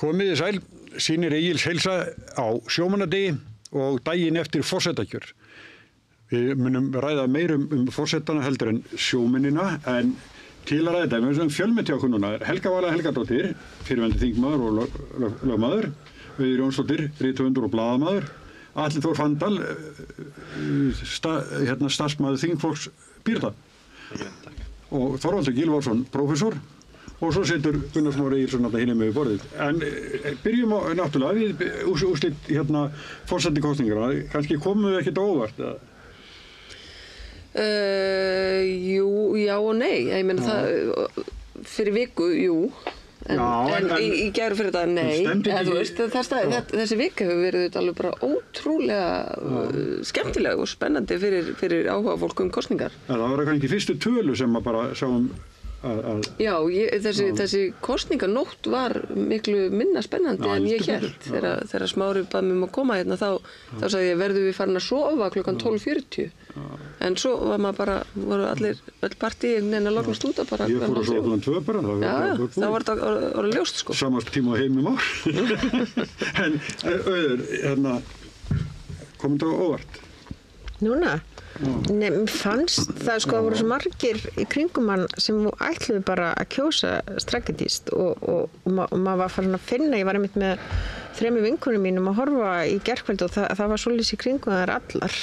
Komiði sæl, sýnir Egils heilsa á sjómannadegi og daginn eftir forsetakjör. Við munum ræða meir forsetana heldur en sjómennina, en til að ræða þetta, við erum fjölmennt hjá okkur núna. Helga Vala Helgadóttir, fyrrverandi þingmaður og lögmaður, Auður Jónsdóttir, rithöfundur og blaðamaður, Atli Þór Fandal, starfsmaður þingflokks Pírata, og Þorvaldur Gylfason, prófessor, og svo situr Gunnar Smári Egilsson hinum með borðið. En byrjum á náttúrulega við úrslit forsetakosningarna. Kannski komum við ekkert á óvart? Jú, já og nei. Ég meina það fyrir viku, jú. En í gær fyrir þetta, nei. Þú veist, þessi vika hefur verið alveg bara ótrúlega skemmtileg og spennandi fyrir áhuga fólk kosningar. Það var kannski fyrstu tölu sem að bara sáum Já, þessi kosninganótt var miklu minna spennandi en ég hélt. Þegar Smári bað mig að koma hérna, þá sagði ég, verðum við farin að sofa klukkan 12:40. En svo var maður bara, voru öll partí að lognast út að bara... Ég fór að sofa klukkan 2 bara. Já, það var þetta orðið ljóst, sko. Samast tíma heim ár. En Auður, kom þetta á óvart? Núna? Nei, mér fannst það það voru svo margir í kringum hann sem ætluðu bara að kjósa strategískt og maður var farin að finna, ég var einmitt með 3 vinkonum mínum að horfa í gærkvöld og það var svolítið í kringum þær allar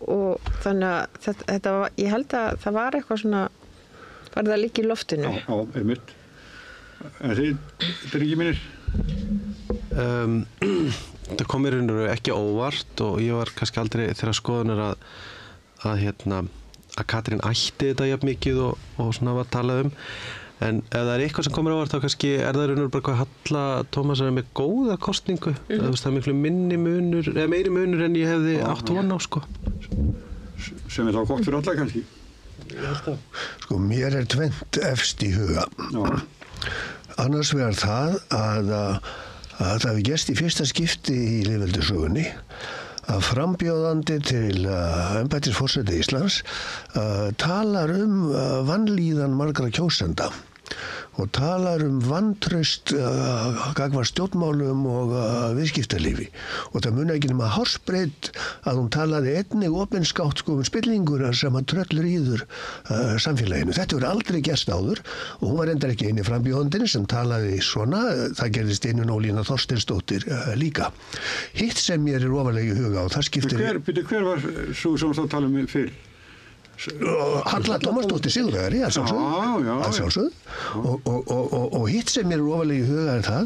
og þannig að þetta var, ég held að það var eitthvað svona, var það líka í loftinu. Já, einmitt. En þið, þetta ekki mínir? Það kom mér ekki óvart og ég var kannski aldrei þeirra skoðunar að Katrín ætti þetta jafn mikið og svona var talað en ef það eitthvað sem komur óvart þá kannski það bara hvað Halla Tómasar með góða kosningu það er miklu meiri munur en ég hefði átt von á sko. Sem þá gott fyrir alla kannski. Ég held það. Sko mér tvennt efst í huga. Annars vegar það að það hefði gerst í fyrsta skipti í lýðveldissögunni að frambjóðandi til embættis forseta Íslands talar vanlíðan margra kjósenda og talar vantraust gagnvart stjórnmálum og viðskiptalífi og það muni ekki nema hársbreidd að hún talaði einnig opinskátt spillingur sem að tröllur íður samfélaginu. Þetta verður aldrei gerst áður og hún var endar ekki eini frambjóðandinn sem talaði svona, það gerðist Steinunn Ólína Þorsteinsdóttir líka. Hitt sem mér ofarlega í huga og það skiptir... Hver var svo sem það tala um fyrr? Halla Tómasdóttir Sigurvegari að sjálfsögðu og hitt sem mér ofarlega í huga það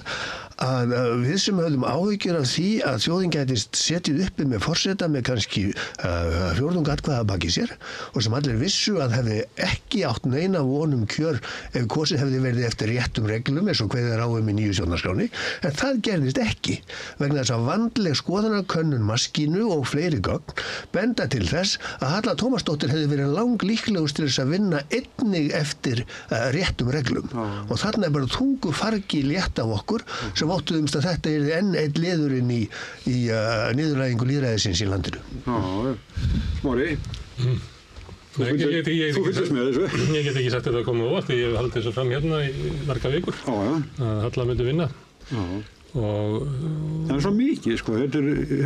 að við sem höfðum áhyggjur af því að þjóðin gætist setið uppi með forseta með kannski fjórðung atkvæða baki sér og sem allir vissu að hefði ekki átt neina vonum kjör ef kosið hefði verið eftir réttum reglum eins og kveðið er á í nýju stjórnarskráni en það gerðist ekki vegna þess að vandleg skoðanakönnun maskínu og fleiri gögn benda til þess að Halla Tómasdóttir hefði verið langlíklegust til þess að vinna einnig eftir réttum reglum og þarna bara þungu fargi létt af okkur sem áttuðumst að þetta enn einn liðurinn í niðurlægingu lýðræðisins í landinu. Smári, þú fylgist með þessu? Ég get ekki sagt þetta að koma óvart, ég hef haldið þessu fram hérna í marga vikur að Halla myndi vinna. Það er svo mikið, sko, þetta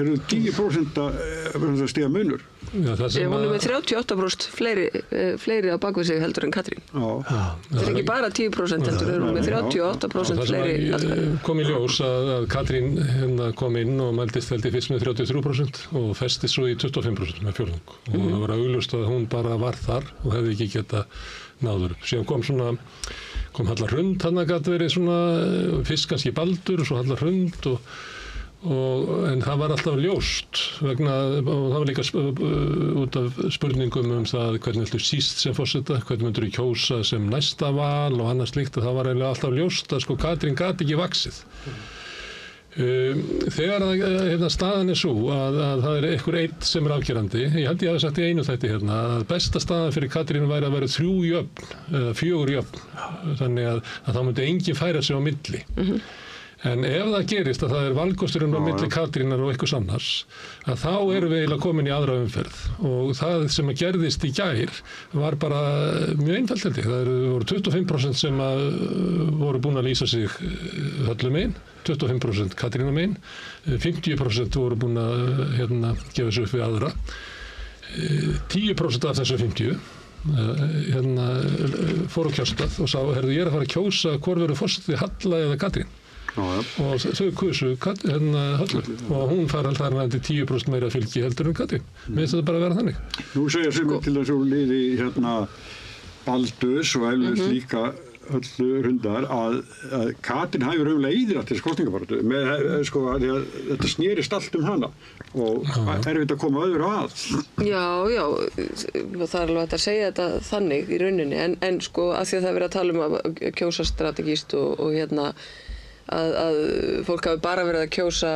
eru 10% stiga munur. Hún með 38% fleiri á bakvið sig heldur en Katrín. Það ekki bara 10% heldur, hún með 38% fleiri. Það kom í ljós að Katrín kom inn og mældist veldi fyrst með 33% og festist svo í 25% með fjórðung. Og það var augljóst að hún bara var þar og hefði ekki getað náður. Síðan kom Halla Hrund, þannig að það verið svona fyrst kannski Baldur og svo Halla Hrund en það var alltaf ljóst vegna, og það var líka út af spurningum það hvernig viltu síst sem forseta, hvernig myndur þú kjósa sem næsta val og annars slíkt að það var eiginlega alltaf ljóst að Katrín gat ekki vaxið. Þegar staðan svo að það er einhver einn sem afgerandi, ég held ég hafi sagt í einu þætti að besta staðan fyrir Katrín væri að vera 3 jöfn eða 4 jöfn þannig að þá myndi enginn færa sig á milli En ef það gerist að það valkosturinn á milli Katrínar og einhvers annars, að þá erum við eiginlega komin í aðra umferð og það sem gerðist í gær var bara mjög einfalt held ég. Það voru 25% sem voru búin að lýsa sig Höllu megin, 25% Katrínar megin, 50% voru búin að gefa sig upp við aðra, 10% af þessu 50 fór á kjörstað og sá, ég að fara að kjósa hvor verður forseti Halla eða Katrín. Og þau kusu Höllu og hún fær alltaf nændi 10% meira fylgi heldur en Katrín. Mér finnst þetta bara að vera þannig. Nú segja sem til þess að liði Baldurs og eflaust líka Höllu Rundar að Katrín hafi raunverulega íðrætt til kosningabaráttu með sko að þetta snerist allt hana og erfitt að koma öðru að. Já, það er alveg hægt að segja þetta þannig í rauninni en sko að því að það er verið að tala að kjósa strategíst og að fólk hafi bara verið að kjósa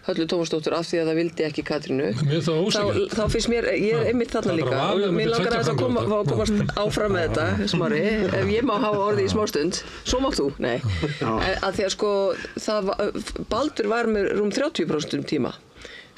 Höllu Tómasdóttur af því að það vildi ekki Katrínu. Þá finnst mér, ég einmitt þarna líka og mér langar að þetta komast áfram með þetta, Smári, ef ég má hafa orðið í smástund, svo mátt þú, nei. Að því að sko, Baldur var með rúm 30% tíma.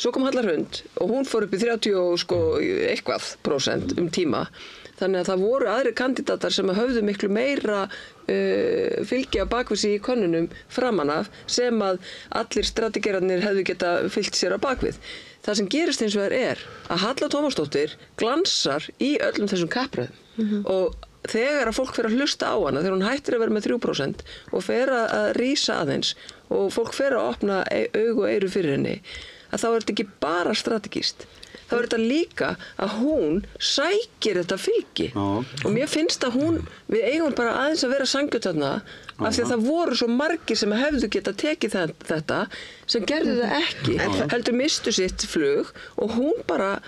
Svo kom Halla Hrund og hún fór upp í 30% tíma. Þannig að það voru aðri kandidatar sem höfðu miklu meira fylgi á bakvið í könnunum framan af sem að allir strategerarnir hefðu geta fylgt sér á bakvið. Það sem gerist hins vegar að Halla Tómasdóttir glansar í öllum þessum kappræðum og þegar að fólk fer að hlusta á hana, þegar hún hættir að vera með 3% og fer að rísa aðeins og fólk fer að opna augu og eyru fyrir henni, að þá þetta ekki bara strategíst. Þá þetta líka að hún sækir þetta fylgi og mér finnst að við eigum bara aðeins að vera sanngjörn þarna af því að það voru svo margir sem hefðu geta tekið þetta sem gerðu það ekki, heldur mistu sitt flug og hún bara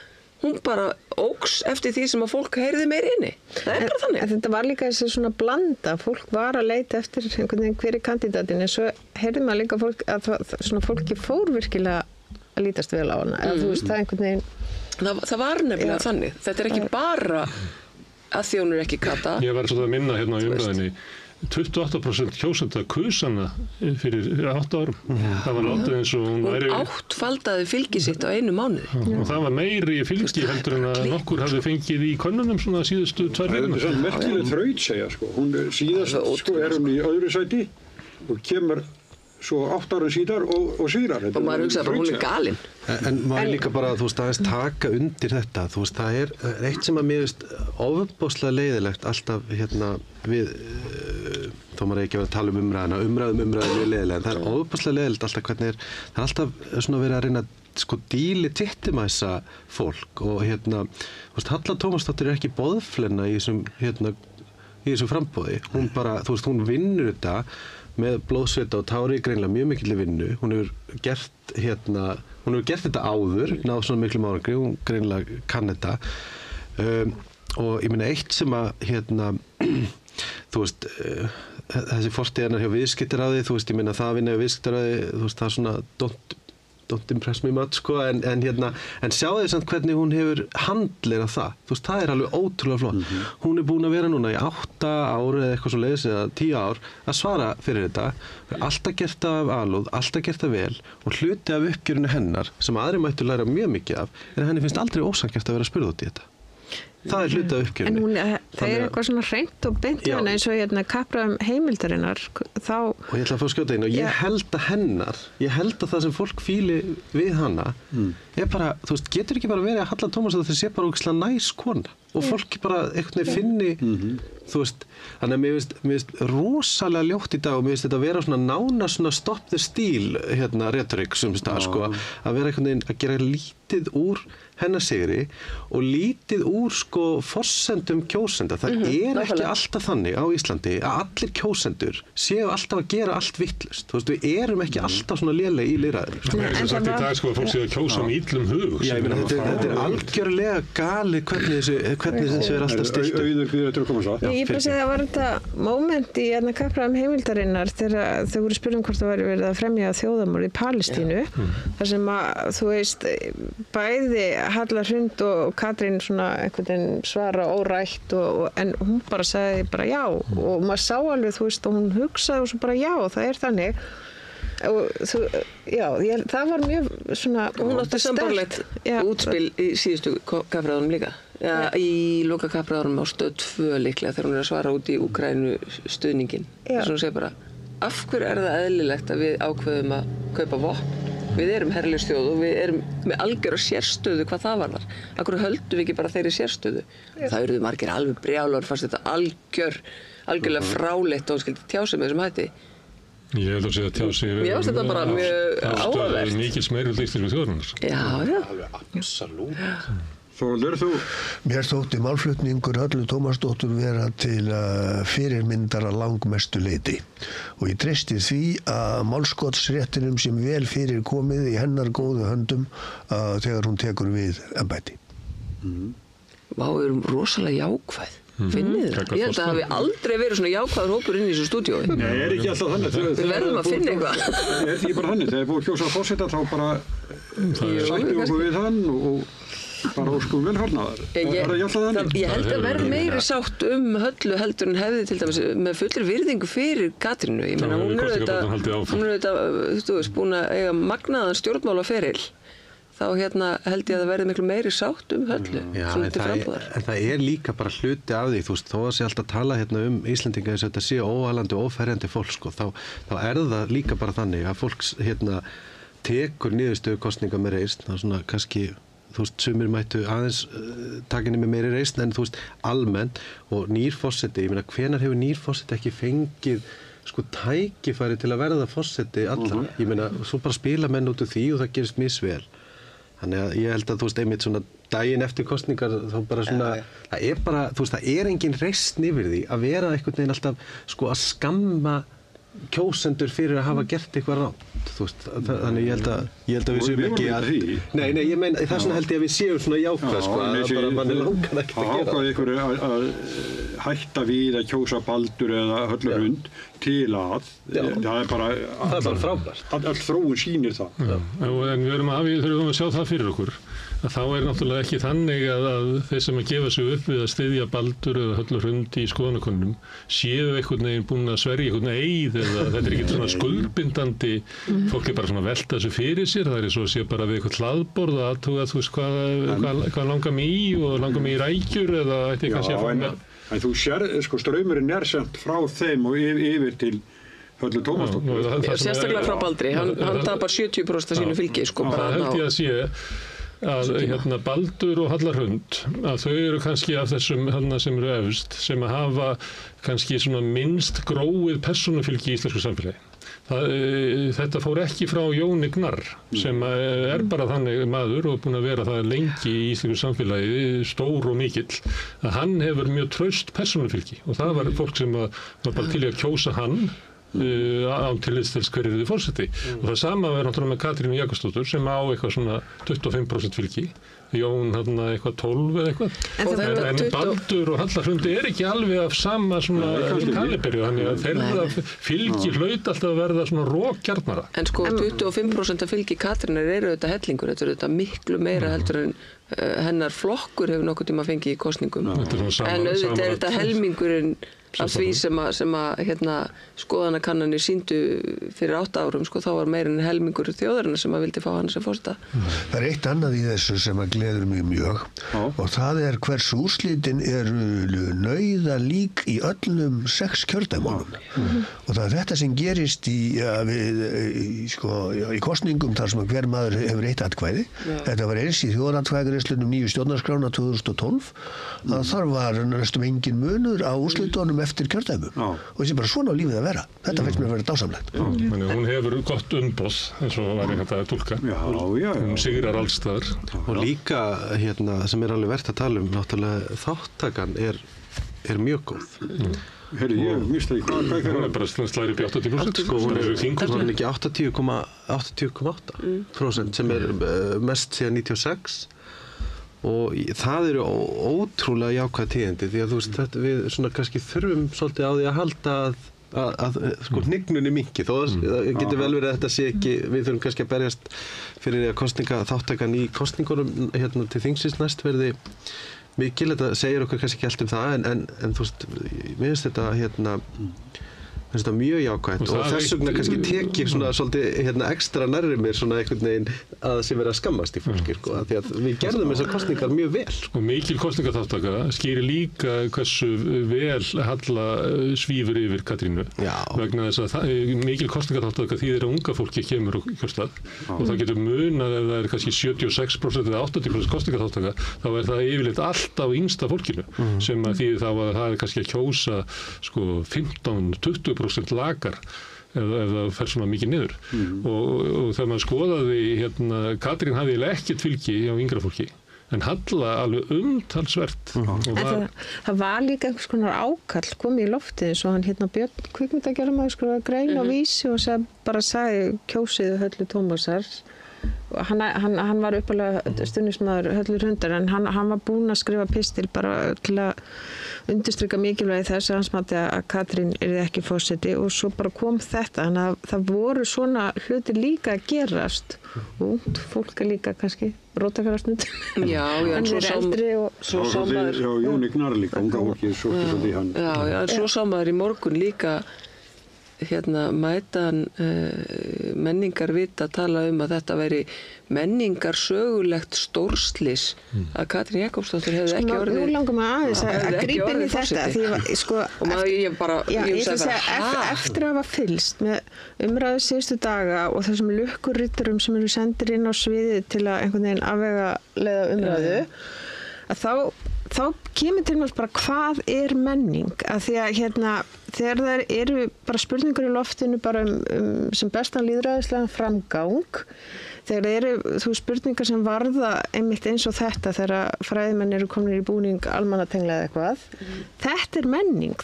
óks eftir því sem að fólk heyrði meir inni. Það bara þannig. En þetta var líka þessi svona blanda, fólk var að leita eftir einhvern veginn hver kandidatin en svo heyrði maður líka fólki fór virkilega að lítast vel á hana, eða þú veist það einhvern veginn. Það var nefnilega þannig. Þetta ekki bara að því hún ekki Kata. Ég var svolítið að minna hérna í umræðinni 28% kjósenda kusana fyrir 8 árum. Það var látið eins og hún væri... Hún áttfaldaði fylgi sitt á einu mánuði. Og það var meiri fylgi heldur en að nokkur hafði fengið í könnunum svona síðustu 2 vikurnar. Það er svona merkileg þraut segja sko. Hún síðast sko hún í öðru sæti og kemur svo 8 árum síðar og sigrar. Og maður hugsaði bara hún galin. En maður líka bara, þú veist, aðeins taka undir þetta. Þú veist, það er eitt sem að mér veist ofboðslega leiðilegt alltaf við, þó maður ekki að vera að tala umræðina, umræðum er leiðilega, en það er ofboðslega leiðilegt alltaf hvernig það er alltaf svona verið að reyna sko dílitiktimæsa fólk og þú veist, Halla Tómasdóttir er ekki boðflenna í þessum framboði. Hún bara, þú veist, hún vinnur þetta með blóðsveita og tári greinlega mjög mikilli vinnu. Hún hefur gert þetta áður, náð svona miklum árangri, hún greinlega kann þetta. Og ég meina eitt sem að þú veist, þessi fortíð hennar hjá viðskiptaráði, þú veist, ég meina það að vinna hjá viðskiptaráði, þú veist, það er svona don't impress me much, sko, en sjáðu þið samt hvernig hún hefur handleirað það. Þú veist, það er alveg ótrúlega flott. Hún er búin að vera núna í 8 ár eða eitthvað svo leiðis eða 10 ár að svara fyrir þetta. Alltaf gert það af alúð, alltaf gert það vel og hluti af uppgjörinu hennar sem aðri mættu læra mjög mikið af er að henni finnst aldrei ósanngjarnt að vera spurð út í þetta. Það er hluti af uppgjörinu. En það er eitthvað svona hreint og beint hana eins og kappræðum heimildarinnar þá... Og ég ætla að fá að skjóta inn og ég held að það sem fólk fíli við hana er bara, þú veist, getur ekki bara verið að Halla Tómasdóttir sé bara ógeðslega næs kona og fólk bara einhvern veginn finni, þú veist, þannig að mér finnst rosalega ljótt í dag og mér finnst þetta að vera svona nána svona stop the steal retorik sumstað, sko, að vera einhvern veginn að gera lítið úr hennar sigri og lítið úr sko forsendum kjósenda. Það er ekki alltaf þannig á Íslandi að allir kjósendur séu alltaf að gera allt vitlaust. Þú veist, við erum ekki alltaf svona léleg í lýðræðinu. Það er sagt í dag sko að fólk séu að kjósa með illum hug. Já, ég meina, þetta er algjörlega galið hvernig þessu er alltaf stilt. Auður fyrir að koma svo. Ég bara segja að það var þetta moment í kappræðum heimildarinnar þegar þau voru spurðum hvort það væri verið að fremja þjóðarmorð í Palestínu. Þar sem að, þú veist, bæði Halla Hrund og Katrín svona einhvern veginn svara órætt en hún bara sagði bara já og maður sá alveg, þú veist, og hún hugsaði og svo bara já, það er þannig það var mjög svona... Hún átti sambárlegt útspil í síðustu kappræðunum líka. Já, í loka kappræðunum á Stöð 2 líklega þegar hún að svara út í Úkraínu stuðningin. Þess að hún segir bara, af hverju það eðlilegt að við ákveðum að kaupa vopn? Við erum herlaus þjóð og við erum með algjöra sérstöðu hvað það varðar. Af hverju höldum við ekki bara þeirri sérstöðu? Það eruðu margir alveg brjálar, fannst þetta algjörlega fráleitt og skildi tjá sig með þessum hætti. Ég held að segja tjá sig Mér finnst þetta bara mjög áhugavert. Mikils meirihluta íslensku þjóðarinnar. Já. Absolutt. Þórður, þú? Mér þótti málflutningur Höllu Tómasdóttur vera til fyrirmyndar að langmestu leyti og ég treysti því að málskotsréttinum sem vel fyrir komið í hennar góðu höndum þegar hún tekur við embætti. Vá, við erum rosalega jákvæð. Finnið það? Ég held að það hafi aldrei verið svona jákvæður hópur inn í þessu stúdíói. Nei, ekki alltaf þannig. Við verðum að finna eitthvað. Það ekki bara þannig. Þegar búið að kjósa forseta þá bara sættum okkur við hann og bara óskum velfarnaðar. Það ekki alltaf þannig. Ég held að verði meiri sátt Höllu heldur en hefði til dæmis með fullri virðingu fyrir Katrínu. Ég meina, hún er auðvitað búin að eiga magnaðan stjórnmálaferil. Þá held ég að það verði miklu meiri sátt Höllu. Já, en það líka bara hluti af því, þú veist, þó að sé alltaf tala Íslendinga þess að þetta sé óalandi og óferjandi fólk, sko, þá það líka bara þannig að fólk tekur niðurstöðu kosninga með reisn, þá svona kannski, þú veist, sumir mættu aðeins takinni með meiri reisn, en þú veist, almennt og nýr forseti, ég meina, hvenær hefur nýr forseti ekki fengið sko tækifæri til að verða forseti alla, ég meina, svo bara spila menn út úr því og það gerist misvel. Þannig að ég held að þú veist einmitt svona daginn eftir kosningar þá bara svona það bara, þú veist, það engin reisn yfir því að vera einhvern veginn alltaf sko að skamma kjósendur fyrir að hafa gert eitthvað rátt, þú veist, þannig ég held að við séum ekki að Nei, ég meina, það svona held ég að við séum svona jákvæð sko, að bara manni langar ekkert að gera. Ákvað ykkur að hætta við að kjósa Baldur eða Höllu Hrund til að það er bara frábært. All þróun sýnir það. En við þurfum að sjá það fyrir okkur. Að þá náttúrulega ekki þannig að þeir sem að gefa sig upp við að styðja Baldur eða Höllu Hrund í skoðanakönnunum séu einhvern veginn búin að sverja einhvern eið eða þetta ekki svona skuldbindandi fólk bara svona velta þessu fyrir sér, það svo sé bara við eitthvað hlaðborð að athuga þú veist hvað langar mig í og langar mig í rækjur eða eitthvað kannski að fá með. En þú sér, sko straumurinn semt frá þeim og yfir til Höllu Tómasdóttur. Sérstaklega frá Baldri, hann tapar 70% af sínu fylgi sko bara. Það held ég að sé að Baldur og Halla Hrund að þau eru kannski af þessum sem eru efst sem að hafa kannski svona minnst gróið persónufylgi í íslensku samfélagi. Þetta fór ekki frá Jóni Gnarr sem bara þannig maður og búin að vera það lengi í íslensku samfélagi, stór og mikill, að hann hefur mjög traust persónufylgi og það var fólk sem var bara til að kjósa hann án tillits hver þið forseti og það sama verður náttúrulega með Katrínu Jakobsdóttur sem á eitthvað svona 25% fylgi, Jón eitthvað 12 eða eitthvað en Baldur og Halla Hrund ekki alveg af sama svona kaliberi þannig að þeirra fylgi hlaut alltaf að verða svona rókjarnara. En sko 25% af fylgi Katrínar eru þetta hellingur, þetta eru þetta miklu meira heldur en hennar flokkur hefur nokkuð tíma fengið í kosningum en auðvitað er þetta helmingurinn af því sem að skoðanakannanir sýndu fyrir 8 árum, sko, þá var meira en helmingur þjóðarinnar sem að vildi fá hann sem forseta. Það er eitt annað í þessu sem að gleður mig mjög og það er hversu úrslitin eru nauða lík í öllum 6 kjördæmunum og það er þetta sem gerist í kosningum þar sem hver maður hefur eitt atkvæði. Þetta var eins í þjóðaratkvæðagreiðslunum nýju stjórnarskrána 2012 að þar var næstum engin munur á úrslitunum eftir kjördæmum og þessi bara svona á lífið að vera. Þetta finnst mér að vera dásamlegt. Hún hefur gott umboð eins og var einhvern að túlka. Hún sigrar alls staðar. Og líka sem alveg verðt að tala náttúrulega þáttakan er mjög góð. Herri, ég mista því hvað hún bara slæri upp í 80%. Sko, hún er ekki 80,8% sem mest síðan 96 og það eru ótrúlega jákvæð tíðindi því að þú veist við svona kannski þurfum svolítið á því að halda að sko hnignunni minnki þó það getur vel verið að þetta sé ekki við þurfum kannski að berjast fyrir að þáttakan í kosningunum til þingsins næst verði mikil, þetta segir okkur kannski ekki allt það en þú veist, mér finnst þetta finnst það mjög jákvætt og þess vegna kannski tek ég svona svolítið ekstra nærri mér svona einhvern veginn að það sé verið að skammast í fólki sko, því að við gerðum þessar kosningar mjög vel. Og mikil kosningaþátttaka skýrir líka hversu vel Halla svífur yfir Katrínu vegna þess að mikil kosningaþátttaka þýðir að unga fólki kemur á kjörstað og það getur munað ef það er kannski 76% eða 80% kosningaþátttaka þá er það yfirleitt alltaf yngsta fólkinu sem að þýðir þá að það er kannski að kjósa sko 15-20% lagar ef það fer svona mikið niður og þegar maður skoðaði Katrín hafði ekkert fylgi á yngra fólki en Halla alveg umtalsvert það var líka einhvers konar ákall komið í loftið eins og hann Björn kvikmyndagerðarmaður skrifaði grein á Vísi og sagði kjósiðu Höllu Tómasar hann var uppalega stuðningsmaður Höllu Hrundar en hann var búinn að skrifa pistil bara til að undirstrika mikilvægi þess að hans mati að Katrín yrði ekki forseti og svo bara kom þetta þannig að það voru svona hluti líka að gerast og ungt fólk líka kannski rótakarast Já, en svo sá maður Jóni Gnarr líka, unga fólki svolítið í hann Já, svo sá maður í morgun líka mætan menningarvita tala að þetta væri menningarsögulegt stórslys að Katrín Jakobsdóttir hefði ekki orðið Nú langar maður aðeins að grípa inn í þetta eftir að hafa fylgst með umræðu síðustu daga og þessum lukkuritturum sem eru sendir inn á sviði til að einhvern veginn afvegaleiða umræðu að þá kemur til mér bara hvað er menning að því að þegar það eru bara spurningur í loftinu bara sem bestan lýðræðislegan framgang þegar það eru spurningar sem varða einmitt eins og þetta þegar fræðimenn eru komnir í búning almannatengla eða eitthvað þetta er menning,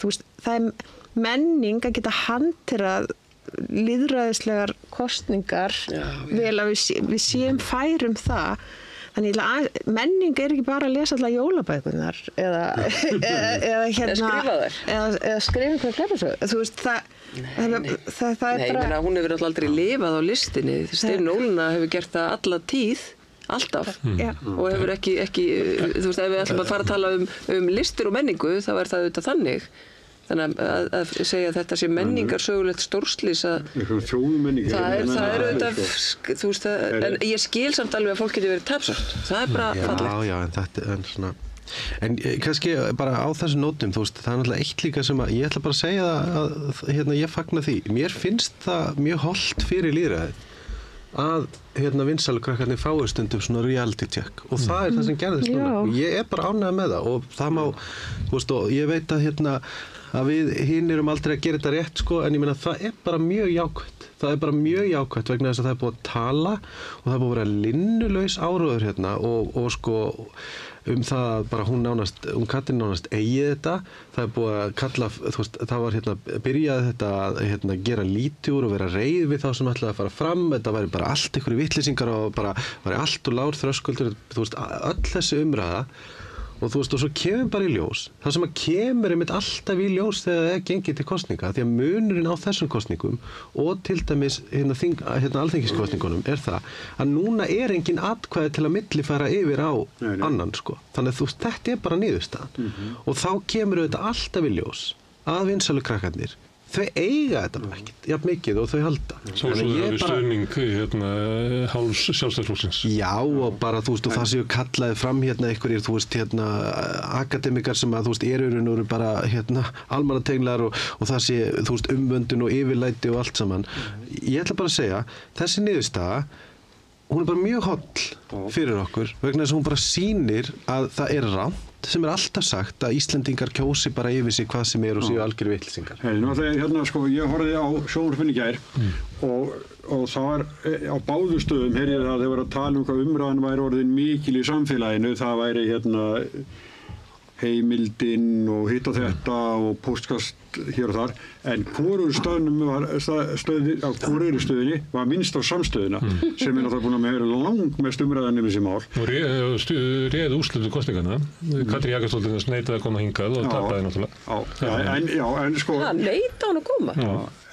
það er menning að geta hanterað lýðræðislegar kostningar vel að við séum færum það Þannig að menning er ekki bara að lesa alltaf jólabækurnar eða skrifa einhverja glæpasögu. Þú veist, það er bara... Nei, ég meina, hún hefur alltaf aldrei lifað á listinni. Steinunn Ólína hefur gert það alla tíð, alltaf. Og hefur ekki, þú veist, ef við ætlum að fara að tala um listir og menningu, þá er það auðvitað þannig. Þannig að segja að þetta sé menningarsögulegt stórslys að það er auðvitað þú veist en ég skil samt alveg að fólk getur verið tapsátt það er bara fallegt Já, en þetta er svona en kannski bara á þessu nótum þú veist, það er náttúrulega eitt líka sem að ég ætla bara að segja að ég fagna því mér finnst það mjög hollt fyrir lýðræðið að vinsælukrakkarnir fái stundum svona reality check og það er það sem gerðist núna og ég er bara ánægður með það og það má, þú veist, og ég veit að við hinn erum aldrei að gera þetta rétt sko, en ég meina það er bara mjög jákvætt vegna þess að það er búið að tala og það er búið að vera linnulaus áróður og sko það bara hún Katrín nánast eigið þetta það er búið að kalla þú veist það var byrjaði þetta að gera lítið úr og vera reið við þá sem ætlaði að fara fram þetta væri bara allt einhverju vitleysingar og bara væri allt og lágur þröskuldur þú veist öll þessi umræða og þú veist og svo kemur bara í ljós það sem að kemur einmitt alltaf í ljós þegar það er gengið til kosninga því að munurinn á þessum kosningum og til dæmis alþingiskosningunum er það að núna er engin atkvæði til að millifæra yfir á annan sko þannig að þú veist þetta er bara niðurstaðan og þá kemur þetta alltaf í ljós að vinsælu krakkarnir þau eiga þetta bara ekkert, jafn mikið og þau halda. Svo hefur stuðning háls sjálfstæðisflokksins. Já, og bara, þú veist, og það séu kallaði fram einhverjir, þú veist, akademikar sem að, þú veist, eru bara, almannatenglar og það sé, þú veist, umvöndun og yfirlæti og allt saman. Ég ætla bara að segja, þessi niðurstaða, hún er bara mjög holl fyrir okkur, vegna þess að hún bara sýnir að það er rangt sem er alltaf sagt að Íslendingar kjósi bara yfir sig hvað sem er og séu algjör vitleysingar. Ég horfði á sjónvarpinu í gær og það var á báðu stöðum heyrði ég að þeir voru að tala um hvað umræðan væri orðin mikil í samfélaginu, það væri heimildin og hitt og þetta og póstkast hér og þar en hvorur stöðinni var minnst á samstöðina sem er náttúrulega búin að með langmest umræðan um þessi mál og réð úrslitu kosninganna Katrín Jakobsdóttir neitaði að koma hingað og tapaði náttúrulega en sko neitaði hann að koma?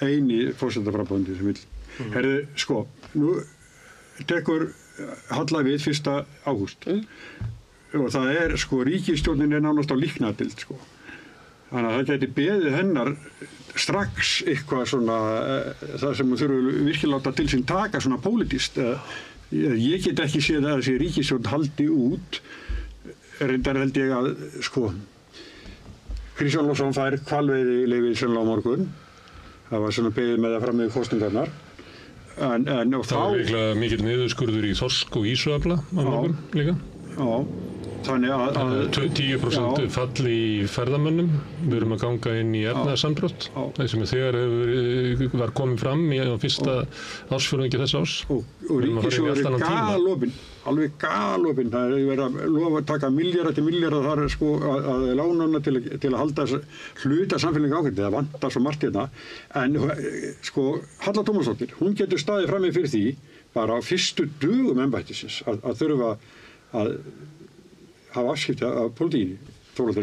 Eini forsetaframböndi sem vill herðu sko, nú tekur Halla við 1. ágúst og það er sko ríkisstjórnin er nánast á líknadild sko Þannig að það gæti beðið hennar strax eitthvað svona, það sem hún þurfi virkilega láta til sín taka svona pólitískt. Ég get ekki séð að þessi ríkisstjórn haldi út, reyndar held ég að, Kristján Lofsson fær hvalveiðileyfi sennilega á morgun. Það var svona beðið með það fram með kosningarnar. Það var virkilega mikill niðurskurður í þorsk og ýsuafla á morgun líka. Já. Þannig að 10% fall í ferðamönnum, við erum að ganga inn í efnahagssamdrátt, sem þegar var komið fram á fyrsta ársfjórðungi þess árs. Og ríkissjóður galopinn, alveg galopinn, það er verið að lofa að taka milljarða til milljarða þar að lána hana til að halda hluta samfélagi ákveðið, það vantar svo margt hérna. En Halla Tómasdóttir, hún getur staðið frammi fyrir því bara á fyrstu dögum embættisins að þurfa að hafa afskipti af pólitíkinni. Þórhallur,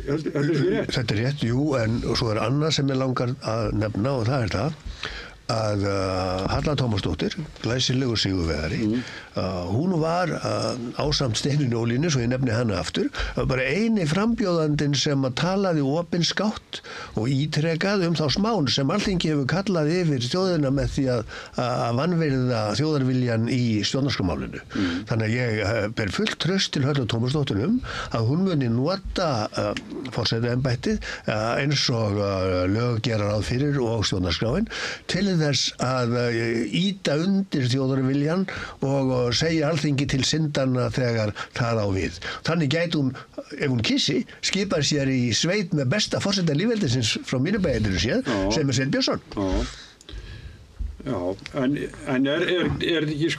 heldur ekki rétt? Þetta er rétt, jú, en svo er annað sem ég langar að nefna og það er það að Halla Tómasdóttir, glæsilegur sigurvegari, hún var ásamt Steinunni Ólínu, svo ég nefni hana aftur, bara eini frambjóðandinn sem að talaði opinskátt og ítrekað þá smán sem Alþingi hefur kallað yfir þjóðina með því að vanvirða þjóðarviljan í stjórnarskrármálinu. Þannig að ég ber fullt traust til Höllu Tómasdóttur að hún muni nota forsetaembættið eins og lög gera ráð fyrir og stjórnarskráin til þess að ýta undir þjóðarviljan og segja Alþingi til syndanna þegar það á við. Þannig gæti hún, ef hún kissi, skipar sér í sveit með besta forseta lýðveldisins frá mínu bæjarinu séð, sem er Sveinn Björnsson. Já, en er ekki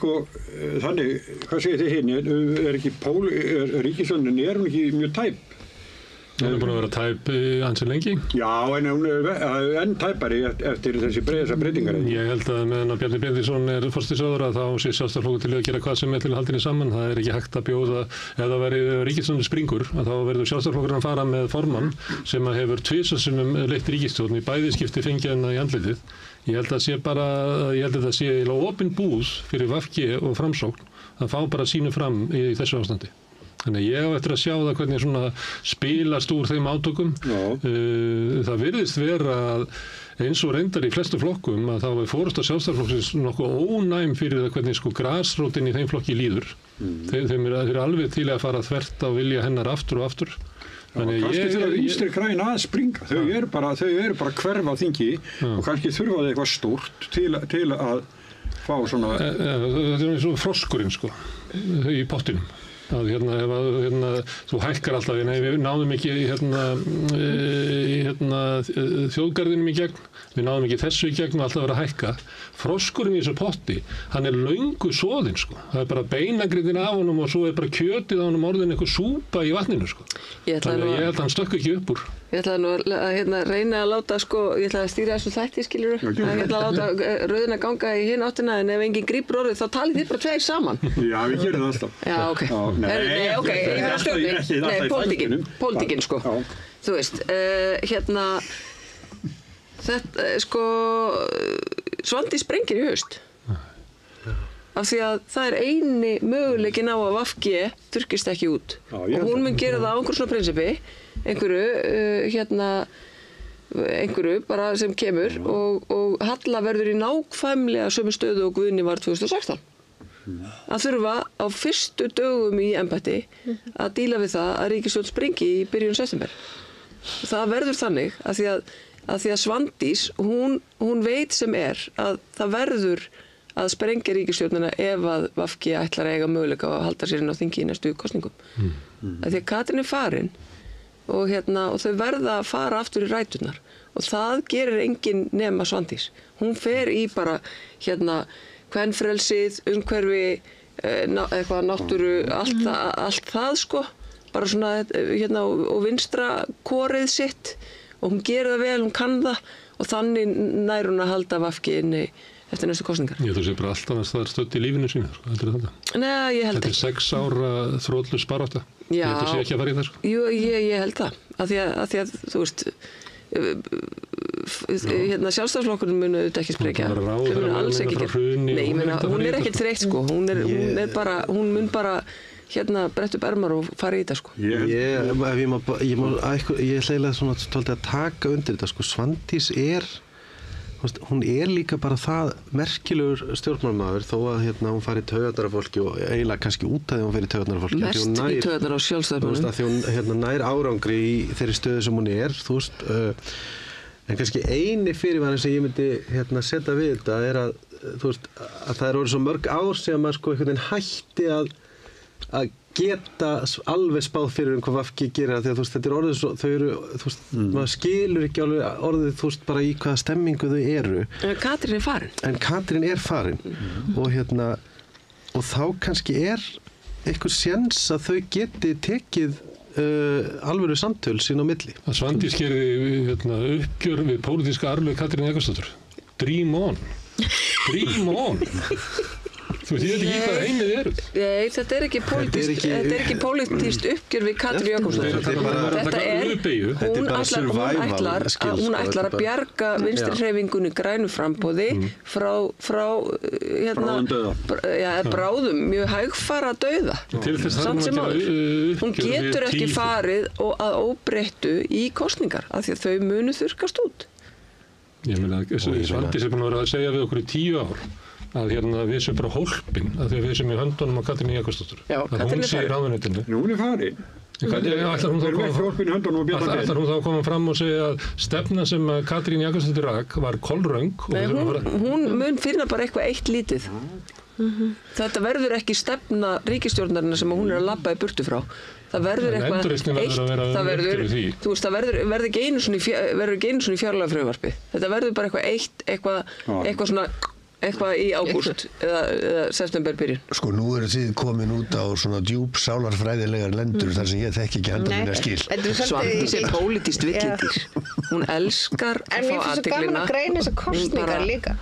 þannig, hvað segir þið hérna, er ekki ríkisstjórnin, er hún ekki mjög tæp? Hún er búin að vera tæp ansi lengi. Já, en hún er enn tæpari eftir þessar breytingar. Ég held að meðan að Bjarni Benediktsson er forsætisráðherra þá sé Sjálfstæðisflokkur til að gera hvað sem er til að halda henni saman. Það er ekki hægt að bjóða, ef það væri ríkisstjórnin springur, að þá verður Sjálfstæðisflokkurinn að fara með formann sem hefur tvisvar sinnum leitt ríkisstjórn í bæði skipti fengið hennar í andlitið. Ég held að það sé opin búð fyrir VG og Framsókn að fá bara sínu fram í þessu ástandi. Þannig ég á eftir að sjá það hvernig svona spilast úr þeim átökum. Það virðist vera að eins og reyndar í flestu flokkum að þá er forysta Sjálfstæðisflokksins nokkuð ónæm fyrir það hvernig grasrótin í þeim flokki líður. Þeir eru alveg til að fara þvert á vilja hennar aftur og aftur. Kannski þurfa Vinstri græn að springa. Þau eru bara hverfa á þingi og kannski þurfa það eitthvað stórt til að fá svona... Það er eins og froskurinn í pottinum. Að þú hækkar alltaf, nei við náðum ekki þjóðgarðinum í gegn, við náðum ekki þessu í gegn og alltaf verið að hækka. Froskurinn í þessu potti, hann er löngu soðinn Það er bara beinagriðin af honum og svo er bara kjötið á honum orðin eitthvað súpa í vatninu Þannig að ég held að hann stökk ekki upp úr. Ég ætlaði nú að reyna að láta ég ætlaði að stýra þessu þætti skilurðu. Ég ætlaði að láta röðina ganga í hinn áttina en ef enginn grípur orðið þá talið þið bara tveir saman. Já, við gerum það alltaf. Já, ok. Ég meina stjórnin. Nei, pólitíkin Þú veist, þetta Svandís sprengir í haust. Af því að það er eini möguleikin á að VG þurrkist ekki út. Og hún mun gera það á einhverjum svona prinsipi, einhverju bara sem kemur og Halla verður í nákvæmlega sömu stöðu og Guðni var 2016. Að þurfa á fyrstu dögum í embætti að díla við það að ríkisstjórn springi í byrjun september. Það verður þannig að því að Svandís, hún veit sem að það verður að sprengja ríkisstjórnina ef að VG ætlar að eiga möguleika að halda sér inn á þingi í næstu kosningum. Að því að Katrín er farin og þau verða að fara aftur í ræturnar og það gerir enginn nema Svandís. Hún fer í bara kvenfrelsið, umhverfi, eitthvað náttúru, allt það bara svona og vinstra korið sitt og hún gerir það vel, hún kann það og þannig nær hún að halda VG inni eftir næstu kosningar. Ég þú sé bara alltaf að það er stödd í lífinu sínu, heldur þetta? Nei, ég held ekki. Þetta er 6 ára þrótlaus barátta. Já. Ég þú sé ekki að fara í það, Jú, ég held það. Af því að þú veist, Sjálfstæðisflokkurinn munu auðvitað ekki sprengja. Þau munu alls ekki gera. Nei, ég meina, hún er ekkert þreytt, hún mun bara brett upp ermar og fara í þetta sko. Ég ætla svona tóldi að taka undir þetta sko. Svandís hún líka bara það merkilegur stjórnmálamaður þó að hún fari í taugarnar af fólki og eiginlega kannski út að því hún fari í taugarnar af fólki. Mest í taugarnar á sjálfstæðismönnum. Því hún nær árangri í þeirri stöðu sem hún en kannski eini fyrirvari sem ég myndi setja við þetta að það orðið svo mörg ár sem maður sko einhvern veginn hætti að geta alveg spáð fyrir hvað VG gerir því að þetta orðið svo, þau eru maður skilur ekki alveg orðið bara í hvaða stemmingu þau eru. En Katrín er farin. Og þá kannski einhver séns að þau geti tekið alvöru samtöl sín á milli. Að Svandís gerði uppgjör við pólitíska arfleifð Katrínar Jakobsdóttur. Dream on. Þú veit ekki hvað einið eru. Nei, þetta er ekki pólitískt uppgjör við Katrínu Jakobsdóttur. Hún ætlar að bjarga vinstrihreyfingunni grænu framboði frá bráðum mjög hægfara dauða. Samt sem áður. Hún getur ekki farið að óbreyttu í kosningar af því að þau munu þurrkast út. Ég meina, Svandís búin að vera að segja við okkur í 10 ár að við sem bara hólpin að því að við sem í höndunum á Katrínu Jakobsdóttur að hún sé í ráðuneytinu. Hún er farin. Ætlar hún þá að koma fram og segja að stefna sem Katrín Jakobsdóttir rak var kolröng? Nei, hún mun finna bara eitthvað eitt lítið. Þetta verður ekki stefna ríkisstjórnarinnar sem hún er að labba í burtu frá. Það verður eitthvað eitt, það verður ekki einu svona í fjárlagafrumvarpi. Þetta verður bara eitthvað eitt, eitthvað svona eitthvað í ágúst eða septemberbyrjun. Sko, nú eru þið komin út á svona djúp sálarfræðilegar lendur þar sem ég þekki ekki handa mína skil. Svandís er pólitískt villidýr. Hún elskar að fá athyglina. En mér finnst svo gaman að greina þessar kosningar líka.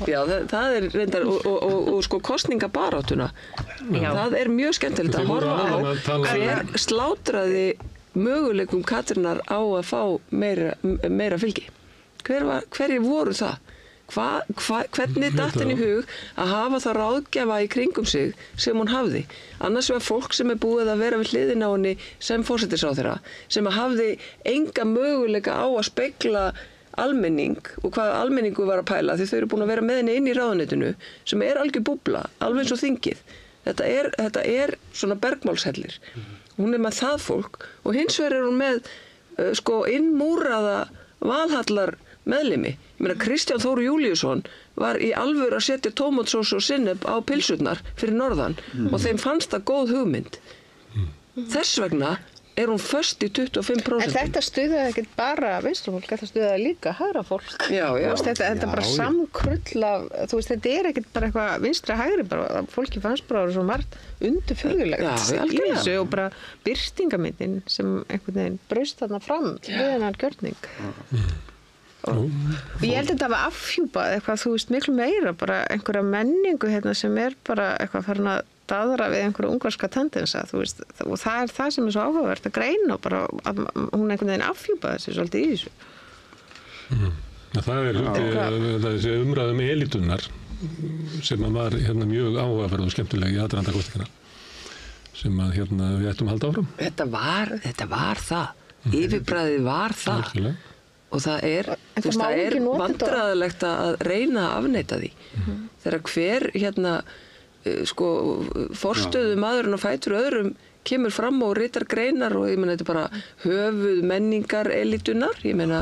Já, það er reyndar og sko kosningabaráttuna. Það er mjög skemmtilegt að horfa á hver slátraði möguleikum Katrínar á að fá meira fylgi. Hverjir voru það? Hvernig datt henni í hug að hafa það ráðgjafa í kringum sig sem hún hafði? Annars var fólk sem búið að vera við hliðina á henni sem forsætisráðherra, sem hafði enga möguleika á að spegla almenning og hvað almenningu var að pæla því þau eru búin að vera með henni inn í ráðuneytinu sem er algjör búbla, alveg eins og þingið. Þetta er svona bergmálshellir. Hún er með það fólk og hins vegar er hún með innmúraða valhallar meðlimi. Ég meina Kristján Þór Júlíusson var í alvöru að setja tómatsósu og sinnep á pilsurnar fyrir norðan og þeim fannst það góð hugmynd. Þess vegna er hún föst í 25%. En þetta stuðaði ekkert bara vinstrafólk, þetta stuðaði líka hægra fólk. Já. Þetta er bara samkrull af, þetta er ekkert bara eitthvað vinstra hægri, bara fólki fannst bara svo margt undurfurðulegt í þessu og bara birtingamyndin sem einhvern veginn braust þarna fram við hennar gjörning. Og ég held að þetta var afhjúpað eitthvað, miklu meira, bara einhverja menningu sem er bara eitthvað farin að daðra við einhverja ungverska tendensa, og það er það sem er svo áhugavert að greina og bara að hún einhvern veginn afhjúpaði sig svolítið í þessu. Það er þessi umræðum elitunar sem var mjög áhugaverð og skemmtileg í aðdraganda kosninganna sem við ættum að halda áfram. Þetta var það. Yfirbragðið var það. Alkjörlega. Og það er vandræðilegt að reyna að afneita því. Þegar hver forstöðu maðurinn og fætur öðrum kemur fram og ritar greinar og ég meina þetta er bara höfuð menningar elitunar, ég meina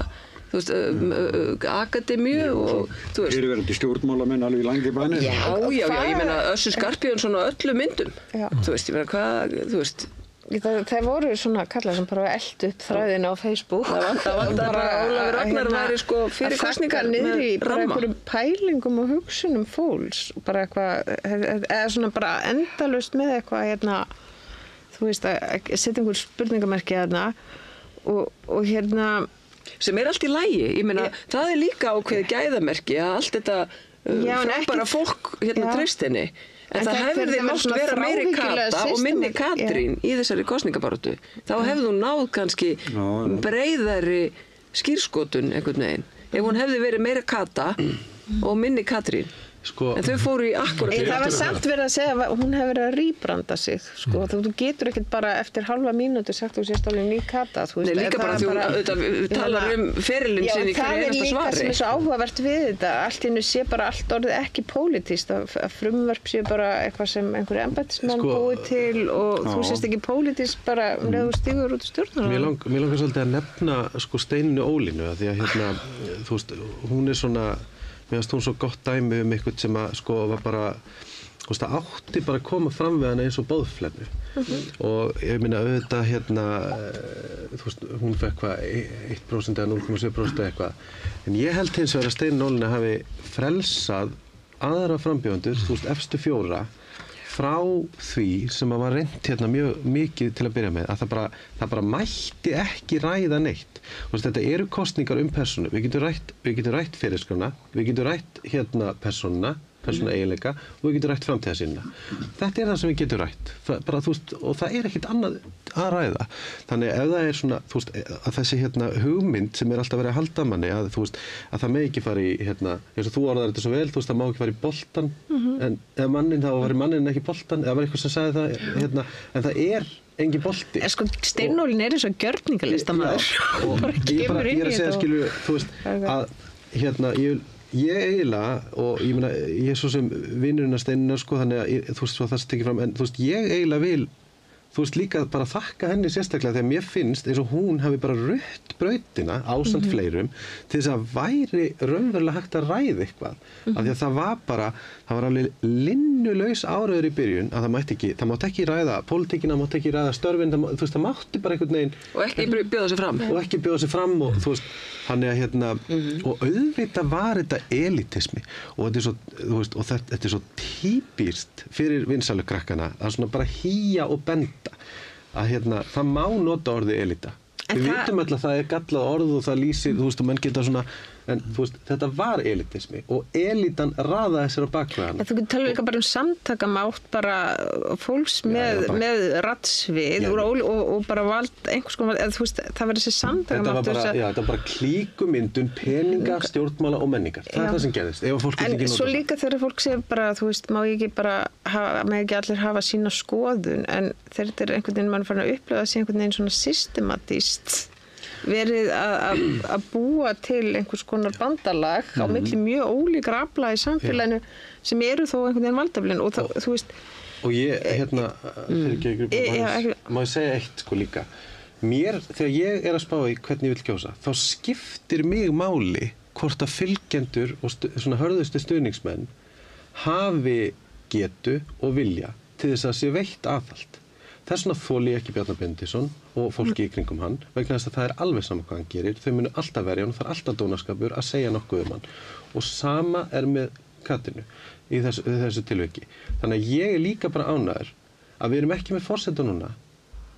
akademíu og þú veist. Fyrirverandi stjórnmálamenn alveg í langi bæni. Já, ég meina Össur Skarphéðinsson á öllum myndum. Þú veist, ég meina hvað, þú veist. Það voru svona kallar sem bara eldu upp þræðina á Facebook. Það var bara Ólafur Ragnar væri fyrir kosningar með ramma. Bara einhverjum pælingum og hugsunum fólks. Bara eitthvað, eða svona bara endalaust með eitthvað þú veist, að setja einhver spurningamerki og sem er allt í lagi. Ég meina, það er líka ákveðið gæðamerki að allt þetta frábæra fólk treyst henni. En það hefði mátt vera meiri Kata og minni Katrín í þessari kosningabaráttu. Þá hefði hún náð kannski breiðari skírskotun einhvern veginn. Ef hún hefði verið meira Kata og minni Katrín, En þau fóru í akkurat. Það var samt verið að segja að hún hefur verið að rýbranda sig, sko. Þú getur ekkert bara eftir halva mínútu sagt þú sést alveg ný kata, þú veist. Nei, líka bara því hún talar ferilinn sinn í hverju einasta svari. Já, það er líka sem er svo áhugavert við þetta. Allt í einu sé bara allt orðið ekki pólitískt, að frumvörp sé bara eitthvað sem einhverju embættismenn búið til og þú sést ekki pólitískt bara leðu stígur út í stjórnarráðinu. Mér langar svolítið að nefna sko Steinunni Ólínu, því að hérna, þú veist, hún er svona, mér finnst hún svo gott dæmi eitthvað sem að sko var bara, þú veist, það átti bara að koma fram við hana eins og boðflennu. Og ég minna auðvitað hérna, þú veist, hún fekk hvað 1% eða 0,7% eða eitthvað. En ég held hins vegar að Steinunni Ólínu hafi frelsað aðra frambjóðendur, þú veist, efstu 4 frá því sem að var reynt hérna mjög mikið til að byrja með, að það bara mætti ekki ræða neitt. Þetta eru kosningar persónu. Við getum rætt fyrirskrifna, við getum rætt hérna persóna eiginleika og við getum rætt framtíðarsýnina. Þetta er það sem við getum rætt. Bara, þú veist, og það er ekkert annað að ræða. Þannig ef það er svona, þú veist, að þessi hérna hugmynd sem er alltaf verið að halda manni, að þú veist, að það megi ekki fara í hérna, eins og þú orðar þetta svo vel, þú veist, það má ekki fara í boltan, en ef mannin þá var mannin ekki boltan, eða var eitthvað sem sagði það, hérna, en það er engin bolti. Sko, Steinólín er eins og gjörningalistamaður. Ég er að segja, skilur, þú veist, að hérna, ég eiginlega, og ég meina, ég er svo sem vinurinn að Steinunni, sko, þannig að, þú veist, svo það tekið fram, en þú veist, ég eiginlega vil, þú veist, líka bara þakka henni sérstaklega þegar mér finnst eins og hún hafi bara rutt brautina ásamt fleirum til þess að væri raunverulega hægt að ræða eitthvað. Af því að það var alveg linnulaus áræður í byrjun að það mátti ekki ræða pólitíkina, mátti ekki ræða störfin, þú veist, það mátti bara einhvern veginn. Og ekki bjóða sig fram. Og ekki bjóða sig fram og þú veist, þannig að hérna, og auðvitað var þetta elitismi og þetta er svo, þú veist, og þetta er svo típist fyrir vinsælukrakkana að svona bara hýja og benda að hérna, það má nota orðið elita. Við vitum öll að það er gallað orð og það lýsir, þú veist, og menn geta svona, en þú veist, þetta var elitismi og elitan raðaði sér á bakveðana. Þú getur talað líka bara samtakamátt bara fólks með rattsvið og bara vald einhvers konar, eða þú veist, það var þessi samtakamátt. Þetta var bara klíkumyndun peninga, stjórnmála og menningar. Það er það sem gerðist. En svo líka þegar fólk segir bara, þú veist, má ekki allir hafa sína skoðun, en þegar þetta er einhvern veginn mann farin að upplifa sig einhvern veginn svona systematískt verið að búa til einhvers konar bandalag á milli mjög ólíkra afla í samfélaginu sem eru þó einhvern veginn valdaflin og þú veist. Og ég, hérna, má ég segja eitt sko líka. Þegar ég er að spá í hvernig ég vil kjósa, þá skiptir mig máli hvort að fylgjendur og svona hörðustu stuðningsmenn hafi getu og vilja til þess að sé veitt aðhald. Þess vegna þoli ég ekki Bjarna Benediktsson og fólki í kringum hann, vegna þess að það er alveg sama hvað hann gerir, þau munu alltaf verja hann og það er alltaf dónaskapur að segja nokkuð hann. Og sama er með Katrínu í þessu tilviki. Þannig að ég er líka bara ánægður að við erum ekki með forseta núna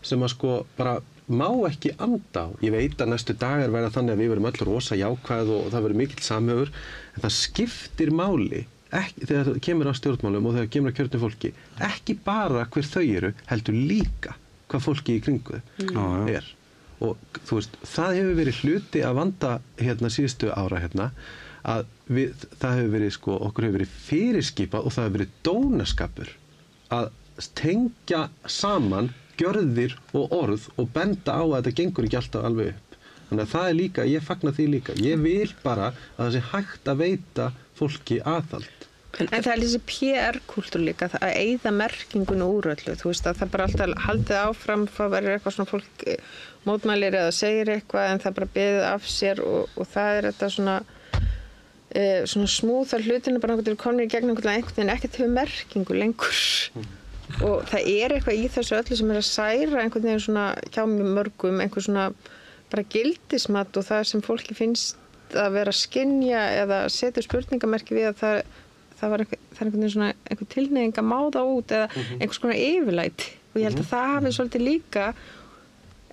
sem að sko bara má ekki anda á. Ég veit að næstu dagar verða þannig að við verum öll rosa jákvæð og það verður mikill samhugur, en það skiptir máli þegar það kemur á stjórnmálum og þegar kemur að kjörnu fólki, ekki bara hver þau eru, heldur líka hvað fólki í kringu er. Og þú veist, það hefur verið hluti að vanda hérna síðustu ára hérna, að það hefur verið sko, okkur hefur verið fyrirskipað og það hefur verið dónaskapur að tengja saman gjörðir og orð og benda á að þetta gengur ekki alltaf alveg upp. Þannig að það er líka, ég fagna því líka. Ég vil bara að það sé hægt að veita fólki aðhald. En það er þessi PR-kúltúr líka, að eyða merkingunni úr öllu, þú veist að það bara alltaf haldið áfram, það verður eitthvað svona fólk mótmælir eða segir eitthvað en það bara beðið af sér og það er þetta svona smúðar hlutinu bara einhvern veginn komnir í gegn einhvern veginn ekkert hefur merkingu lengur. Og það er eitthvað í þessu öllu sem er að særa einhvern veginn svona hjá mörgum, einhver svona bara gildismat og það sem fólki finnst að vera að skynja eða setja spurningamerki við að það er einhvern veginn svona einhver tilhneiging að máða út eða einhvers konar yfirlæti og ég held að það hafi svolítið líka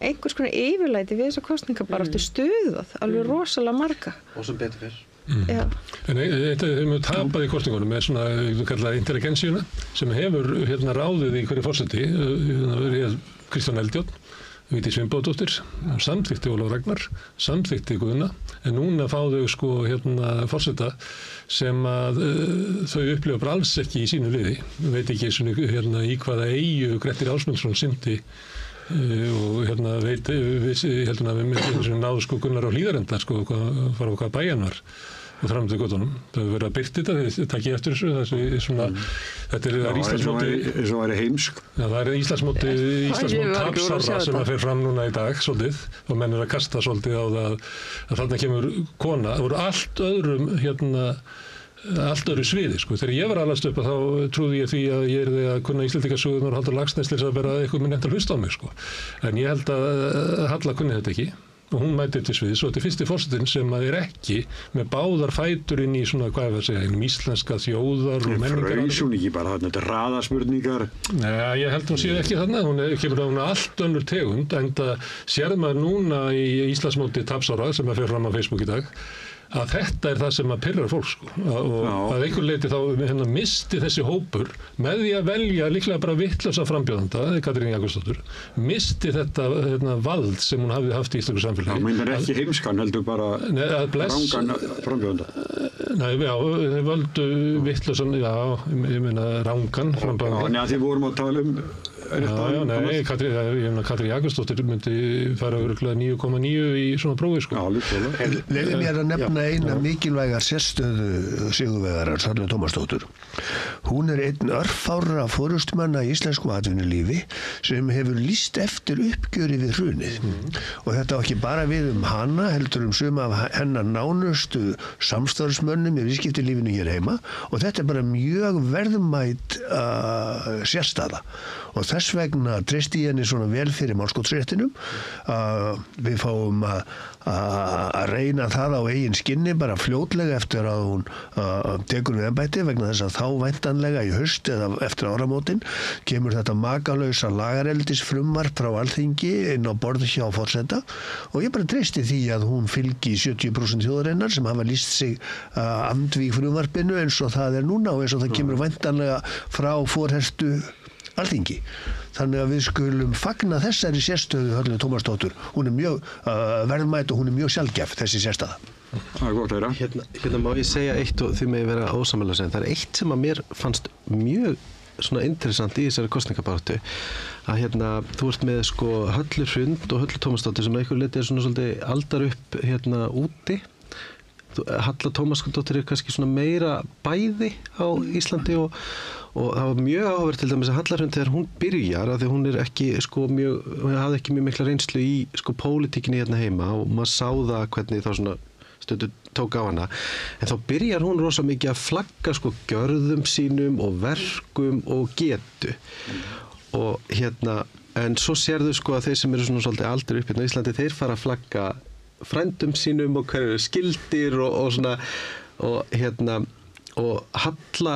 einhvers konar yfirlæti við þessa kosningabaráttu stuðað alveg rosalega marga. Og sem betur fyrr. En þetta þegar við tapað í kosningunum er svona, við kallar intelligensíuna sem hefur hérna ráðið í hverju forseti, Kristján Eldjárn, Vigdís Finnbogadóttir, samþykkti Ólafur Ragnar, samþykkti Guðna, en núna fá þau sko forseta sem að þau upplifa bara alls ekki í sínu liði. Veit ekki í hvaða eyju Grettir Ásmundsson syndi og við heldum að við myndum náðu sko Gunnar á Hlíðarenda sko, fara á hvað bæjan var. Og fram til göttunum. Það hefur verið að byrta þetta, þið takkið eftir þessu, þetta er Íslandsmóti... eins og væri heimsk. Já, það er Íslandsmóti tapsarra sem að fer fram núna í dag, svolítið, og menn að kasta svolítið á það að þarna kemur kona. Það voru allt öðru sviði, sko. Þegar ég var alast upp þá trúði ég því að ég yrði að kunna Íslendingasögurnar og Halldór Laxness til að vera eitthvað með nefnt að hlusta á mig, sko. En ég held að Halla kunni þetta ekki. Og hún mætir til sviðis og þetta er fyrsti forsetinn sem að er ekki með báðar fætur inn í svona, hvað er það að segja, íslenska þjóðar og menningar. Fröys hún ekki bara þarna, þetta er raðaspurningar? Nei, ég held hún sé ekki þarna, hún kemur á allt önnur tegund, en það sér maður núna í Íslandsmóti tapsára sem að fer fram á Facebook í dag, að þetta er það sem að pirrar fólk sko. Og að einhver leiti þá misti þessi hópur með því að velja líklega bara vittlausa frambjóðanda, Katrín Jakobsdóttir, misti þetta vald sem hún hafði haft í íslensku samfélagi. Já, meinar ekki heimskan heldur bara rangan frambjóðanda? Nei, já, þeir völdu vittlausan, já, ég meina rangan frambjóðanda. Já, þið vorum að tala nei, Katrín Jakobsdóttir myndi fara örugglega 9,9 í svona prófi sko. Já, líklega. Leyfðu mér að nefna eina mikilvægar sérstöðu sigurvegarar, Höllu Tómasdóttur. Hún er einn örfárra forystumanna í íslensku atvinnulífi sem hefur lýst eftir uppgjöri við hrunið. Og þetta á ekki bara við hana, heldur suma af hennar nánustu samstarfsmönnum í viðskiptalífinu hér heima, og þetta er bara mjög verðmæt sérstaða. Og þess vegna treysti ég henni svona vel fyrir málskotsréttinum. Við fáum að reyna það á eigin skinni bara fljótlega eftir að hún tekur við embætti, vegna þess að þá væntanlega í haust eða eftir áramótin kemur þetta makalausa lagareldisfrumvarp frá Alþingi inn á borð hjá forseta, og ég bara treysti því að hún fylgi 70% þjóðarinnar sem hafa lýst sig andvíg frumvarpinu eins og það er núna og eins og það kemur væntanlega frá forherstu Alþingi. Þannig að við skulum fagna þessari sérstöðu Höllu Tómasdóttur. Hún er mjög verðmæt og hún er mjög sjaldgæf, þessi sérstaða. Það er gott að heyra. Hérna má ég segja eitt og þið megi vera ósammála sem. Það er eitt sem að mér fannst mjög svona interessant í þessari kosningabaráttu, að þú ert með sko Höllu Hrund og Höllu Tómasdóttur sem einhver leiti er svona svolítið aldar upp úti. Halla Tómasdóttir er kannski svona meira bæði á Íslandi og það var mjög áhugavert til dæmis að Halla Hrund þegar hún byrjar, af því hún er ekki sko hún hafði ekki mjög mikla reynslu í sko pólitíkinni hérna heima og maður sá það hvernig þá svona stundu tók á hana, en þá byrjar hún rosa mikið að flagga sko gjörðum sínum og verkum og getu og en svo sérðu sko að þeir sem eru svona svolítið aldrei upp hérna á Íslandi, þeir fara að flagga frændum sínum og hverju skildir og svona og Halla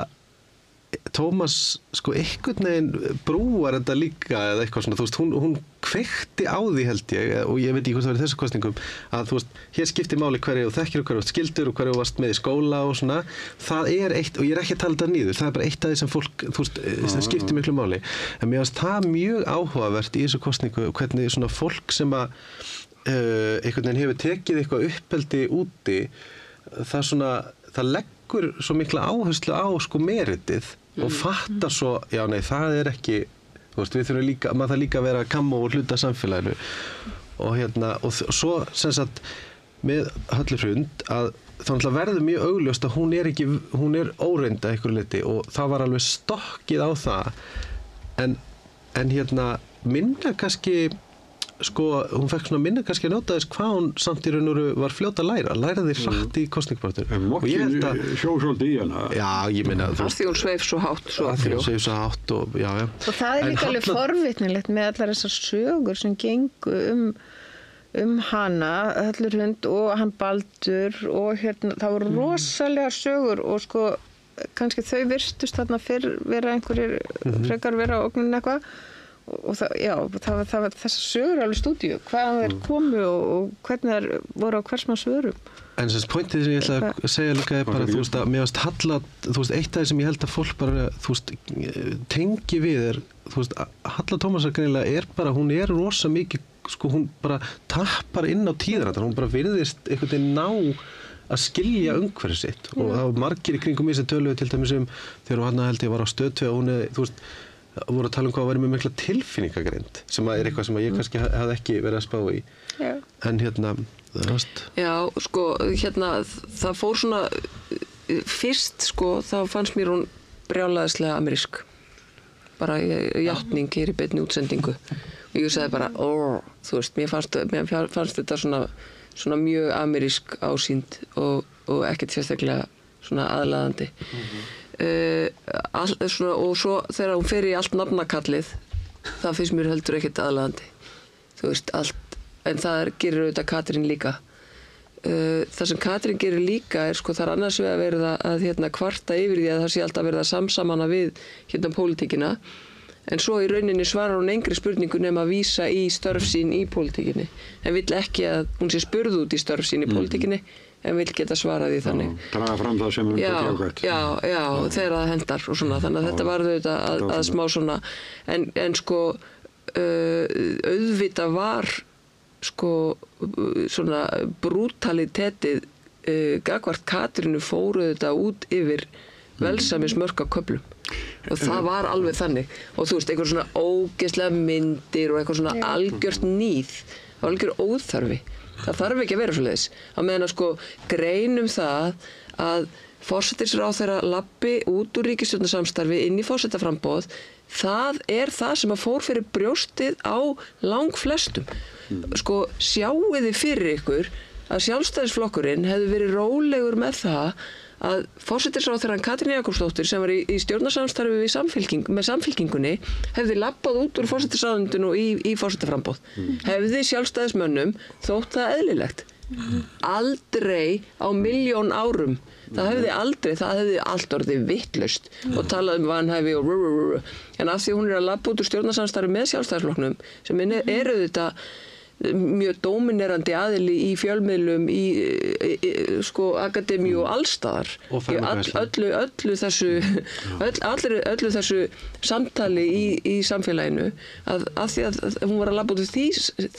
Tómas sko einhvern veginn brúar þetta líka eða eitthvað svona, þú veist, hún kveikti á því held ég, og ég veit ekki hvort það var í þessu kosningum, að þú veist, hér skiptir máli hverju þú þekkir og hverju þú skildur og hverju þú varst með í skóla og svona, það er eitt, og ég er ekki að tala þetta niður, það er bara eitt af því sem fólk, þú veist, það skiptir miklu máli, en mér finnst það mjög áhugavert í þessu kosningu, hvernig svona fólk sem að einhvern veginn hefur tekið eitthvað uppeldi úti, það leggur svo mikla áherslu á sko meritið og fattar svo, já nei, það er ekki, þú veist, við þurfum líka, maður það líka að vera kammo og hluta samfélaginu og svo sem sagt með Höllu Hrund að þá verður mjög augljóst að hún er óreind að einhverju leyti og það var alveg stokkið á það en minna kannski sko, hún fekk svona minna kannski að njóta þess hvað hún samt í raun og var fljót að læraði hratt í kosningabaráttu. Og ég held að svolítið í hana. Já, ég meina að því hún sveif svo hátt svo hátt og já. Og það er líka alveg forvitnilegt með allar þessar sögur sem gengu hana, Höllu Hrund og hann Baldur og það voru rosalega sögur og sko kannski þau virtust þarna fyrr vera einhverjir frekar vera ógnin eitthvað. og það var þessar sögur alveg stúdíu, hvaðan þeir komu og hvernig þeir voru á hversmanns vörum. En þess pointið sem ég ætla að segja líka bara, þú veist, að mér varst Halla, þú veist, eitt af því sem ég held að fólk bara, þú veist, tengi við þú veist, Halla Tómasar greinilega bara, hún rosa mikið, sko, hún bara tappar inn á tíðarandann, hún bara virðist einhvern veginn ná að skilja umhverfið sitt og það var margir í kringum í þessi töluðu til dæmis þegar hann held ég var á Stöð 2 og hún þú veist, voru að tala hvað að vera með mikla tilfinningagreind sem eitthvað sem ég kannski hafði ekki verið að spá í. Já. En það varst... Já, sko, það fór svona fyrst, sko, þá fannst mér hún brjálæðislega amerísk. Bara játning hér í beinni útsendingu. Og ég sagði bara, þú veist, mér fannst þetta svona mjög amerísk ásýnd og ekkert sérstaklega svona aðlaðandi. Og svo þegar hún fer í allt nafnakallið, það finnst mér heldur ekkert aðlaðandi. Þú veist, allt, en það gerir auðvitað Katrín líka. Það sem Katrín gerir líka sko, það annars við að verða að kvarta yfir því að það sé alltaf verða samsamana við pólitíkina, en svo í rauninni svarar hún engri spurningu nema að vísa í störf sín í pólitíkinni, en vill ekki að hún sé spurð út í störf sín í pólitíkinni, en vill geta svarað í þannig. Draga fram það sem hún jákvætt. Já, þegar það hendar og svona, þannig að þetta var auðvitað að smá svona, en sko auðvitað var sko svona brútalitetið gagnvart Katrínu fóru þetta út yfir velsæmismörk á köflum og það var alveg þannig og þú veist, einhver svona ógeðslega myndir og eitthvað svona algjört nýð algjör óþarfi, það þarf ekki að vera svoleiðis, á meðan að sko greinum það að forsætisráðherra labbi út úr ríkisstjórnarsamstarfi inn í forsetaframboð, það það sem að fór fyrir brjóstið á langflestum. Sko sjáiði fyrir ykkur að Sjálfstæðisflokkurinn hefði verið rólegur með það að forsætisráðherrann Katrín Jakobsdóttir sem var í stjórnarsamstarfi með samfylkingunni hefði labbað út úr forsætisráðuneytinu í forsetaframboð. Hefði Sjálfstæðismönnum þótt það eðlilegt. Aldrei á milljón árum. Það hefði allt orðið vitlaust og talað vanhæfi og en af því hún að labba út úr stjórnarsamstarfi með Sjálfstæðisflokknum sem auðvitað mjög dóminerandi aðili í fjölmiðlum í sko akademíu og allstaðar öllu þessu samtali í samfélaginu að því að hún var að labba út úr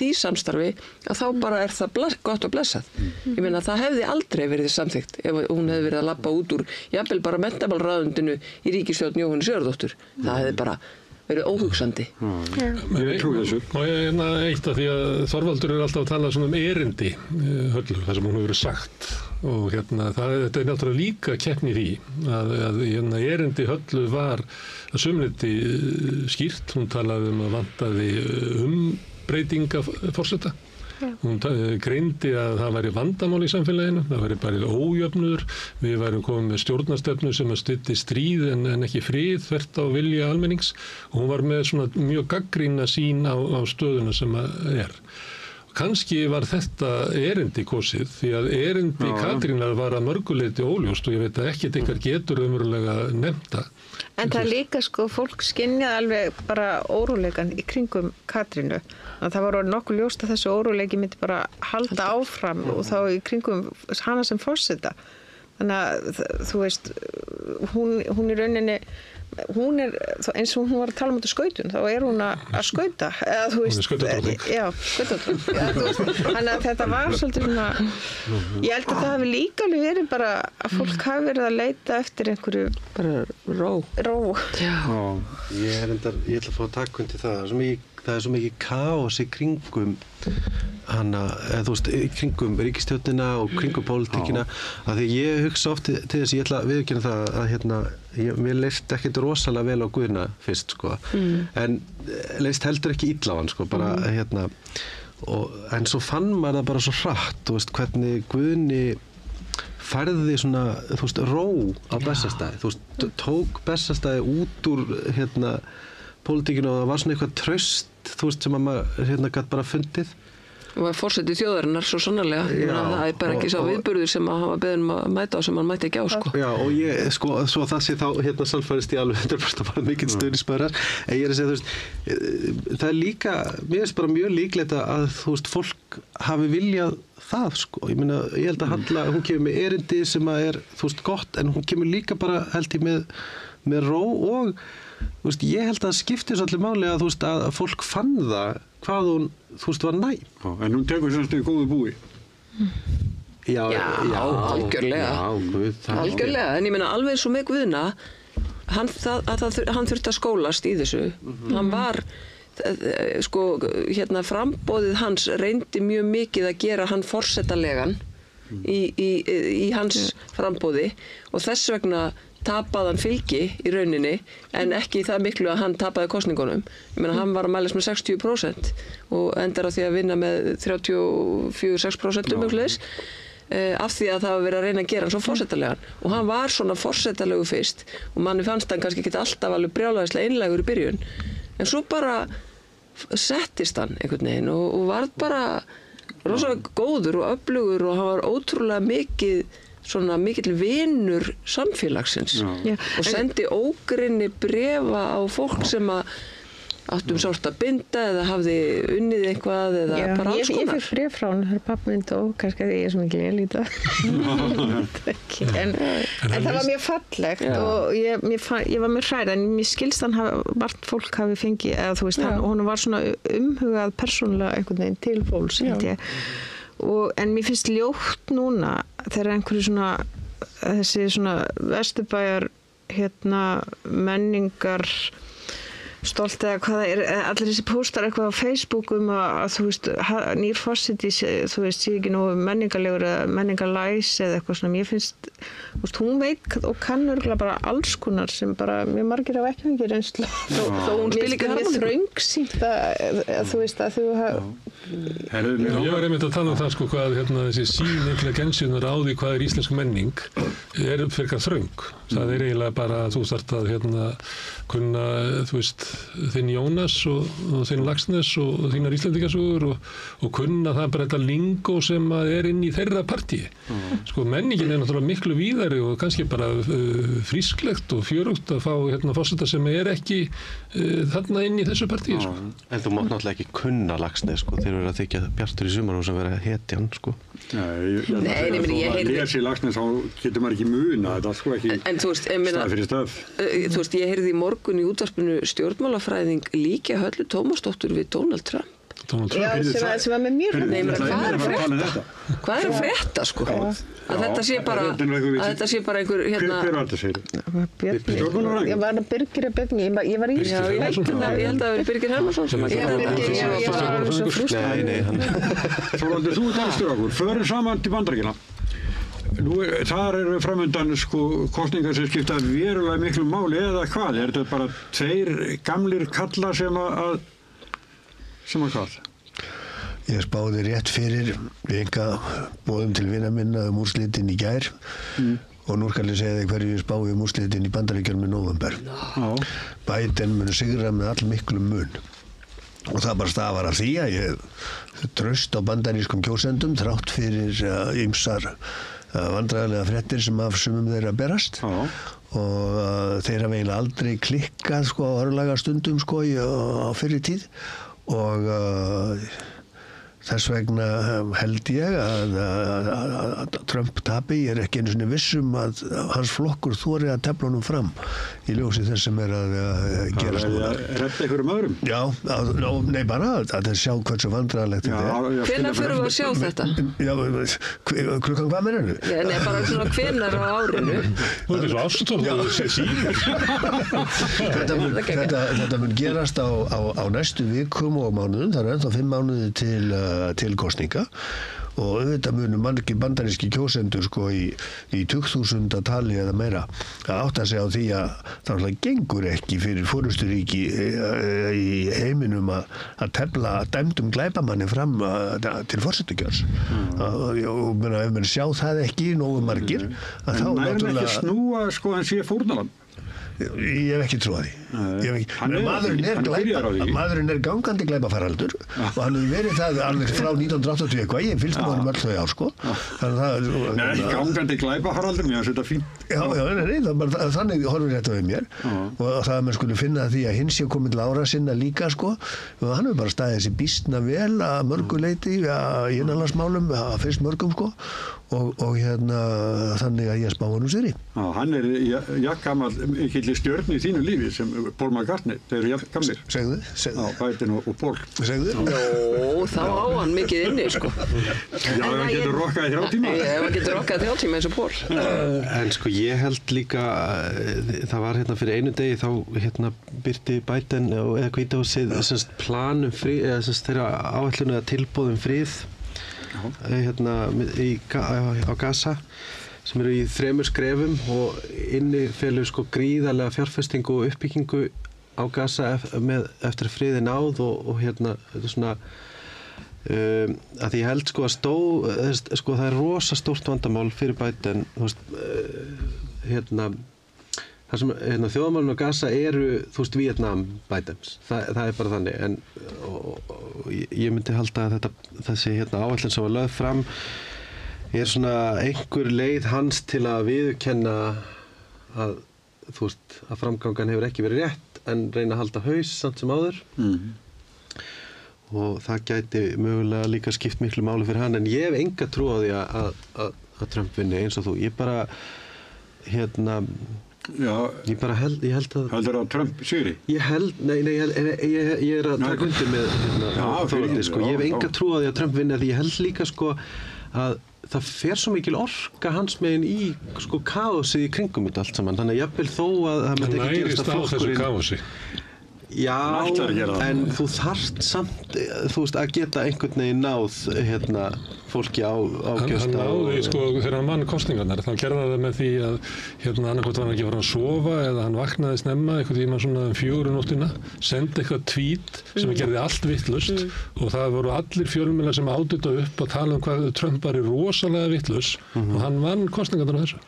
því samstarfi að þá bara það gott og blessað. Ég meina það hefði aldrei verið samþykkt ef hún hefði verið að labba út úr jafnvel bara menntamálráðuneytinu í ríkisstjórn Jóhönnu Sigurðardóttur. Það hefði bara verið óhugsandi. Ég trúi þessu. Og eitt af því að Þorvaldur alltaf að tala svona erindi Höllu, það sem hún hefur verið sagt og þetta náttúrulega líka keppni í því að erindi Höllu var að sumleyti skýrt, hún talaði að vantaði umbreytinga forseta. Hún greindi að það væri vandamál í samfélaginu, það væri bara ójöfnuður, við værum komið með stjórnarstefnu sem að styddi stríð en ekki frið þvert á vilja almennings og hún var með svona mjög gagnrýna sýn á stöðuna sem Kannski var þetta erindi kosið því að erindi Katrínar var að mörguleyti óljóst og ég veit að ekkert ykkar getur umverulega nefnda. En það líka sko, fólk skynjaði alveg bara óróleikan í kringum Katrínu. Það var nokkuð ljóst að þessu óróleiki myndi bara halda áfram og þá í kringum hana sem forseta. Þannig að þú veist, hún í rauninni, eins og hún var að tala um þetta skautun, þá hún að skauta. Eða, þú veist, skautadrottning. Já, skautadrottning. Þannig að þetta var svolítið svona, ég held að það hafi líka alveg verið bara að fólk hafi verið að leita eftir einhverju bara ró. Já. Ég ætla að fá að taka undir það. Það svo mikið kaos í kringum hana, þú veist, í kringum ríkisstjórnina og kringum pólitíkina að því ég hugsa oft til þess ég ætla að viðurkenna það að mér leist ekkert rosalega vel á Guðna fyrst sko, en leist heldur ekki illa á hann sko, bara en svo fann maður það bara svo hratt, þú veist, hvernig Guðni færði svona, þú veist, ró á Bessastaði, þú veist, tók Bessastaði út úr pólitíkinu og það var svona eitthvað traust, þú veist, sem að maður gat bara fundið Og forseti þjóðarinnar svo sannarlega. Það bara ekki sá viðburður sem að hafa beðin að mæta á sem hann mætti ekki á, sko. Já, og ég, sko, svo það sé þá, sannfærist ég alveg 100% að bara mikið stuðningsmaður. En ég að segja, þú veist, það líka, mér finnst bara mjög líklegt að, þú veist, fólk hafi viljað það, sko. Ég meina, ég held að Halla, hún kemur með erindi sem að þú veist, gott, en hún kemur líka bara, held ég, með ró og, þú veist, ég held að skipti svolítið máli að, þú veist, að fólk fann það hvað hún, þú veist, var næm. En hún tekur semst í góðu búi. Já, algjörlega. Algjörlega, en ég meina alveg eins og með Guðna, hann þurfti að skólast í þessu. Hann var, sko, framboðið hans reyndi mjög mikið að gera hann forsetalegan í hans framboði og þess vegna tapaði hann fylgi í rauninni en ekki það miklu að hann tapaði kosningunum. Ég meina hann var að mælast með 60% og endar á því að vinna með 34-6% umhverfis af því að það var verið að reyna að gera hann svo forsetalegan og hann var svona forsetalegu fyrst og manni fannst hann kannski ekki alltaf alveg brjálæðislega einlægur í byrjun en svo bara settist hann einhvern veginn og varð bara rosalega góður og öflugur og hann var ótrúlega mikill vinur samfélagsins og sendi ógrynni brefa á fólk sem að áttum sárt að binda eða hafði unnið eitthvað eða bara alls konar. Ég fikk bréf frá hann, það pappi minn og kannski að ég er svo mikil elíta. en það var mjög fallegt og ég var mjög hrædd en mér skilst hann margt fólk hafi fengið eða þú veist, hún var svona umhugað persónulega einhvern veginn til fólks held ég. En mér finnst ljótt núna þegar einhverju svona þessi svona Vesturbæjar menningar stolt eða hvað það allir þessi póstar eitthvað á Facebook að þú veist, nýr forseti þú veist, sé ekki nógu menningarlegur eða menningarlæs eða eitthvað svona mér finnst, þú veist, hún veit og kann örugglega bara alls konar sem bara mjög margir hafa ekki fengið reynslu þó hún spil ekki með þröngsýnt þú veist, að þú Ég var einmitt að tala það sko hvað þessi intelligensjunar á því hvað íslensk menning frekar þröng það eiginlega bara að þú þarft að kunna, þú veist, þinn Jónas og þinn Laxness og þínar Íslendingasögur og kunna það bara þetta lingó sem inn í þeirra partíi. Sko menningin náttúrulega miklu víðari og kannski bara frísklegt og fjörugt að fá forseta sem ekki þarna inn í þessu partíi. Sko. En þú mátt náttúrulega ekki kunna Laxness, sko, þeir eru að þykja Bjartur í sumarhús að vera hetjan, sko. Nei, ég heyrði lesi Laxness þá getur maður ekki muna þetta sko ekki stað fyrir stað. Þú veist, ég heyrði í morgun í útvarpinu stjórnmálafræðing líkja Höllu Tómasdóttur við Donald Trump. Já, sem var með mjög hvað er að frétta sko að þetta sé bara einhver hver var þetta segir ég var að Birgir ég var í ég held að það veri Birgir Hermansson sem að gera þetta Þóraldur, þú talstur okkur förum saman til Bandaríkjanna þar eru framöndan sko kosningar sem skipta verulega miklu máli eða hvað, þetta bara tveir gamlir kallar sem að hvað? Ég spáði rétt fyrir enga boðum til vina minna úrslitin í gær og nú skal ég segja þig hverju ég spáði úrslitin í Bandaríkjunum í nóvember. Biden mun sigra með allmiklu mun og það bara stafar af því að ég traust á bandarískum kjósendum þrátt fyrir ýmsar vandræðalega fréttir sem af sumum þeirra berast og þeir hafa eiginlega aldrei klikkað sko á örlaga stundum sko á fyrri tíð og þess vegna held ég að Trump tapi ég ekki einu sinni vissum að hans flokkur þori að tefla honum fram í ljósi þess sem að gerast núna. Redda einhverjum öðrum? Já, nei bara að sjá hversu vandræðalegt þetta er. Hvenær förum við að sjá þetta? Já, klukkan hvað mennur? Nei, bara svona hvenær á árinu. Þú er svo ástóð að sé síður. Þetta mun gerast á næstu vikum og mánuðum, það ennþá 5 mánuði til kosninga og auðvitað munum margir bandaríski kjósendur sko í 20.000 tali eða meira að átta sig á því að það gengur ekki fyrir forysturíki í heiminum að tefla dæmdum glæpamanni fram til forsetakjörs og ef menn sjá það ekki nógu margir að þá náttúrulega... En nær ekki snúa sko en sé fórnaland? Ég hef ekki trúið því. Maðurinn er gangandi glæpafaraldur og hann hefur verið það alveg frá 1980 eitthvað, ég fylgst með honum öll þau ár sko. Nei, gangandi glæpafaraldur, mér finnst þetta fínt. Já, þannig horfir þetta við mér og það að maður skulle finna því að hinn sé komin til ára sinna líka sko og hann hefur bara staðið þessi býstna vel að mörgu leyti í innanlandsmálum, að fyrst mörgum sko og þannig að ég spá honum sér í. Já, hann er jafngamall mikill stjörn í þínu lífi sem Paul McCartney, þeir eru jafngamlir. Segðu. Já, Biden og Paul. Segðu. Jó, þá á hann mikið inni, sko. Já, hann getur rokkað í 3 tíma. Já, hann getur rokkað í 3 tíma eins og Paul. En sko, ég held líka, það var fyrir einu degi, þá birti Biden eða Hvíta húsið planum frið, eða þeirra áætlun eða tilboðum frið á Gaza sem eru í 3 skrefum og inni felur sko gríðarlega fjárfestingu og uppbyggingu á Gaza eftir friði náð og þetta er svona að ég held sko að það er rosa stórt vandamál fyrir Biden, þú veist, það sem þjóðamálin á Gaza eru, þú veist, Vietnam Bidens. Það er bara þannig. En ég myndi halda að þessi áætlun sem var lögð fram er svona einhver leið hans til að viðurkenna að, þú veist, að framgangan hefur ekki verið rétt en reyna að halda haus samt sem áður. Og það gæti mögulega líka skipt miklu máli fyrir hann. En ég hef enga trú á því að Trump vinni eins og þú. Ég bara, ég held að... Heldur að Trump sigri? Ég er að taka undir með Þórhaldi, sko. Ég hef enga trú á því að Trump vinni, því ég held líka, sko, að það fer svo mikil orka hans megin í, sko, kaosið í kringum þetta allt saman. Þannig að jafnvel þó að það myndi ekki gerast að flokkurinn... þessu kaosi. Já, en þú þarft samt, þú veist, að geta einhvern veginn náð fólki á kjösta. Hann náði, sko, þegar hann vann kosningarnar, þá gerði það með því að annarkvæmt var hann ekki að fara að sofa eða hann vaknaði snemma eitthvað tíma svona 4 nóttina, sendi eitthvað tweet sem gerði allt vitlaust og það voru allir fjölmiðlar sem ádita upp að tala hvað Trump var rosalega vitlaus og hann vann kosningarnar á þessu.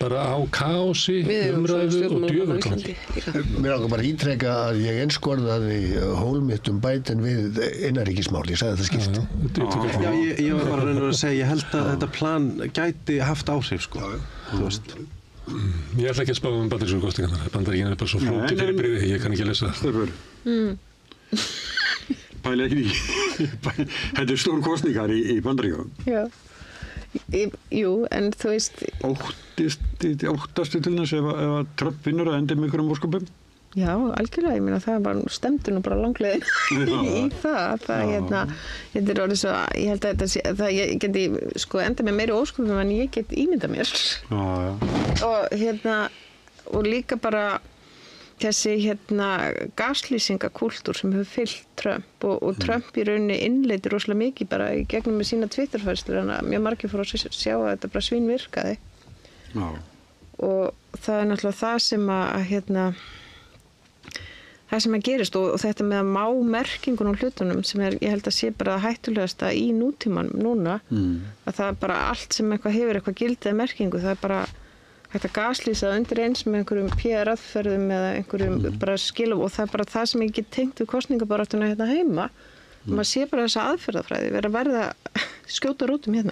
Bara á kaosi, umræðu og djöfulgangi. Mér ákvað bara ítreka að ég einskorðaði hól mitt Biden við innanríkismál, ég sagði það skýrt. Já, ég var bara að segja, ég held að þetta plan gæti haft áhrif, sko. Þú veist. Ég ætla ekki að spá bandarísku kosningarnar. Bandaríkin er bara svo flókið fyrirbrigði, ég kann ekki lesa það. Stefur. Pæli ekki því. Þetta er stór kosningar í Bandaríkjum. Já. Jú, en þú veist... Óttastu til þess ef að Trump vinnur að enda með einhverjum óskupum? Já, algjörlega, ég meina það var stemdi nú bara langleiðin í það þetta er orðið svo, ég held að ég geti sko enda með meiri óskupum en ég get ímyndað mér. Og líka bara þessi gaslýsingakúltúr sem hefur fylgt Trump og Trump í rauninni innleiddi rosalega mikið bara í gegnum með sína Twitterfærslur, þannig að mjög margir fóru að sjá að þetta bara svínvirkaði. Og það er náttúrulega það sem að gerist og þetta með að má merkingun á hlutunum sem ég held að sé bara hættulegasta í nútímanum núna, að það er bara allt sem hefur eitthvað gildi eða merkingu, það er bara hægt að gaslýsa undir eins með einhverjum PR-aðferðum eða einhverjum bara skilum og það er bara það sem ég get tengt við kosningabaráttuna heima. Maður sé bara þessa aðferðafræði, verða skjóta rótum hérna.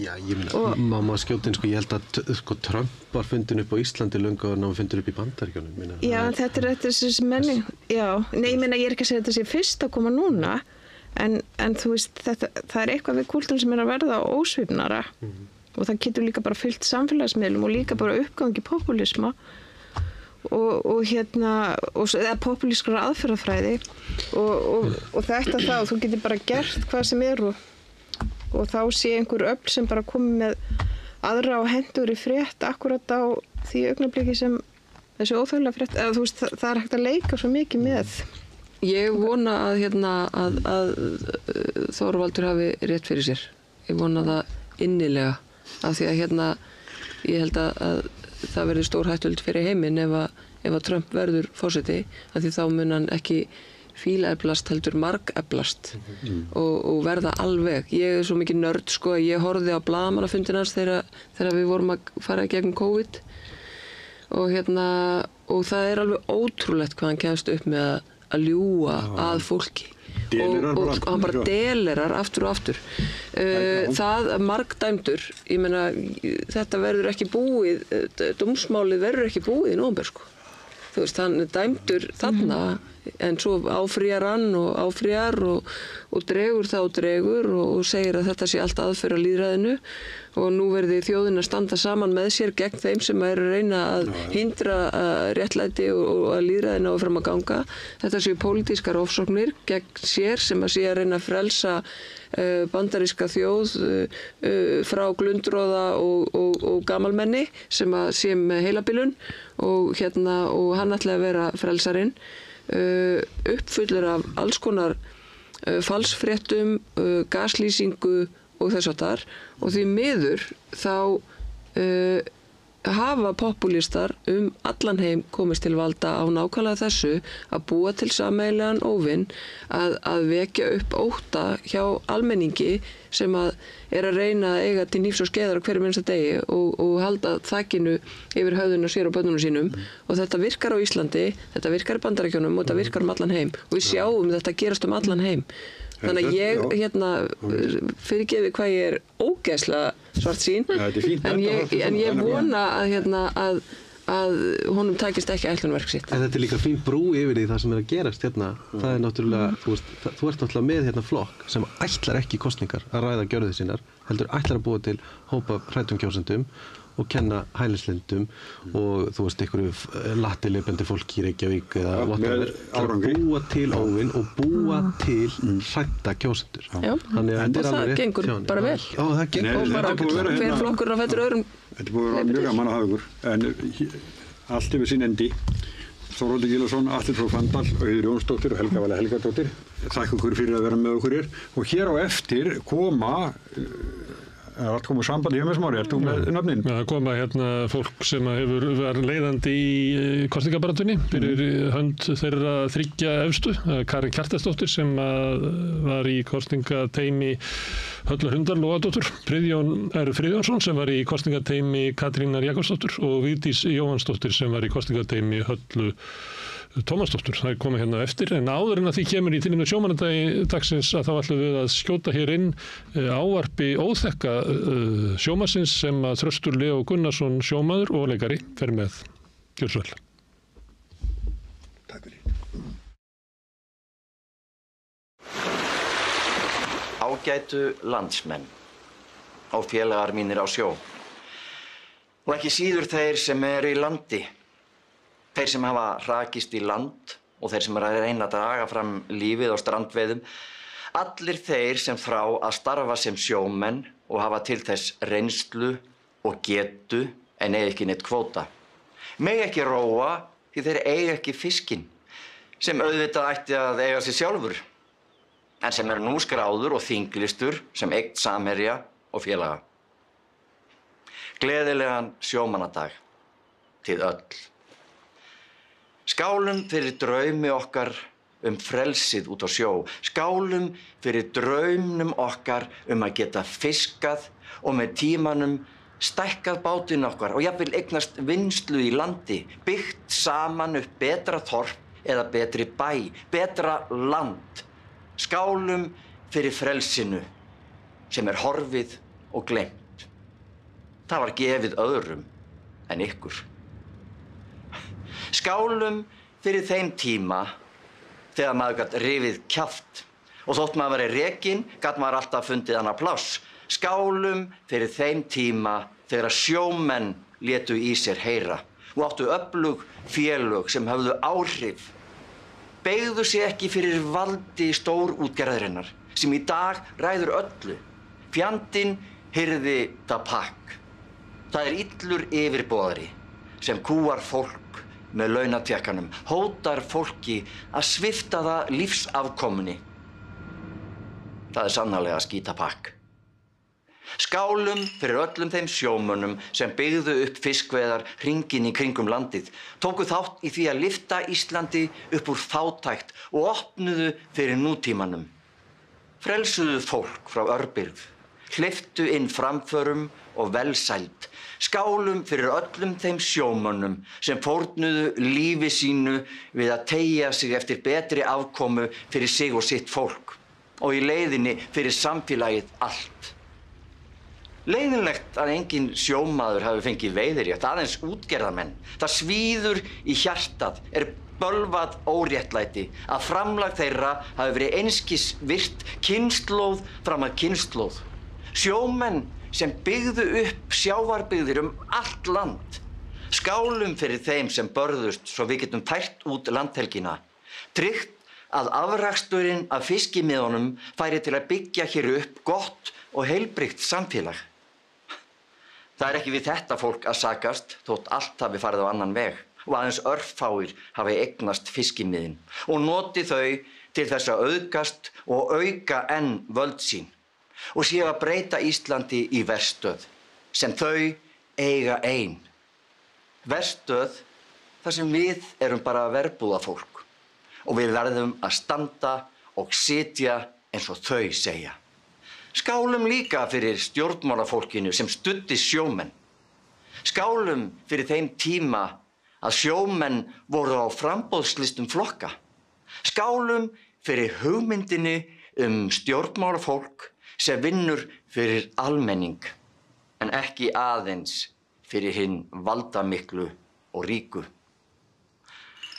Já, ég meina, maður skjóta sko, ég held að sko, Trump var fundin upp á Íslandi löngu og hann var fundin upp í Bandaríkjunum. Já, þetta er þessi menning, já, nei, ég meina, ég er ekki að segja þetta sé fyrst að koma núna, en þú veist, það er eitthvað við kúltúrinn sem er að verða ósvífnara og það getur líka bara fylgt samfélagsmiðlum og líka bara uppgangi populisma eða populískrar aðferðafræði og þetta þá, þú getur bara gert hvað sem er og þá sé einhver öfl sem bara komið með aðra og hendur í frétt akkurat á því augnabliki sem þessi óþægilega frétt, eða þú veist, það er hægt að leika svo mikið með. Ég vona að Þorvaldur hafi rétt fyrir sér. Ég vona það innilega af því að ég held að það verður stórhættulegt fyrir heiminn ef að Trump verður forseti, af því þá mun hann ekki fílaeflast heldur margeflast og verða alveg. Ég er svo mikið nörd sko að ég horfði á blaðamannafundina hans þegar við vorum að fara gegnum COVID og það alveg ótrúlegt hvað hann kemst upp með að ljúga að fólki. Og hann bara delerar aftur og aftur. Það margdæmdur, ég meina, þetta verður ekki búið, dómsmálið verður ekki búið í nóvember, sko. Þú veist, hann dæmdur þarna, en svo áfrýjar hann og áfrýjar og dregur það og dregur og segir að þetta sé allt aðför að lýðræðinu og nú verði þjóðin að standa saman með sér gegn þeim sem eru að reyna að hindra réttlæti og að lýðræðinu á fram að ganga. Þetta séu pólitískar ofsóknir gegn sér sem að sé að reyna að frelsa bandaríska þjóð frá glundroða og gamalmenni sem að sé með heilabilun og hann ætlaði að vera frelsarinn. Uppfullur af alls konar falsfréttum, gaslýsingu og þess háttar og því miður þá hafa popúlistar allan heim komist til valda á nákvæmlega þessu að búa til sameiginlegan óvin að vekja upp ótta hjá almenningi sem að reyna að eiga til hnífs og skeiðar á hverjum einasta degi og halda þakinu yfir höfðinu sér og börnunum sínum og þetta virkar á Íslandi, þetta virkar í Bandaríkjunum og þetta virkar allan heim og við sjáum þetta gerast allan heim. Þannig að ég fyrirgefi hvað ég ógeðslega svartsýn en ég vona að honum takist ekki ætlunverk sitt. En þetta líka fín brú yfir því það sem að gerast hérna. Það náttúrulega, þú ert náttúrulega með flokk sem ætlar ekki í kosningar að ræða gjörðir sínar, heldur ætlar að búa til hópa hræddum kjósendum og kenna hælislendum og þú veist einhverju lattileipandi fólki í Reykjavík eða whatever, búa til óvin og búa til hrædda kjósendur. Þannig að það gengur bara vel. Já, það gengur og bara hver flokkur á fætur öðrum. Þetta er búið að vera mjög gaman að hafa ykkur, en allt yfir sín endi. Þorvaldur Gylfason, Atli Þór Fanndal, Auður Jónsdóttir og Helga Vala Helgadóttir. Þakka ykkur fyrir að vera með okkur hér. Og hér á eftir koma allt komið samband hjá með Smári, ert þú með nafnin? Já, það koma fólk sem hefur verið leiðandi í kosningabaráttunni fyrir hönd þeirra þriggja efstu, Karen Kjartansdóttir sem var í kosningateymi Höllu Hundar Lóadóttur, Friðjón R. Friðjónsson sem var í kosningateymi Katrínar Jakobsdóttur og Vigdís Jóhannsdóttir sem var í kosningateymi Höllu Tómasdóttur. Það komið hérna eftir, en áður en að því kemur í tilefni sjómannadagsins að þá ætlum við að skjóta hér inn ávarpi óþekka sjómannsins sem að Þröstur Leó Gunnarsson sjómaður og leikari fer með. Gjörðu svo vel. Takk fyrir. Ágætu landsmenn og félagar mínir á sjó og ekki síður þeir sem í landi. Þeir sem hafa hrakist í land og þeir sem að reyna að draga fram lífið á strandveiðum. Allir þeir sem þrá að starfa sem sjómenn og hafa til þess reynslu og getu en eiga ekki neitt kvóta. Mega ekki róa því þeir eiga ekki fiskinn sem auðvitað ætti að eiga sig sjálfur en sem nú skráður og þinglistur sem eign samherja og félaga. Gleðilegan sjómannadag til öll. Skálum fyrir draumi okkar frelsið út á sjó. Skálum fyrir draumnum okkar að geta fiskað og með tímanum stækkað bátinn okkar og jafnvel eignast vinnslu í landi, byggt saman upp betra þorp eða betri bæ, betra land. Skálum fyrir frelsinu sem horfið og gleymt. Það var gefið öðrum en ykkur. Skálum fyrir þeim tíma þegar maður gat rifið kjaft og þótt maður væri rekinn gat maður alltaf fundið annað pláss. Skálum fyrir þeim tíma þegar sjómenn létu í sér heyra og áttu öflug félög sem höfðu áhrif. Beygðu sig ekki fyrir valdi stórútgerðarinnar sem í dag ræður öllu. Fjandinn hirði það pakk. Það illur yfirboðari sem kúar fólk með launatjekkanum, hótar fólki að svipta það lífsafkomunni. Það sannarlega skítapakk. Skálum fyrir öllum þeim sjómönnum sem byggðu upp fiskveiðar hringinn í kringum landið, tóku þátt í því að lyfta Íslandi upp úr fátækt og opnuðu fyrir nútímanum. Frelsuðu fólk frá örbirgð, hleyptu inn framförum og velsæld. Skálum fyrir öllum þeim sjómönnum sem fórnuðu lífi sínu við að teygja sig eftir betri afkomu fyrir sig og sitt fólk og í leiðinni fyrir samfélagið allt. Leiðinlegt að engin sjómaður hafi fengið veiðirétt, aðeins útgerðarmenn. Það svíður í hjartað, bölvað óréttlæti að framlag þeirra hafi verið einskis virt kynslóð fram að kynslóð. Sjómenn sem byggðu upp sjávarbyggðir allt land. Skálum fyrir þeim sem börðust svo við getum fært út landhelgina. Tryggt að afraksturinn af fiskimiðunum færi til að byggja hér upp gott og heilbrigt samfélag. Það ekki við þetta fólk að sakast þótt allt hafi farið á annan veg og aðeins örfáir hafi eignast fiskimiðin og noti þau til þess að auðgast og auka enn völd sín og séu að breyta Íslandi í verstöð sem þau eiga ein. Verstöð þar sem við erum bara verbúðafólk og við verðum að standa og sitja eins og þau segja. Skálum líka fyrir stjórnmálafólkinu sem studdi sjómenn. Skálum fyrir þeim tíma að sjómenn voru á framboðslistum flokka. Skálum fyrir hugmyndinni stjórnmálafólk sem vinnur fyrir almenning en ekki aðeins fyrir hinn valdamiklu og ríku.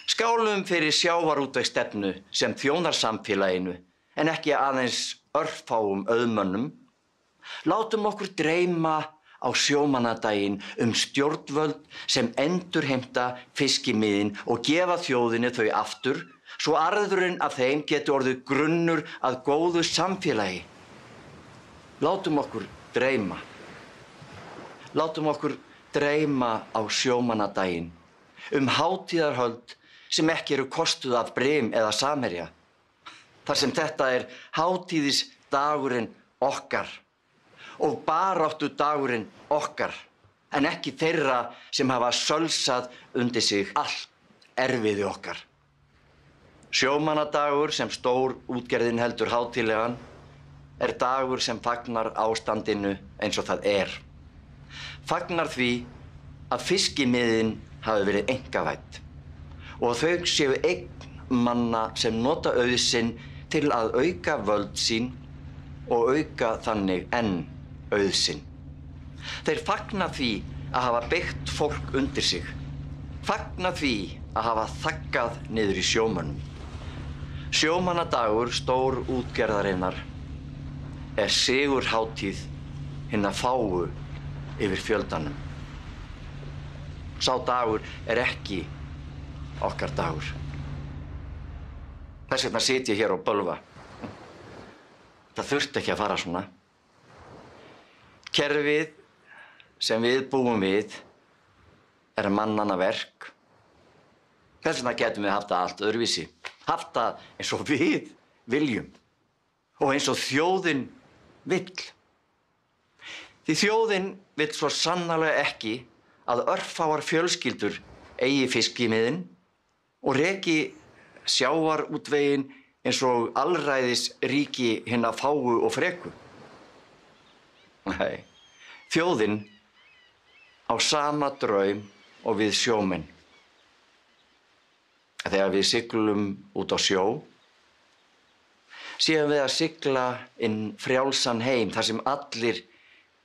Skálum fyrir sjávarútvegsstefnu sem þjónar samfélaginu en ekki aðeins örfáum auðmönnum. Látum okkur dreyma á sjómannadaginn stjórnvöld sem endurheimta fiskimiðin og gefa þjóðinni þau aftur svo arðurinn af þeim geti orðið grunnur að góðu samfélagi. Látum okkur dreyma. Látum okkur dreyma á sjómannadaginn hátíðarhöld sem ekki eru kostuð af brim eða samherja. Þar sem þetta hátíðisdagurinn okkar og baráttu dagurinn okkar en ekki þeirra sem hafa sölsað undir sig allt erfiði okkar. Sjómannadagur sem stór útgerðin heldur hátíðlegan dagur sem fagnar ástandinu eins og það Fagnar því að fiskimiðin hafi verið einkavædd og þau séu eign manna sem nota auðsinn til að auka völd sín og auka þannig enn auðsinn. Þeir fagna því að hafa byggt fólk undir sig. Fagna því að hafa þaggað niður í sjómönnum. Sjómannadagur stór útgerðarinnar sigurhátíð hinna fáu yfir fjöldanum. Sá dagur ekki okkar dagur. Þess vegna sit ég hér og bölva. Það þurfti ekki að fara svona. Kerfið sem við búum við mannanna verk. Þess vegna getum við haft það allt öðruvísi. Haft það eins og við viljum og eins og þjóðin vill. Því þjóðin vill svo sannarlega ekki að örfáar fjölskyldur eigi fiskimiðin og reki sjávarútveginn eins og alræðis ríki hinna fáu og freku. Nei, þjóðin á sama draum og við sjómenn. Þegar við siglum út á sjó, séum við að sigla inn frjálsan heim þar sem allir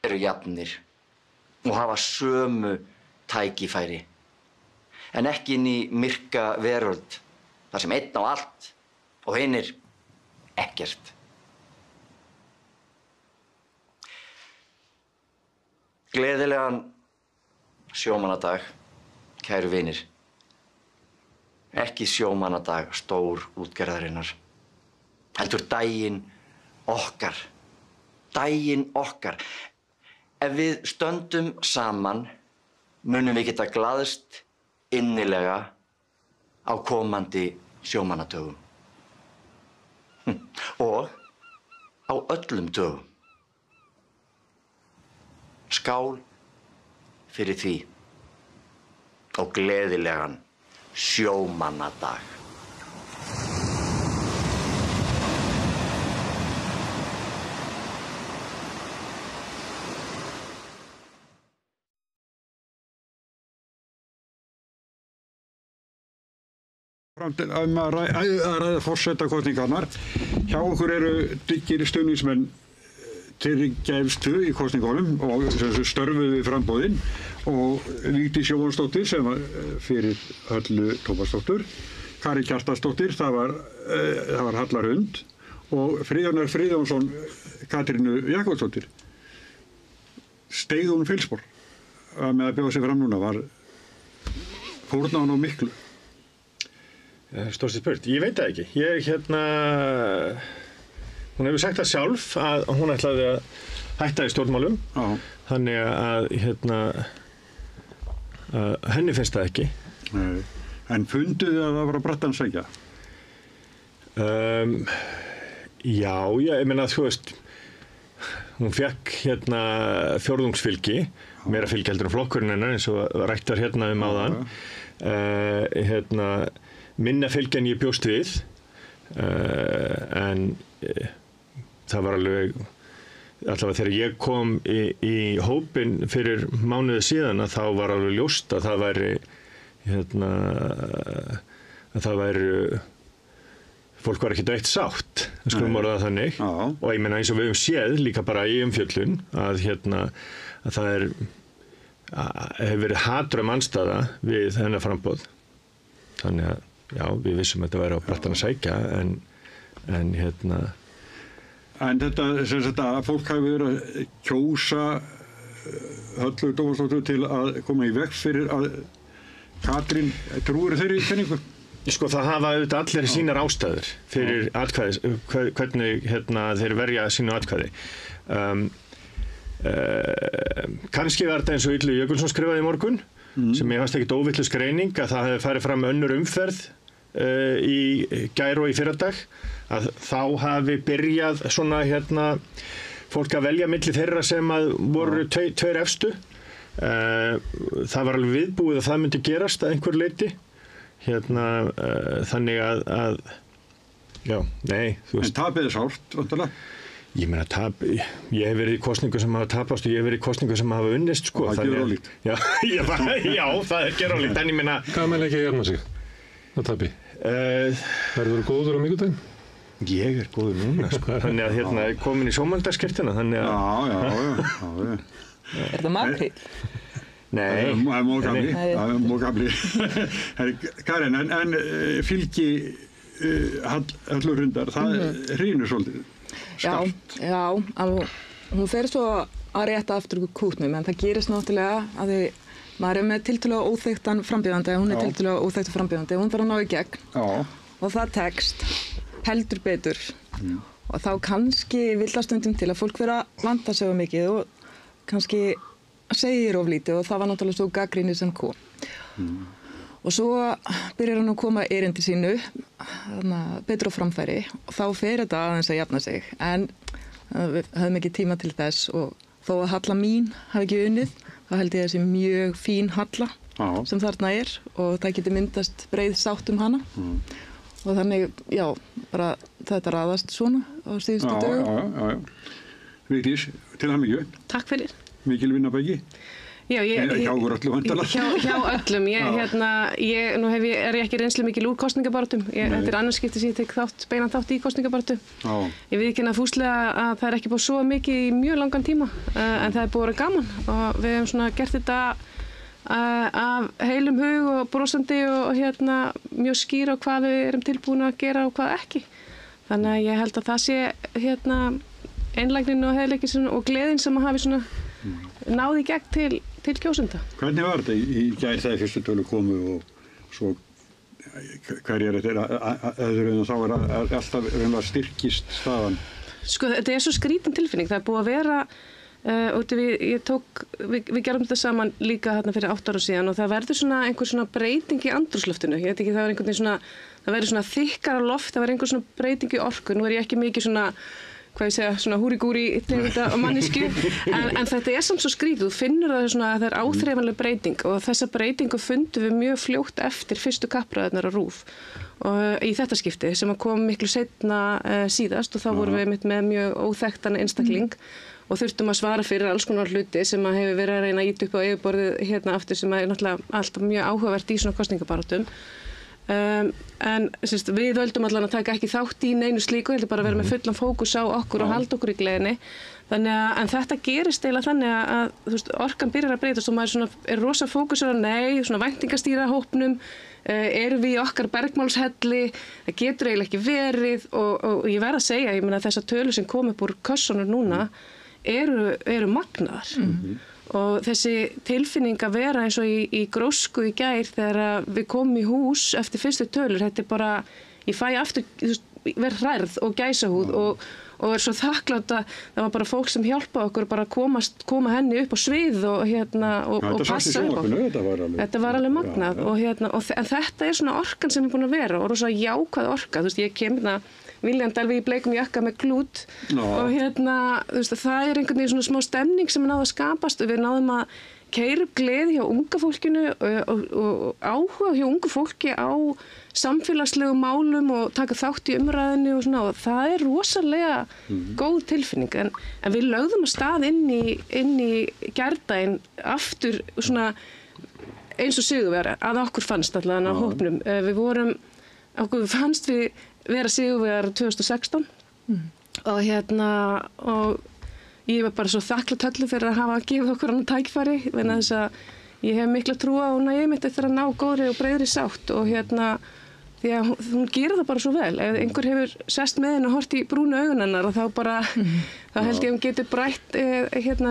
eru jafnir og hafa sömu tækifæri, en ekki inn í myrka veröld þar sem einn á allt og hinir ekkert. Gleðilegan sjómannadag, kæru vinir. Ekki sjómannadag stór útgerðarinnar, heldur daginn okkar. Daginn okkar. Ef við stöndum saman, munum við geta glaðst innilega á komandi sjómannadögum. Og á öllum dögum. Skál fyrir því og gleðilegan sjómannadag. Að ræða forsetakosningarnar. Hjá okkur eru dyggir stuðningsmenn Tryggjaefstu í kosningunum og störfuðu við framboðin og Vigdís Jóhannsdóttir sem var fyrir Höllu Tómasdóttur, Kari Kjartansdóttir, það var Halla Rund og Friðjónar Friðjónsson, Katrínu Jakobsdóttir. Steig hún fylgspor með að bjóða sig fram núna, fórnaði hún á miklu. Stórsti spurt, ég veit það ekki. Hún hefur sagt það sjálf að hún ætlaði að hætta í stjórnmálum. Já. Þannig að henni finnst það ekki. Nei. En funduð þið að það var að brattan sækja? Já, ég meina þú veist, hún fekk fjórðungsfylgi, meira fylgi heldur en flokkurinn hennar eins og rættar áðan. Minna fylgi en ég bjóst við, en það var allavega þegar ég kom í hópinn fyrir mánuði síðan að þá var alveg ljóst að það væri fólk var ekki dætt sátt, skulum orða það þannig. Já. Og ég meina eins og við höfum séð líka bara í umfjöllun að það hefur verið hatrömm andstaða við hennar framboð. Þannig að já, við vissum að þetta væri á brattan að sækja En þetta, sem sagt að fólk hafi verið að kjósa Höllu Tómasdóttur til að koma í veg fyrir að Katrín trúir þeirri kenningu? Sko það hafa auðvitað allir sínar ástæður fyrir atkvæðis, hvernig þeir verja sínu atkvæði. Kannski var þetta eins og Illugi Jökulsson skrifaði í morgun, sem ég fannst ekkert óvitlaus greining að það hefði farið fram önnur umferð í gær og í fyrradag, að þá hafi byrjað svona fólk að velja milli þeirra sem að voru tveir efstu. Það var alveg viðbúið að það myndi gerast að einhver leyti. Þannig að já, nei, þú veist. En tapið sárt, vantarlega? Ég meina ég hef verið í kosningu sem hafa tapast og ég hef verið í kosningu sem hafa unnist, sko. Og það er gerólíkt. Já, það er gerólíkt, en ég meina. Hvað með ekki að jafna sig á tapi? Verður þú góður á mikudaginn? Ég er góður núna, sko. Þannig að komin í sjómandagsskiptina, þannig að. Já. Er það makríl? Nei. Það er mókabli. Karin, en fylgi Höllu Rundar, það hrýnur svolítið. Já, hún fer svo að rétta aftur kútnum, en það gerist náttúrulega að maður er með tiltölulega óþekktan frambjóðandi, hún er tiltölulega óþekktur frambjóðandi, hún þarf að ná í gegn. Já. Og það tekst heldur betur. Og þá kannski vill það stundum til að fólk vera að vanda sig mikið og kannski segir of lítið og það var náttúrulega svo gagnrýni sem kom. Og svo byrjar hann að koma erindi sínu, betur á framfæri og þá fer þetta aðeins að jafna sig. En við höfum ekki tíma til þess og þó að Halla mín hafi ekki unnið, þá held ég þessi mjög fín Halla sem þarna er og það geti myndast breið sátt hana. Og þannig, já, bara þetta raðast svona á síðustu dögum. Já. Vigdís, til hamingju. Takk fyrir. Mikil vinnabæki. Já, hjá öllum vantarlega. Hjá öllum. Nú er ég ekki reynslu mikil úr kosningabaráttum. Þetta er annars skipti sem ég tek beinan þátt í kosningabaráttu. Ég viðurkenni fúslega að það er ekki búið svo mikið í mjög langan tíma, en það er búið að vera gaman og við hefum svona gert þetta af heilum hug og brosandi og mjög skýr á hvað við erum tilbúin að gera og hvað ekki. Þannig að ég held að það sé einlægnin og heiðleikin og gleðin sem að hafi svona náði í gegn til kjósenda. Hvernig var þetta í gær þegar fyrstu tölu komu og svo hverjir þetta þá er alltaf styrkist staðan? Sko þetta er svo skrítin tilfinning, það er búið að vera við gerum þetta saman líka fyrir 8 ára síðan og það verður svona einhver svona breyting í andrúmsloftinu. Ég veit ekki, það var einhvern veginn svona, það verður svona þykkara loft, það verður einhver svona breyting í orku. Nú er ég ekki mikið svona, hvað ég segja, svona húri-gúri tegunda og mannesku, en þetta er samt svo skrítið. Þú finnur það svona að það er áþreifanleg breyting og þessa breytingu fundum við mjög fljótt eftir fyrstu kappræðurnar á RÚV og í þetta skipti sem kom miklu seinna síðast og þá vorum við með mjög óþekktan einstakling og þurftum að svara fyrir alls konar hluti sem að hefur verið að reyna að ýta upp á yfirborðið aftur sem er náttúrulega alltaf mjög áhugavert í svona kosningabaráttum. En við völdum allan að taka ekki þátt í neinu slíku, heldur bara að vera með fullan fókus á okkur og halda okkur í gleðinni. En þetta gerist eiginlega þannig að orkan byrjar að breytast og maður er rosa fókusur á svona væntingastýra hópnum, erum við í okkar bergmálshelli, það getur eiginlega ekki verið og ég verð að segja, ég meina þessar tölur sem kom upp úr kössunum núna eru magnaðar. Og þessi tilfinning að vera eins og í grósku í gær þegar við komum í hús eftir fyrstu tölur, þetta bara, ég fæ aftur, verð hrærð og gæsahúð og svo þakklátt að það var bara fólk sem hjálpa okkur bara að koma henni upp á svið og passa upp okkur. Þetta var alveg magnað en þetta svona orkan sem búin að vera og rosa jákvæð orka, ég kem viljandi alveg í bleikum jakka með klút og það einhvern veginn svona smá stemning sem náði að skapast og við náðum að keyra upp gleði hjá unga fólkinu og áhuga hjá ungu fólki á samfélagslegum málum og taka þátt í umræðinu og það rosalega góð tilfinning en við lögðum að stað inn í gærdaginn aftur svona eins og sigurvegari að okkur fannst allavega á hópnum okkur fannst við vera sigurvegari 2016 og ég var bara svo þakklátt öllu fyrir að hafa gefið okkur annað tækifæri vegna þess að ég hef mikla trú á hún að ég myndi eftir að ná góðri og breiðri sátt og því að hún gerir það bara svo vel. Ef einhver hefur sest með henni og hort í brúnu augun hennar og þá held ég að hún getur brætt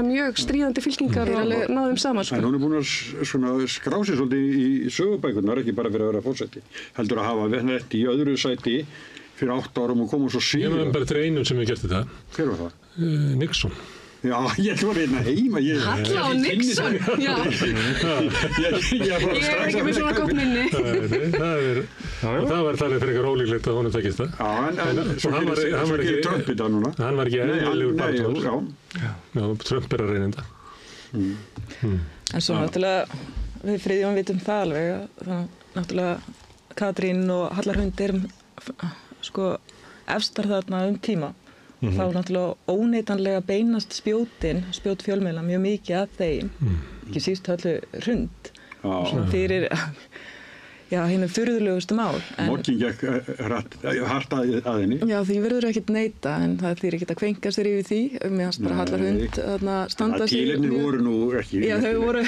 mjög stríðandi fylkingar og náðum saman. En hún búin að skrá sig svolítið í sögubækurnar, ekki bara fyrir að vera fórseti. Heldur að hafa verið í öðru sæti fyrir 8 árum og koma svo síðan. Ég var bara til einum sem hefur gert þetta. Hver var það? Nixon. Já, ég var hérna heima. Halla á Nixon, já. Ég er ekki með svona gott minni. Og það var talið fyrir eitthvað ólíklegt að honum tekist það. Já, en svo gerir Trump í dag núna. Hann var ekki eðlilegur barndól. Já, Trump er að reyna þetta. En svo náttúrulega, við Friðjón vitum það alveg, að náttúrulega Katrín og Hallar Hund erum efstar þarna tíma. Þá náttúrulega óneitanlega beinast spjót fjölmiðla mjög mikið að þeim, ekki síst Hallu Hrund, fyrir hinu furðulegustu mál. Morgin gekk hart að henni. Já, því verður ekkert neita, en það þýr ekkert að kvenka sér yfir því, meðan bara Hallar Hund standa sig. Tilefni voru nú ekki. Já, þau voru,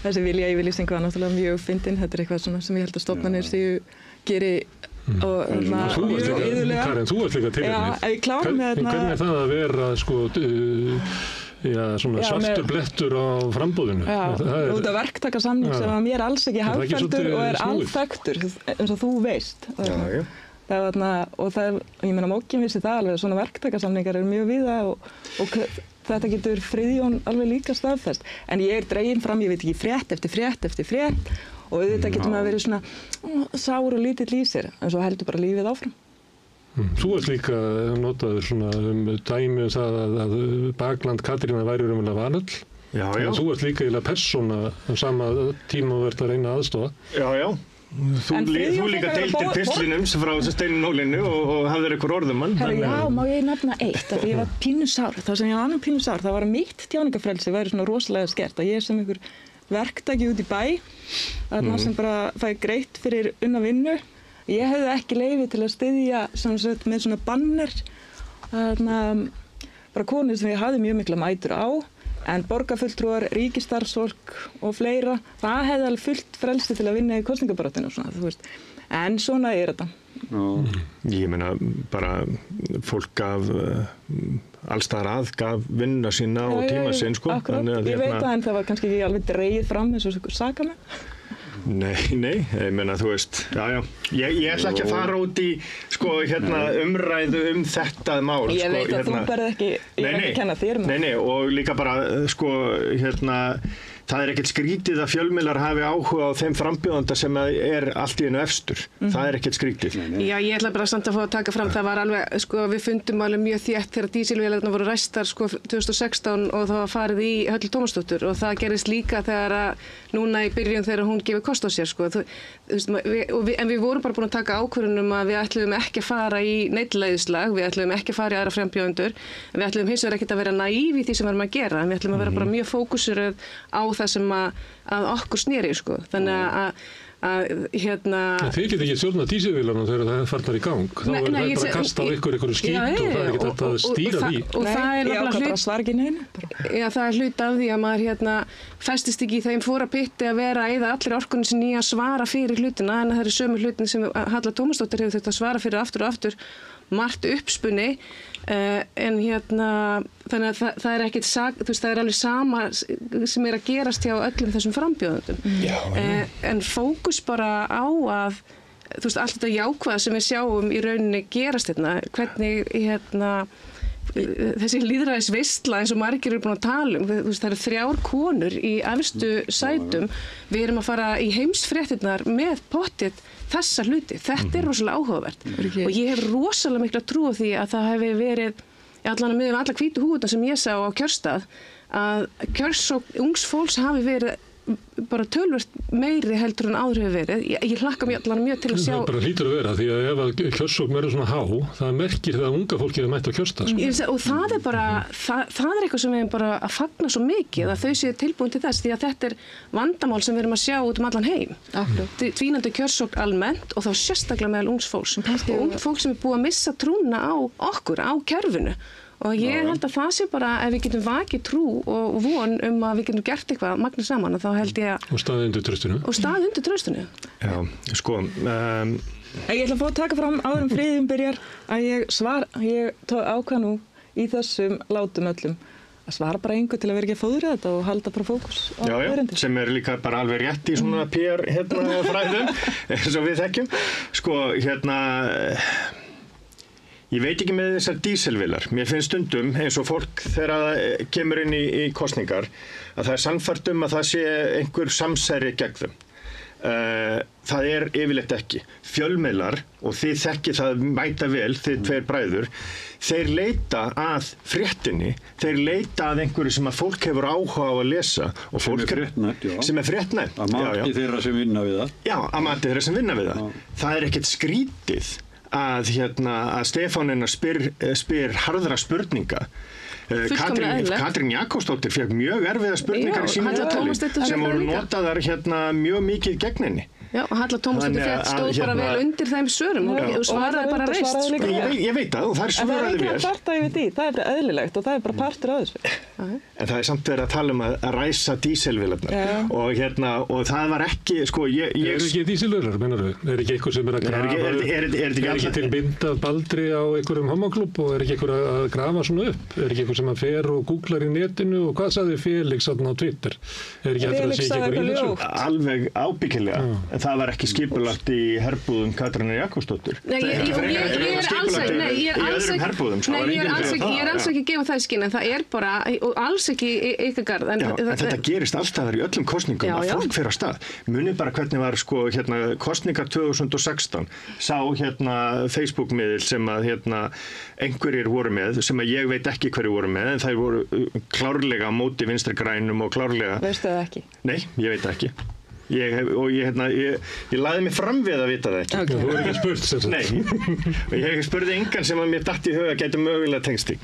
þessi viljayfirlýsing var náttúrulega mjög fyndin, þetta eitthvað sem ég held að stofnanir séu geri og mjög yðurlega. Karen, þú ert líka tilefnið. Hvernig er það að vera svona svartur blettur á frambúðinu? Já, út af verktakasamning sem að mér alls ekki hagfelldur og er alþekktur eins og þú veist. Og ég meina Mókin vissi það alveg, svona verktakasamningar eru mjög víða og þetta getur Friðjón alveg líka staðfest. En ég er dregin fram, ég veit ekki, frétt eftir frétt og auðvitað getur maður verið svona sár og lítill í sér, en svo heldur bara lífið áfram. Þú ert líka notaður svona dæmi það að bakland Katrínar væri raunverulega vanöll. Já. Þú ert líka eiginlega persóna á sama tíma og ert að reyna aðstofa. Já. Þú líka deildir pistlinum frá Steinu Nólinu og hafðir eitthvað orðumann. Já, má ég nefna eitt, að ég var pínusár, það sem ég var annað pínusár, það var að mitt tjáningafrelsi væri svona rosalega skert, að ég sem einhver verktaki út í bæ, þarna sem bara fæ greitt fyrir unna vinnu. Ég hefði ekki leyfi til að styðja með svona banner, þarna bara konur sem ég hafði mjög mikla mætur á, en borgarfulltrúar, ríkisstarfsfólk og fleira, það hefði alveg fullt frelsi til að vinna í kosningabaráttinu og svona, þú veist. En svona er þetta. Ég meina bara fólk gaf allstaðar gaf vinnuna sína og tíma sinn Akkurat, ég veit það en það var kannski ekki alveg dregið fram eins og sakamenn. Nei, ég meina þú veist, ég ætla ekki að fara út í umræðu þetta mál. Ég veit að þú berð ekki, ég er ekki að kenna þér. Nei, og líka bara það er ekkert skrítið að fjölmiðlar hafi áhuga á þeim frambjóðanda sem er allt í einu efstur. Það er ekkert skrítið. Já, ég ætla bara samt að fá að taka fram, það var alveg, við fundum alveg mjög þétt þegar dísilvélarnar voru ræstar 2016 og það var farið í Höllu Tómasdóttur og það gerist líka þegar núna í byrjun þegar hún gefur kost á sér, en við vorum bara búin að taka ákvörðunum að við ætluðum ekki að fara í neitleiðslag, við ætluðum ekki að fara í aðra frambjóðendur, en við ætluðum hins vegar ekkert að vera naív í því sem við erum að gera, en við ætluðum að vera bara mjög fókusuð á það sem að okkur sneri, sko. Þannig að Þið get ekki stjórna dísilvélarnar þegar það farnar í gang. Þá er það bara að kasta á ykkur skít og það er ekki þetta að stýra því. Og það er nefnilega það er hlut af því að maður festist ekki í þeim fóra pitti að vera eða allir orkunni sem nýja að svara fyrir hlutina, en það eru sömu hlutin sem Halla Tómasdóttir hefur þetta að svara fyrir aftur og aftur, margt uppspunni, en þannig að það er ekkert það er alveg sama sem er að gerast hjá öllum þessum frambjóðendum. En fókus bara á að allt þetta jákvæða sem við sjáum í rauninni gerast hvernig þessi lýðræðisveisla eins og margir eru búin að tala það eru 3 konur í efstu sætum, við erum að fara í heimsfréttirnar með pottið þessa hluti, þetta er rosalega áhugavert og ég hef rosalega mikla trú á því að það hefði verið, allan með alla hvítu húðuna sem ég sá á kjörstað, að kjörsókn ungs fólks hafi verið bara tölvört meiri heldur en áður hefur verið. Ég hlakka mjög til að sjá. Það bara hlýtur að vera, því að ef kjörsókn verður svona há, það merkir það að unga fólki er mætt á kjörstað. Og það er bara, það er eitthvað sem við erum bara að fagna svo mikið, að þau séu tilbúin til þess, því að þetta er vandamál sem við erum að sjá út allan heim. Dvínandi kjörsókn almennt og þá sérstaklega meðal ungs fólks. Og ungt fólk sem er búið að missa trúna á okkur, á kerfinu. Og ég held að það sé bara, ef við getum vakið trú og von að við getum gert eitthvað magna saman, þá held ég að... Og staðið undir traustinu. Já, sko... Ég ætla að fá að taka fram áður Friðjón byrjar að ég ákvað nú í þessum látum öllum að svara bara einhver til að vera ekki að fóðra þetta og halda bara fókus á erindi. Sem er líka bara alveg rétt í svona PR fræðum, eins og við þekkjum. Sko, ég veit ekki með þessar dísilvélar. Mér finnst stundum eins og fólk þegar það kemur inn í kosningar að það er sannfært að það sé einhver samsæri gegn þeim. Það er yfirleitt ekki. Fjölmiðlar, og þið þekkið það mæta vel, þið 2 bræður, þeir leita að fréttinni, þeir leita að einhverju sem að fólk hefur áhuga á að lesa og fólk sem er fréttnæmt. Að mati þeirra sem vinna við það. Já, að mati þeirra sem vinna við það. Það er ekkert skrítið að Stefánina spyr harðra spurninga. Katrín Jakobsdóttir fékk mjög erfiða spurningar í sínu viðtali sem voru notaðar mjög mikið gegn henni. Já, og Halla Tómasdóttir stóð bara vel undir þeim svörum og svaraði bara reist. Ég veit það, og það er svöraði vel. En það er ekki að kvarta yfir því, það er bara eðlilegt og það er bara partur af þessu. En það er samt verið að tala um að ræsa dísilvélarnar og það var ekki, sko, Er ekki dísilvélar, mennar við? Er ekki eitthvað sem er að grafa? Er ekki til myndað baldri á einhverjum hommaklúbb og er ekki eitthvað að grafa svona upp? Er ekki eitthvað sem að fer og googlar í netinu og hvað sagði Felix á Twitter? Er ekki hægt að segja eitthvað í þessu? Alveg ábyggilega. En það var ekki skipulagt í herbúðum Katrínar Jakobsdóttir. Nei, ég er alls ekki að gefa það í skinn, en það er bara, og alls ekki ykkar garð. En þetta gerist allstaðar í öllum kosningum, að fólk fer á stað. Munið bara hvernig var kosningar 2016, sá Facebook-miðil sem að einhverjir voru með, sem að ég veit ekki hverju voru með, en það voru klárlega á móti vinstri grænum og klárlega... Veistu það ekki? Nei, ég veit ekki. Ég laði mig fram við að vita það ekki. Þú hefur ekki spurt sem sagt. Nei, ég spurði engan sem að mér datt í huga gæti mögulega tengst í.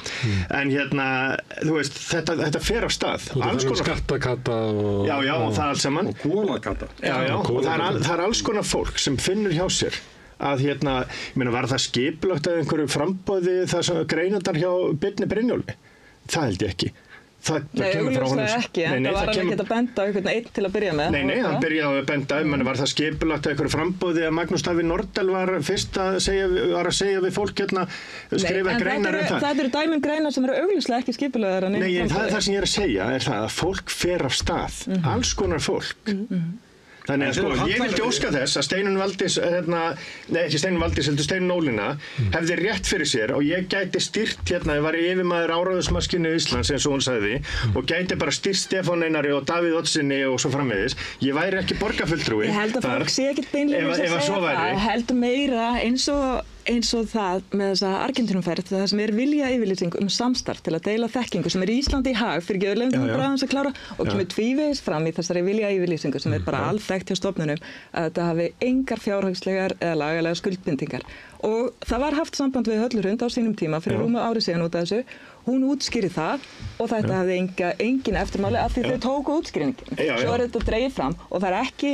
En þú veist, þetta fer á stað. Þú þannig skattakata og... Já, og það alls saman. Og kólakata. Já, og það er alls konar fólk sem finnur hjá sér að ég meina, var það skipulagt að einhverju frambóði það sem greinandar hjá Birni Brynjólfi? Það held ég ekki. Nei, augljóslega ekki, en það var hann ekki að benda á einhvern einn til að byrja með. Nei, hann byrjaði að benda menn var það skipulagt að einhverju frambóði að Magnús Davíð Nordal var fyrst að segja við fólk skrifa greinar um það. Það eru dæmin greinar sem eru augljóslega ekki skipulaðar. Nei, það sem ég er að segja er það að fólk fer af stað, alls konar fólk. Þannig að ég vildi óska þess að Steinunn Valdís, ekki Steinunn Valdís, heldur Steinunn Ólína, hefði rétt fyrir sér og ég gæti stýrt ég var yfirmaður áráðusmaskinu Íslands eins og hún sagði og gæti bara stýrt Stefán Einari og Davíð Oddsinni og svo framvegis. Ég væri ekki borgarfulltrúi. Ég held að fólk sé ekkert beinlega að segja það, heldur meira eins og eins og það með þessa Argentínumferð, það sem vilja yfirlýsing samstarf til að deila þekkingu sem í Íslandi í hag fyrir geðurlegum bráðans að klára og kemur tvívegis fram í þessari vilja yfirlýsingu sem bara alþekkt hjá stofnunum að þetta hafi engar fjárhagslegar eða lagalega skuldbindingar. Og það var haft samband við Höllurhund á sínum tíma fyrir rúmu ári síðan út af þessu. Hún útskýri það og þetta hafði engin eftirmáli af því þau tóku útskýringin. Svo þetta dregið fram og það ekki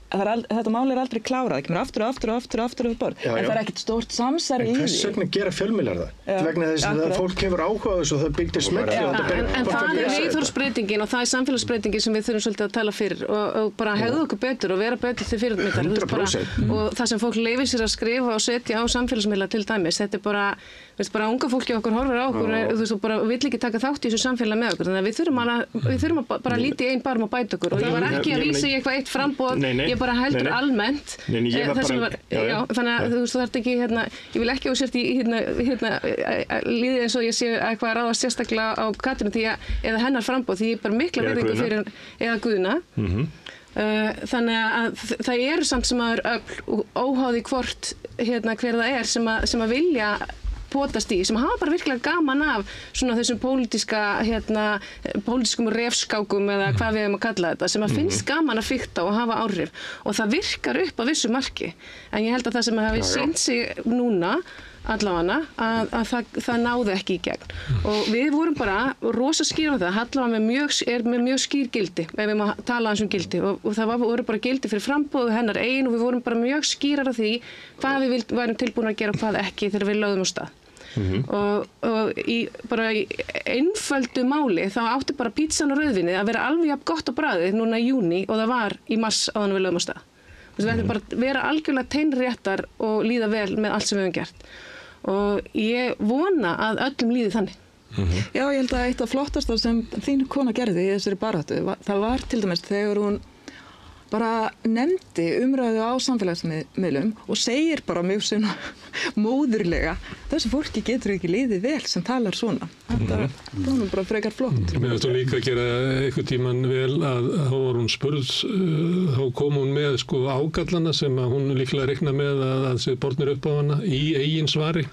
þetta mál aldrei klárað, það kemur aftur upp borð, en það ekkert stórt samsæri í því. En hvers vegna gera fjölmiðlar það? Vegna þess að fólk hefur áhuga þessu og það byggir smelli. En það viðhorfsbreytingin og það samfélagsbreytingin sem við þurfum svolítið að tala fyrir og bara hegða okkur betur og vera betur til fyrirmyndar. 100%. Og það sem fólk leyfir sér að skrifa og setja á samfélagsmiðla til dæmis, þetta bara unga fólki okkur horfir á okkur og bara vill ekki taka þátt í þessu samfélag með okkur, þannig að við þurfum að bara líti einn barm og bæta okkur og ég var ekki að vísa í eitthvað eitt framboð, ég bara heldur almennt þannig að þú þarft ekki ég vil ekki sért í líði eins og ég sé eitthvað að ráða sérstaklega á Katrínu eða hennar framboð því ég er bara mikla virðingu fyrir eða Guðna þannig að það eru samt sem að öll óháði hvort hver það er sem að vilja potast í, sem hafa bara virkilega gaman af svona þessum pólitískum refskákum eða hvað við hefum að kalla þetta, sem að finnst gaman að fikta og hafa áhrif og það virkar upp að vissu marki, en ég held að það sem hafi sýnt sig núna allavega að það náði ekki í gegn og við vorum bara rosa skýr á það, Halla er með mjög skýr gildi ef við má tala um gildi og það voru bara gildi fyrir framboðu hennar ein og við vorum bara mjög skýrar af því hvað við værum tilbúin að gera og hvað ekki þegar við lögðum á stað og í einföldu máli þá átti bara pítsan og rauðvinni að vera alveg jafn gott á bragðið núna í júní og það var í mars áður en við lögðum á stað. Við ætlum bara að vera algjörlega teinréttar og líða vel með allt sem við höfum gert og ég vona að öllum líði þannig. Já, ég held að eitt af flottasta sem þín kona gerði í þessari baráttu, það var til dæmis þegar hún bara nefndi umræðu á samfélagsmiðlum og segir bara mjög svona móðurlega þessu fólki getur ekki liðið vel sem talar svona. Þetta var bara frekar flott. Mér finnst hún líka að gera einhvern tímann vel að þá var hún spurð, þá kom hún með ágallana sem að hún líklega reikna með að sé bornir upp á hana í eigin svari.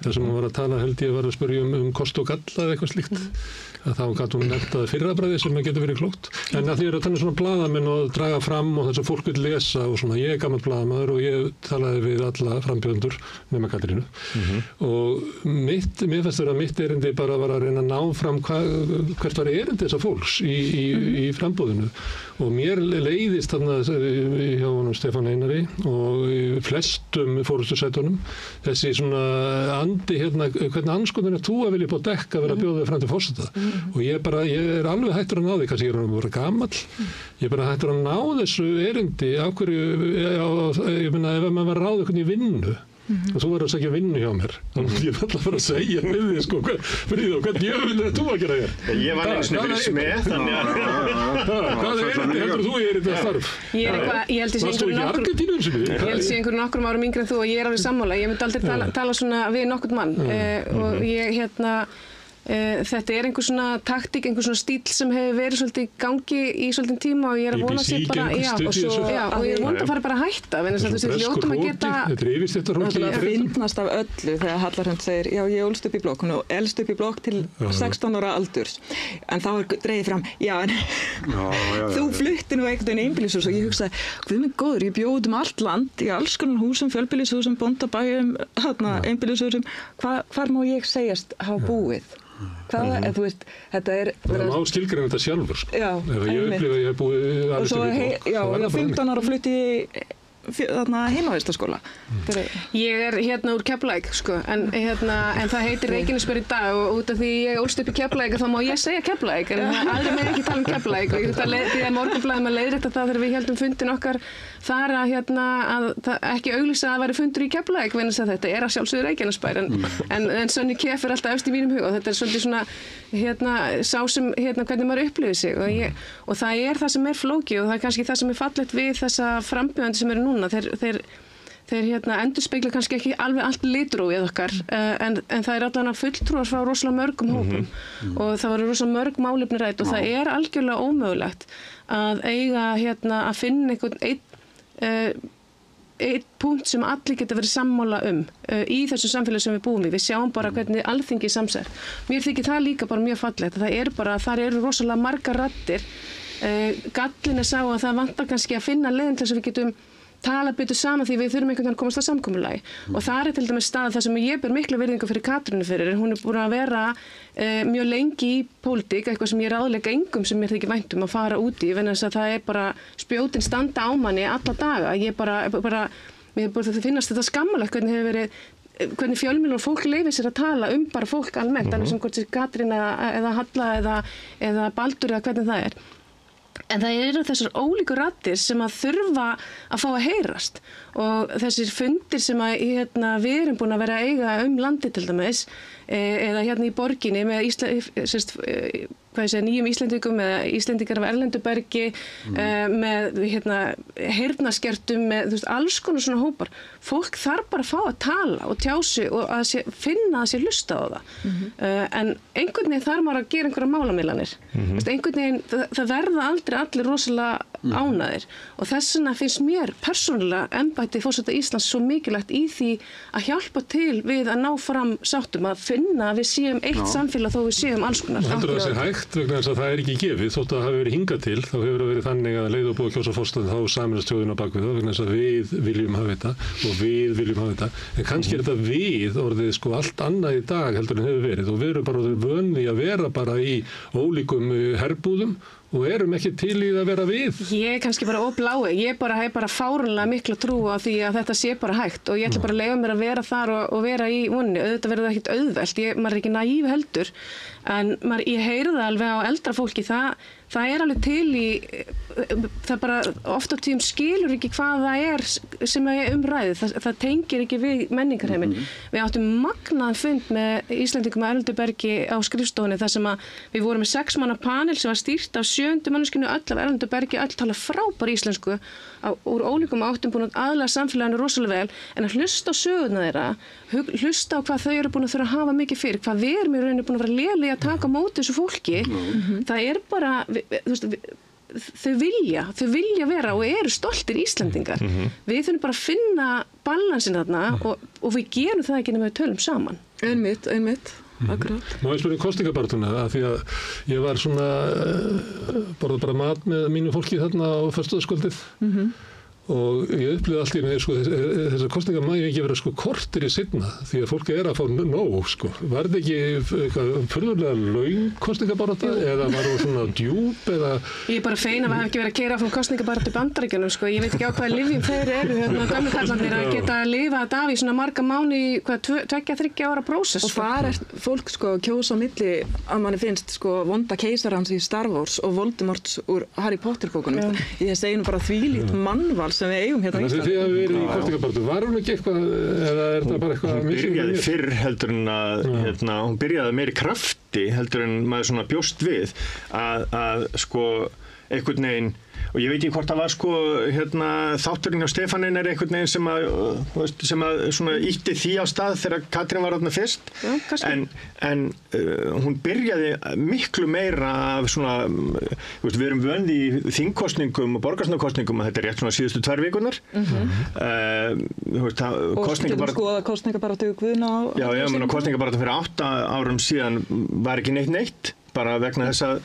Það sem hún var að tala held ég var að spyrja um kost og galla eða eitthvað slíkt. Að þá gæti hún nefnt að fyrrabræði sem getur verið klókt. En að því að þannig svona blaðamenn og draga fram og þess að fólk vil lesa og svona, ég er gamall blaðamaður og ég talaði við alla frambjóðendur nema Katrínu. Og mér finnst að mitt erindi bara var að reyna að ná fram hvert var erindi þessa fólks í frambjóðinu. Og mér leiðist þarna hjá honum Stefán Einari og flestum fórustusætunum þessi svona andi hvernig anskotan er þú að vilja upp á dekk að vera að bjóða þig fram til forseta. Og ég er alveg hættur að ná því, kannski ég er að vera gamall, ég er bara hættur að ná þessu erindi af hverju, ég meina ef maður var að ráða hvernig í vinnu og þú verður að segja vinnu hjá mér þannig að ég ætla að fara að segja við því Fríða, hvernig jöfnir er þú að gera hér? Ég var einu sinni fyrir smeð þannig að hvað erindi heldur þú í þetta starf? Ég held sé einhverjum nokkrum árum yngri en þú og ég er alveg sammála, ég myndi aldrei tala svona við nokkurn mann og ég þetta er einhver svona taktík, einhver svona stíl sem hefur verið svolítið í gangi í svolítið tíma og ég er að vona sér bara og ég er vonað að fara bara að hætta en þess að hljótum að geta það finnast af öllu þegar Hallarhund segir, já ég ólst upp í blokk og elst upp í blokk til 16 ára aldurs en þá er dregið fram en þú flutti nú einhvern veginn einbýlishús og ég hugsaði, hvað minn góður, ég bjóð allt land í alls konar húsum, fjölbýlishúsum, bóndabæjum einbýlishúsum, hvar má ég segjast hafa búið? Þú veist, þetta er það má skilgreina þetta sjálfur ef ég upplifa að ég hef búið og svo, ég var 15 ára og flutti heimavistarskóla ég er úr Keflavík en það heitir Reykjanesbær í dag og út af því ég ólst upp í Keflavík þá má ég segja Keflavík en aðrir með ekki tala Keflavík og ég þurfti að leiða Morgunblaðið með leiðrétta það þegar við héldum fundin okkar þar að ekki auglýsa að það væri fundur í Keflavík vegna þess að þetta er að sjálfsögðu Reykjanesbær en Sönni Kef er alltaf efst í mínum huga og þetta er svolítið svona sá sem hvernig maður upplifir sig og það er það sem er flókið og það er kannski það sem er fallegt við þessa frambjóðandi sem eru núna þeir endurspegla kannski ekki alveg allt litrófið okkar en það er allavega fulltrúar frá rosalega mörgum hópum og það voru rosalega mörg málefni rædd og það er algjörlega ómögulegt að eiga að finna einn punkt sem allir geta verið sammála í þessu samfélagi sem við búum í. Við sjáum bara hvernig Alþingi samsett. Mér þykir það líka bara mjög fallegt. Þar eru rosalega margar raddir. Gallin sá að það vantar kannski að finna leiðin til þess að við getum tala betur saman því við þurfum einhvern veginn að komast að samkomulagi. Og það til dæmis stað þar sem ég ber mikla virðingu fyrir Katrínu fyrir. Hún búin að vera mjög lengi í pólitík, eitthvað sem ég ráðlegg engum sem mér þykir vænt að fara út í, vegna þess að það bara spjótin standa á manni alla daga. Mér það finnast þetta skammalegt hvernig fjölmiðlar og fólk leyfir sér að tala bara fólk almennt, alveg sem hvort sér Katrín eða Halla eða Baldur eða hvernig það er. En það eru þessar ólíku raddir sem að þurfa að fá að heyrast og þessir fundir sem að við erum búin að vera að eiga landi til dæmis eða í borginni með nýjum Íslendingum eða Íslendingar af erlendu bergi með heyrnarskertum með alls konar svona hópar. Fólk þarf bara að fá að tala og tjá sig og að finna að sér lusta á það. En einhvern veginn þarf maður að gera einhverja málamiðlanir. Einhvern veginn, það verða aldrei allir rosalega ánægðir og þess vegna finnst mér persónulega embætti forseta Íslands svo mikilvægt í því að hjálpa til við að ná fram sáttum, að finna að við séum eitt samfélag þó við séum alls konar. Heldur það sé hægt vegna þess að það er ekki gefið, þótt að það hafi verið hingað til, þá hefur það verið þannig að leið og búið að kjósa forseta þá sameinast þjóðin á bakvið það vegna þess að við viljum hafa þetta og við viljum hafa þetta. En kannski er þetta við orðið allt annað í dag heldur en hefur verið og við erum bara vönni að vera bara í ólíkum herbúðum og erum ekki til í að vera við. Ég er kannski bara óblái. Ég hef bara fáránlega mikla trú á því að þetta sé bara hægt og ég ætla bara að leyfa mér að vera þar og vera í voninu. Auðvitað verður það ekkert auðvelt. Maður er ekki naív heldur. En ég heyri það alveg á eldra fólki. Það er alveg til í, það bara oft á tíðum skilur ekki hvað það er sem er umræðið. Það tengir ekki við menningarheiminn. Við áttum magnaðan fund með Íslendingum af erlendu bergi á skrifstofunni þar sem að við vorum með 6 manna panel sem var stýrt af 7. manneskinu öll af erlendu bergi, öll tala frábær íslensku úr ólíkum áttum búin að aðlaga samfélaginu rosalega vel en að hlusta á söguna þeirra, hlusta á hvað þau eru búin að þurfa að hafa mikið fyrir, hvað við erum í rauninni búin að vera lélegir að taka á móti þessu fólki. Það er bara, þau vilja vera og eru stoltir Íslendingar. Við þurfum bara að finna balansin þarna og við gerum það ekki nema við tölum saman. Einmitt. Akkurat. Má ég spyrja kosningabarátuna að því að ég var svona borða bara mat með mínu fólki þarna á föstudagskvöldið og ég upplifði allt í með þessar kosningar má ég ekki vera kortir í seinna því að fólki að fá nóg Var þetta ekki eitthvað furðulega laung kosningabaráta eða var það svona djúp eða Ég er bara fein að hafa ekki verið að keyra frá kosningabaráttu Bandaríkjunum Ég veit ekki á hvaða lyfjum þeir eru gömlu kallarnir að geta að lifa þetta af í svona marga mánuði 2-3 ára prósess Og þar er fólk kjósa á milli að manni finnst vonda keisarans í Star Wars og Voldemort úr Harry Potter bókunum Ég segi nú bara þvílíkt mannval sem við eigum hérna í Íslandi. Þið hafi verið í kosningabaráttu. Var hún ekki eitthvað, eða er þetta bara eitthvað... Hún byrjaði fyrr heldur en að, hún byrjaði meiri krafti heldur en maður svona bjóst við að einhvern veginn, og ég veit ekki hvort það var þátturinn á Stefanin er einhvern veginn sem að svona ýtti því á stað þegar Katrín var þarna fyrst en hún byrjaði miklu meira af svona við erum vönd í þingkosningum og borgarstjórnarkosningum að þetta er rétt svona síðustu 2 vikurnar og kosningabaráttu Guðna kosningabaráttu fyrir 8 árum síðan var ekki neitt bara vegna þess að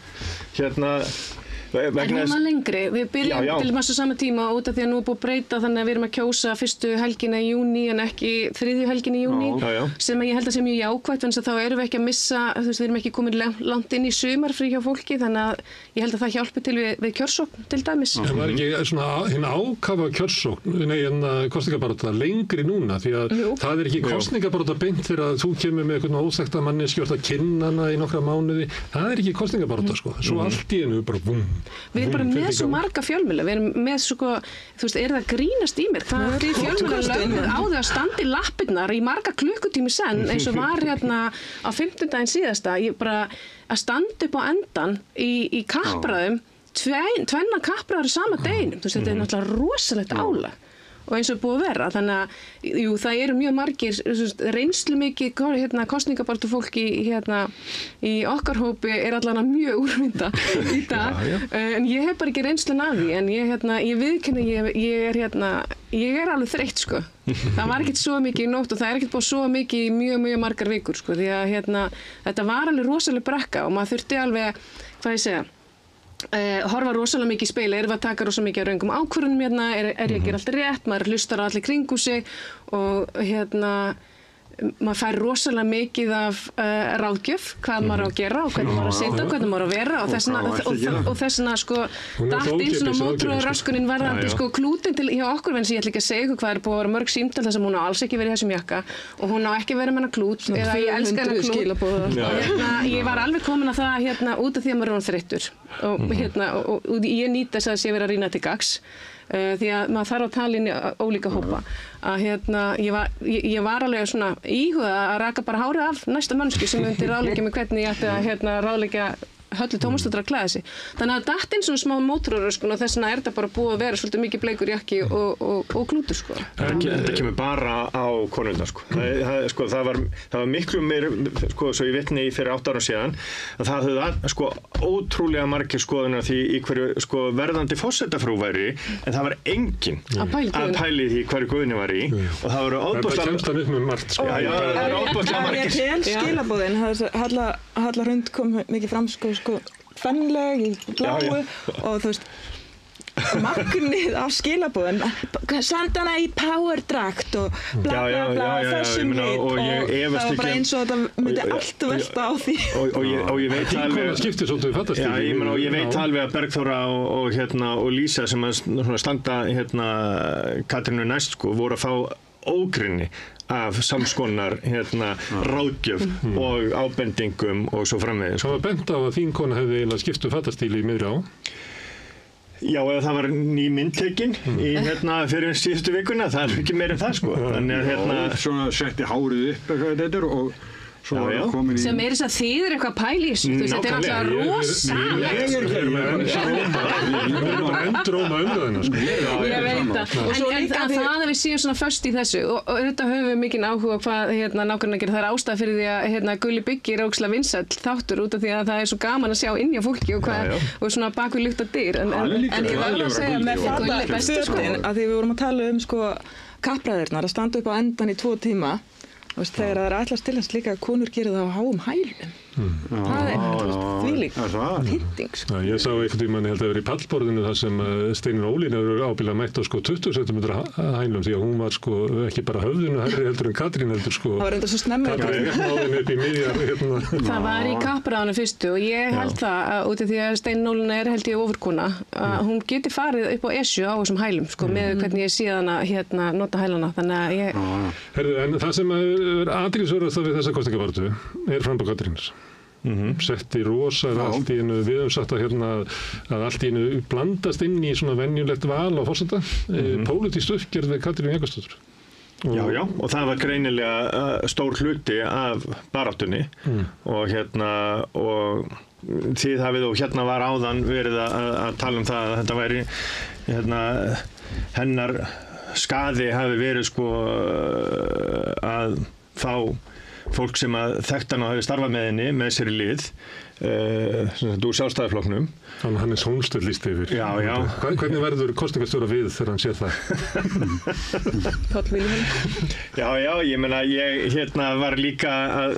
En hún var lengri. Við byrjum til massa sama tíma út af því að nú er búið að breyta þannig að við erum að kjósa fyrstu helgina í júní en ekki þriðju helgina í júní sem ég held að sé mjög jákvætt þannig að þá erum við ekki að missa, við erum ekki komin langt inn í sumarfrí hjá fólki þannig að ég held að það hjálpi til við kjörsókn til dæmis. En var ekki svona ákafa kjörsókn, kosningabarátta lengri núna því að það er ekki kosningabarátta beint þegar þú kemur með eitthvað óþekkta manneski og kynna hana í nokkra mánuði. Það er ekki kosningabarátta Svo allt í einu bara búm. Við erum bara með svo marga fjölmiðla, við erum með er það grínast í mér? Hvað er fjölmiðla lögð á þau að standa í lappirnar í marga klukkutími senn eins og var hérna á 15. daginn síðasta, bara að standa upp á endan í kappræðum, tvenna kappræður sama deginum, þetta er náttúrulega rosalegt álag. og eins og búið að vera. Þannig að, jú, það eru mjög margir reynslu mikið kosningabaráttu fólk í okkar hópi allan mjög úrvinda í dag. En ég hef bara ekki reynslun af því, en ég viðurkenni, ég alveg þreytt, sko. Það var ekkert svo mikið í nótt og það ekkert búið svo mikið í mjög margar vikur, sko, því að þetta var alveg rosalega brekka og maður þurfti alveg, hvað ég segja, horfa rosalega mikið í speil, erum við að taka rosalega mikið af röngum ákvörðunum er ég að gera allt rétt, maður hlustar á allir kringum sig og maður fær rosalega mikið af ráðgjöf, hvað maður á að gera og hvernig maður á að sitja, hvernig maður á að vera og þessna sko datt inn svona mótorhjólsröskunin varðandi sko klútin til hjá okkur, en ég ætla ekki að segja hvað búið að vera mörg símtöl þess að hún á alls ekki verið í þessum jakka og hún á ekki verið með hana klút eða ég elska hana klút og ég var alveg komin að það út af því að maður er þreyttur og ég nýt þess að sé verið að rýna til gagns því að maður þarf að tala inn í ólíka hópa að ég var alveg svona íhuga að raka bara hárið af næsta mannsku sem myndi ráðleggja mig hvernig ég ætti að ráðleggja Höllu Tómasdóttur að klæða sig. Þannig að datt inn svona smá mótorhjólsröskun og þess vegna þetta bara búið að vera svolítið mikið bleikur jakki og klútur sko. Þetta kemur bara á konurnar sko. Það var miklu meir sko, svo ég vitni fyrir 8 árum síðan að það höfðu sko ótrúlega margir skoðunar því í hverju sko verðandi forsetafrú væri en það var enginn að pæli því hverju guðni var í og það voru Halla Hrund kom mikið fram sko fennleg í bláu og þú veist magnið af skilaboðum senda hana í powerdrakt og bla bla bla þessum lit og það var bara eins og þetta myndi allt velta á því og ég veit alveg skiptir svolítið fattast og ég veit alveg að Bergþóra og Lísa sem að standa Katrínu næst sko voru að fá ógrynni af samskonar ráðgjöf og ábendingum og svo framvegis. Það var bent á að þín kona hefði eiginlega skipt fattastíli í miðri á. Já, eða það var ný myndtekin í fyrir síðustu vikuna, það er ekki meir en það sko. Þannig að svona setti hárið upp eitthvað þetta og svo komin í sem þess að þýðir eitthvað pæli í þessu þetta alltaf rosalegt endróma umræðina sko. Ég veit það en það að við séum svona föst í þessu og auðvitað höfum við mikinn áhuga hvað nákvæmlega gerir, það er ástæða fyrir því að Gulli Byggi er ógeðslega vinsæll þáttur út af því að það er svo gaman að sjá inn hjá fólki og svona bak við lykta dyr en ég verður að segja með fötin að því við vorum að tala sko kappræðirnar að standa upp á endan í 2 tíma þegar það er ætlast til þess líka að konur gera það á háum hælum. Það er þvílík hitting. Sko. Ég sá einhvern tímann, ég held að vera í pallborðinu þar sem Steinunn Ólín hefur ábyggilega mætt á sko 20 cm hælum því að hún var sko ekki bara höfðinu herri heldur en Katrín heldur sko. Það var enda svo snemma. Katrín upp í miðjar. Það var í kappræðinu fyrstu og ég held það að út af því að Steinunn Ólín er held ég ofurkona að hún geti farið upp á Esju á þessum hælum sko með hvernig ég sé hana nota hælana þannig að ég Herðu, en það sem er athyglisverðast við þessa kosningabaráttu er framboð Katrínar. Setti rosa allt í einu, við höfum sagt að allt í einu blandast inn í svona venjulegt val á forseta, pólitískt uppgjörð við Katrínu Jakobsdóttur. Já, og það var greinilega stór hluti af baráttunni og og þið hafið og var áðan verið að tala um það að þetta væri hennar skaði hafi verið sko að fá fólk sem að þekktan og hafi starfað með henni með sér í lið úr Sjálfstæðisflokknum. Þannig Hannes Hólmstedt lýsti yfir. Já. Hvernig verður kosningastjóra við þegar hann sér það? Páll Vilhelm. Já, ég meina, ég var líka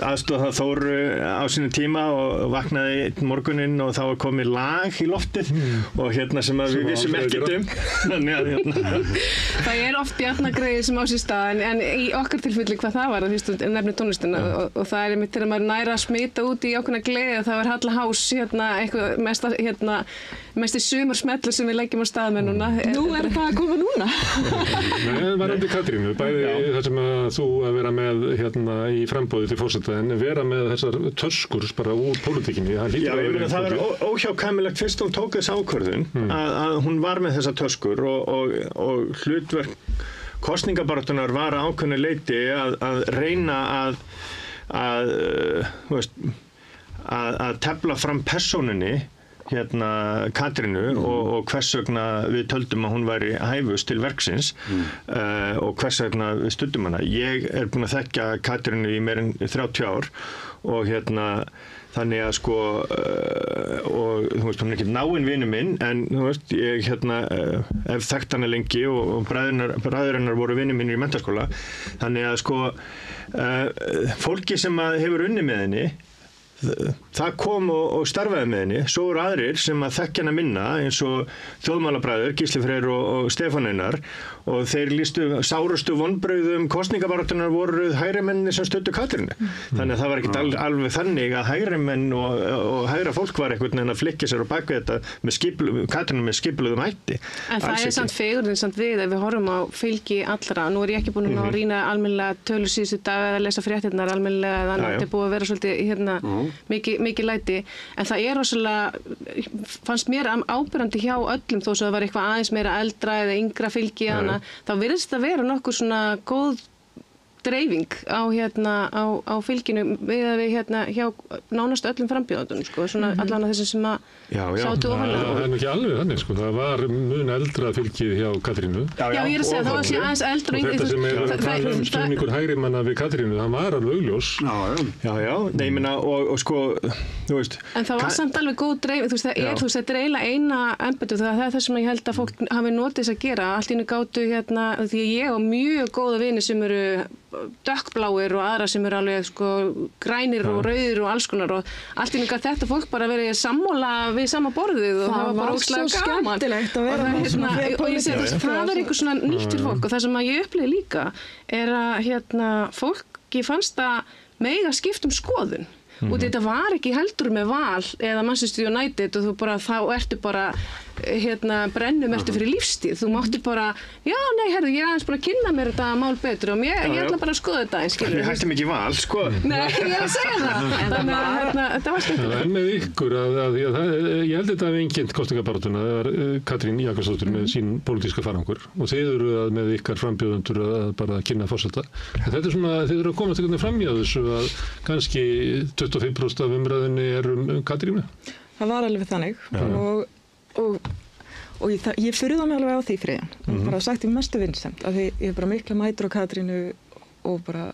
aðstoða Þóru á sínum tíma og vaknaði einn morguninn og þá var komið lag í loftið og sem að við vissum ekkert um. Það er oft bjarnagreiði sem á sér stað en í okkar tilfelli hvað það var, þú nefnir tónlistina og það er einmitt þegar maður næra að smita út í ákveðna gleði það var Halla Hás eitthvað mesti sumarsmellu sem við leggjum á stað með núna. Nú er það að koma núna. Nei, varandi Katrínu, bæði það sem að þú að vera með í frambóði til forseta en vera með þessar töskur bara úr pólitíkinni. Já, ég meina það er óhjákvæmilegt fyrst hún tók þess ákvörðun að hún var með þessar töskur og hlutverk kosningabaráttunar var ákveðnu leyti að reyna að tefla fram persónunni Katrínu og hvers vegna við töldum að hún væri hæfust til verksins og hvers vegna við studdum hana. Ég er búin að þekkja Katrínu í meir en 30 ár og þannig að og þú veist, hún er ekki náinn vinur minn en þú veist, ég hef þekkt hana lengi og bræður hennar voru vinir mínir í menntaskóla. Þannig að fólki sem hefur unnið með henni það kom og starfaði með henni, svo eru aðrir sem að þekkja hana minna eins og þjóðmálabræður, Gísli Freyr og Stefán Einar og þeir lýstu sárustu vonbrigðum kosningabaráttunnar voru hægrimenni sem studdu Katrínu. Þannig að það var ekkert alveg þannig að hægrimenn og hægra fólk var einhvern veginn að flikka sér á baki þetta með Katrínu með skipulöðum hætti. En það er samt fegurðin samt við ef við horfum á fylgi allra. Nú er ég ekki búin að rýna almennilega tölur síðustu dag eða lesa fréttirnar almennilega þannig að þetta er búið að vera svolítið mikið læti, en það er rosalega, fannst mér ábyrgandi hjá öllum þó svo það var eitthvað aðeins meira eldra eða yngra fylgi hana, þá virðist það vera nokkur svona góð dreifing á fylginu við hjá nánast öllum frambjóðandunum svona allan að þessum sem að sátu ofanlega. Það er ekki alveg þannig það var mun eldra fylgið hjá Katrínu. Já, ég er að segja það var aðeins eldra. Þetta sem er stuðningur hægrimanna við Katrínu, það var alveg augljós. Já, nei, ég meina og þú veist. En það var samt alveg góð dreifing, það er eiginlega eina embætti, það er það sem ég held að fólk hafi notið þess að gera. Allt í einu gátu því ég á mjög góða vini sem eru dökkbláir og aðra sem eru alveg grænir og rauðir og alls konar og allt í einu þetta fólk bara verið sammála við sama borðið og það var bara ógeðslega gaman. Skemmtilegt að vera og ég segi það er einhver svona nýtt fyrir fólk og það sem að ég upplifði líka er að fólki fannst það mega skipt skoðun. Og þetta var ekki heldur með Val eða Manchester United og þá ertu bara brennum ertu fyrir lífstíð. Þú mátti bara, já, nei, herðu, ég er aðeins bara að kynna mér þetta mál betur og ég ætla bara að skoða þetta eins, skilur. Við hættum ekki Val, sko. Nei, ég er að segja það. Þannig að þetta var skemmtilegt. En með ykkur, ég held þetta að einkennt kosningabaráttuna, það var Katrín Jakobsdóttir með sín pólitíska farangur og þeir eru með ykkar frambjóðendur að bara kynna forseta. En þetta er svona, þeir eru að komast einhvern veginn fram í þessu að kannski 25% af umræðinni er Katrínu. Það var alveg þannig og ég furða mig alveg á því Freyjan. Bara sagt ég mestu vinsemd af því ég bara mikla mætur á Katrínu og bara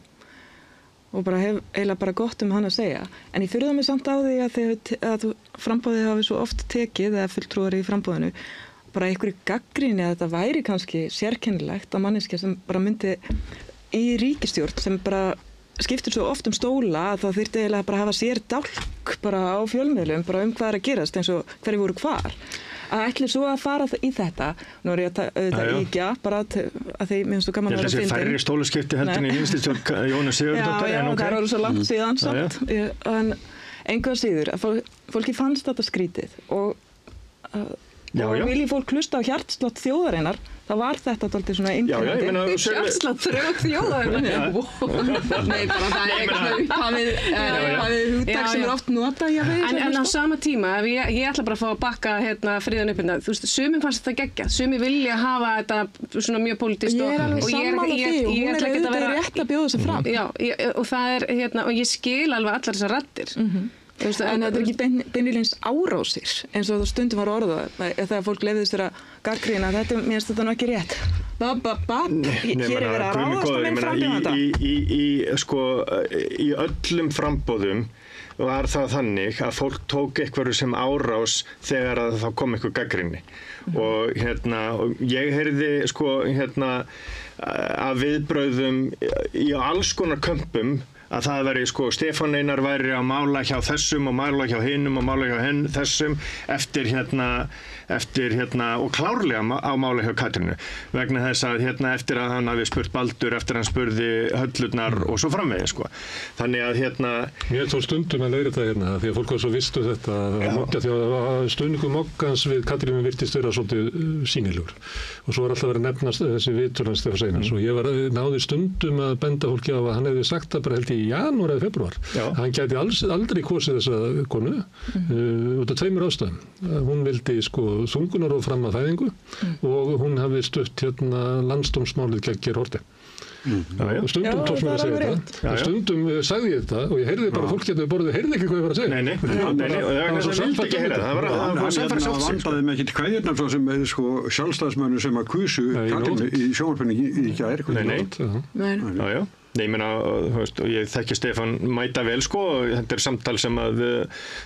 hef eiginlega bara gott hana að segja. En ég furða mig samt á því að framboðið hafi svo oft tekið eða fulltrúar í framboðinu bara einhverju gagnrýni að þetta væri kannski sérkennilegt að manneskja sem bara myndi í ríkisstjórn sem bara skiptir svo oft stóla að það þyrfti eiginlega bara að hafa sér dálk bara á fjölmiðlum bara hvað er að gerast eins og hverju voru hvar. Að ætli svo að fara í þetta, nú er ég að íkja bara að því mér finnst þú gaman að vera að finna. Þessi færri stólaskipti heldur í vinstistjórn Jónas Sigurðardóttur. Já, það er orðið svo langt síðan samt. En einhver síður, að fólki fannst þetta skrítið og vilji fólk hlusta á hjartslátt þjóðarinnar, þá var þetta dálítið svona einkennandi. Hjartslátt þjóðarinnar? Nei, bara það er hafið hugtak sem er oft notað. En á sama tíma, ég ætla bara að fá að bakka Fríðan upp hérna. Þú veist, sumir fannst þetta geggjað, sumir vilja hafa þetta svona mjög pólitískt. Ég er alveg sammála því og hún er auðvitað rétt að bjóða sig fram. Já, og það er og ég skil alveg allar þessar raddir. En þetta er ekki beinilins árásir eins og það stundum var orðað þegar fólk leyfði sér að gagnrýna mér finnst þetta nú ekki rétt hér er verið að ráðast á minn frambjóðanda í öllum framboðum var það þannig að fólk tók eitthvað sem árás þegar að það kom eitthvað gagnrýni og ég heyrði að viðbrögðum í alls konar kömpum að það væri Stefán Einar væri að mála hjá þessum og mála hjá hinum og mála hjá þessum eftir og klárlega á mála hjá Katrínu vegna þess að eftir að hann hafi spurt Baldur eftir að hann spurði höllurnar og svo framvegis þannig að Ég tók stundum að leiðra þetta því að fólk var svo vistu þetta því að stuðningur Moggans við Katrínu virtist vera svolítið sýnilegur og svo var alltaf verið að nefnast þessi viðtöl hans Stefán Einars og ég náði stundum að benda fólki á að hann hefði sagt það bara held í janúar eða februar. Hann gæti aldrei kosið þessa konu út af 2 ástæðum. Hún vildi sko þungunarof fram að fæðingu og hún hafði stutt landsdómsmálið gegn Geir Haarde. Stundum tókst mér að segja þetta og stundum sagði ég þetta og ég heyrði bara fólk getur borðið, heyrði ekki hvað ég var að segja. Nei, og það vildi ekki heyra það var samfæri sátt sig. Vandaði mig ekki kveðjurnar svo sem sko sjálfstæðismönnum sem að kusu Katrínu í sjónvarpinu í gær. Nei, ég meina, þú veist, og ég þekki Stefán mæta vel, sko, og þetta samtal sem að,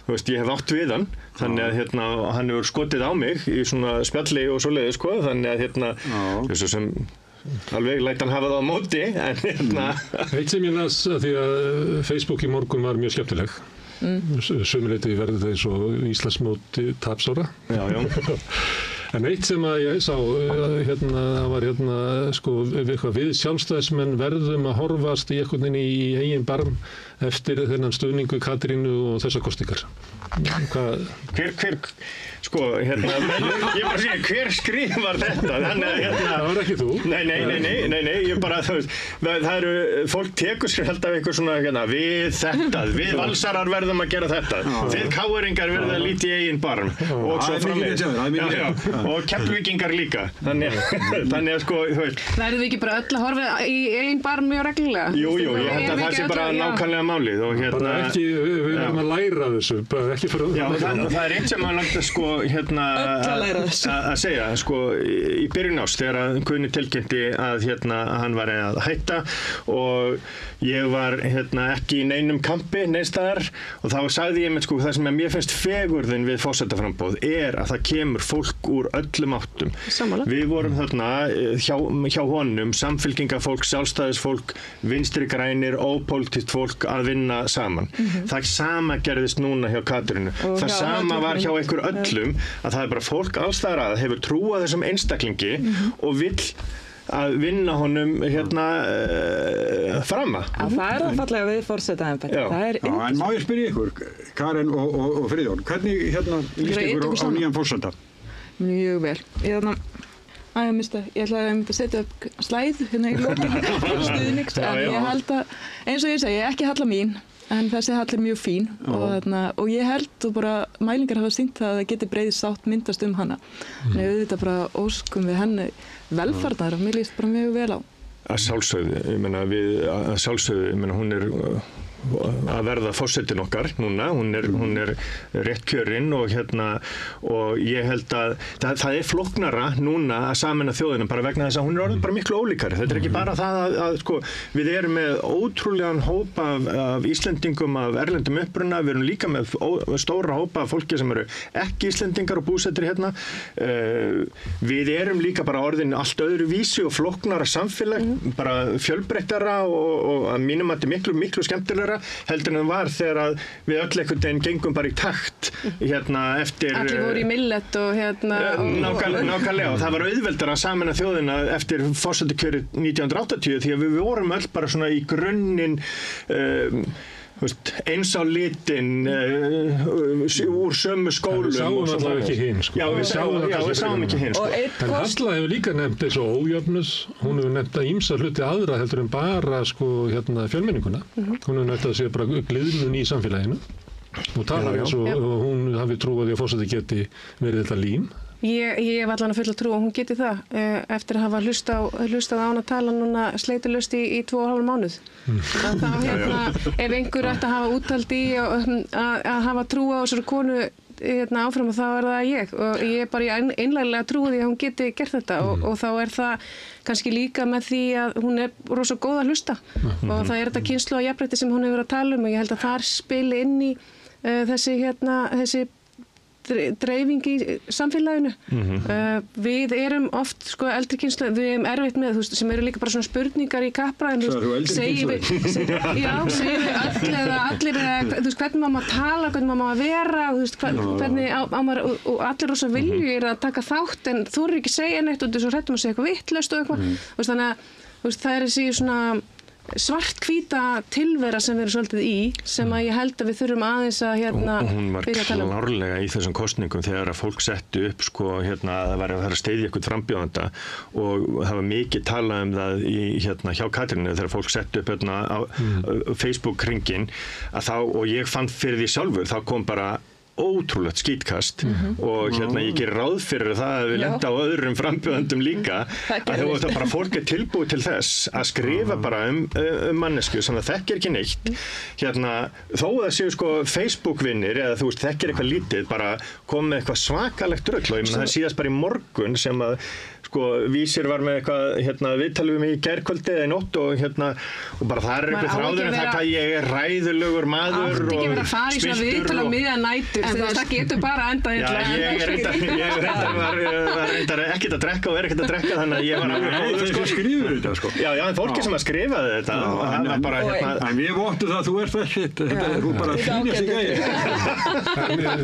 þú veist, ég hef átt við hann, þannig að, hann hefur skotið á mig í svona spjalli og svoleiðis, sko, þannig að, þessu sem alveg læt hann hafa það á móti, en, Eitt sem ég las að því að Facebook í morgun var mjög skemmtileg. Sömuleyti verður það eins og Íslandsmóti tapsára. En eitt sem að ég sá, var sko, við sjálfstæðismenn verðum að horfast í einhvern veginn í eigin barm eftir þennan stuðningu Katrínu og þessar kosningar. Hver, sko, ég bara segja, hver skrifar þetta? Þannig að, það var ekki þú. Nei, ég bara, þú veist, það eru, fólk tekur sér alltaf eitthvað svona, við valsarar verðum að gera þetta, þið káeringar verðum að líti í eigin barm, og svo framvegis. Og Keflvíkingar líka, þannig að sko, þú veist. Verðum við ekki bara öll að horfa í eigin barm mjög reglulega? Jú, ég held að það sé bara nákvæmlega málið og bara ekki, við erum að læra þessu, bara ekki fyrir Já, það er eitt sem maður langt að sko, að segja, sko, í byrjun árs þegar Guðni tilkynnti að hann var að hætta og ég var ekki í neinum kampi neinstaðar og þá sagði ég sko, það sem mér finnst fegurðin við forsetaframboð að það kemur fólk úr öllum áttum. Sammála. Við vorum þarna hjá honum, samfylkingafólk, sjálfstæðisfólk, vinstri grænir, ópólitískt fólk að vinna saman. Það sama gerðist núna hjá Katrínu. Það sama var hjá einhver öllum að það er bara fólk allstaðar að hefur trúað þessum einstaklingi og vill að vinna honum frama. Það er það fallega við forsetaembætti. En má ég spyrja ykkur, Karen og Friðjón, hvernig líst ykkur á nýjan forseta? Mjög vel. Ég ætlaði að setja upp slæð í lokinn stuðnings, en ég held að, eins og ég segi, ekki halla mín, en þessi hall er mjög fín og ég held og bara mælingar hafa sýnt það að það geti breið sátt myndast hana. En auðvitað bara óskum við henni velfarnar og mér líst bara mjög vel á. Að sjálfsögðu, ég meina hún er að verða forsetinn okkar núna, hún er rétt kjörinn og ég held að það er flóknara núna að sameina þjóðina bara vegna þess að hún er orðin bara miklu ólíkari. Þetta er ekki bara það að sko, við erum með ótrúlegan hóp af Íslendingum af erlendum uppruna, við erum líka með stóra hópa af fólki sem eru ekki Íslendingar og búsettir við erum líka bara orðin allt öðru vísi og flóknara samfélag, bara fjölbreyttara og að mínum að þetta er miklu skemmtilegra heldur en það var þegar við öll einhvern veginn gengum bara í takt eftir allir voru í millet og nákvæmlega og það var auðveldara að sameina þjóðina eftir forsetakjörið 1980 því að við vorum öll bara svona í grunninn eins á litin úr sömu skólum við sáum allavega ekki hinn sko. við sáum ekki hinn sko. En Halla hefur líka nefnt eins og ójöfnus hún hefur nefnt að ýmsa hluti aðra heldur en bara sko, fjölmenninguna hún hefur nefnt að sé bara gliðnun í samfélaginu og talar eins og hún hafi trúið að fórseti geti verið þetta lím Ég hef allan að fulla trú og hún geti það eftir að hafa hlustað á hana tala núna sleitulust í 2,5 mánuð. Þá ef einhver ætti að hafa úttald í að hafa trú á þessari konu áfram og þá er það ég og ég er bara einlæglega trúið því að hún geti gert þetta og þá er það kannski líka með því að hún er rosa góð að hlusta og það er þetta kynslóð og jafnrétti sem hún hefur að tala og ég held að þar spili inn í þessi dreifing í samfélaginu. Við erum oft sko eldri kynslóð, við erum erfitt með sem eru líka bara svona spurningar í kappræðinu segjum við allir hvernig má maður tala, hvernig má maður vera hvernig á maður og allir rosa vilju að taka þátt en þú eru ekki að segja neitt og þú er svo hrættum að segja eitthvað vitlaust og eitthvað þannig að það er þessi svona svarthvíta tilvera sem við erum svolítið í, sem að ég held að við þurfum aðeins að Hún var byrja að tala um. klárlega í þessum kosningum þegar að fólk settu upp að það var að steyðja eitthvað frambjóðanda og það var mikið talað um það hjá Katrínu þegar fólk settu upp á Facebook-hringinn og ég fann fyrir því sjálfur, þá kom bara ótrúlegt skítkast og ég gerir ráð fyrir það að við lenda á öðrum frambjóðandum líka að það bara fólk tilbúið til þess að skrifa bara mannesku sem það þekkir ekki neitt þó að það séu Facebook-vinnir eða þú veist þekkir eitthvað lítið bara kom með eitthvað svakalegt rugl og ég meina það síðast bara í morgun sem að Vísir var með eitthvað viðtalið mig í gærkvöldi eða í nótt og bara það eitthvað þráður en það hvað ég ræðulegur maður og ekki verið að fara í svona viðtal á miðjan nætur það getur bara enda ég var ekkert að drekka og ekkert að drekka þannig að ég var alveg skrifur þetta Já, fólki sem að skrifaði þetta en við vottum það að þú ert ekkert þú bara fínast í gæði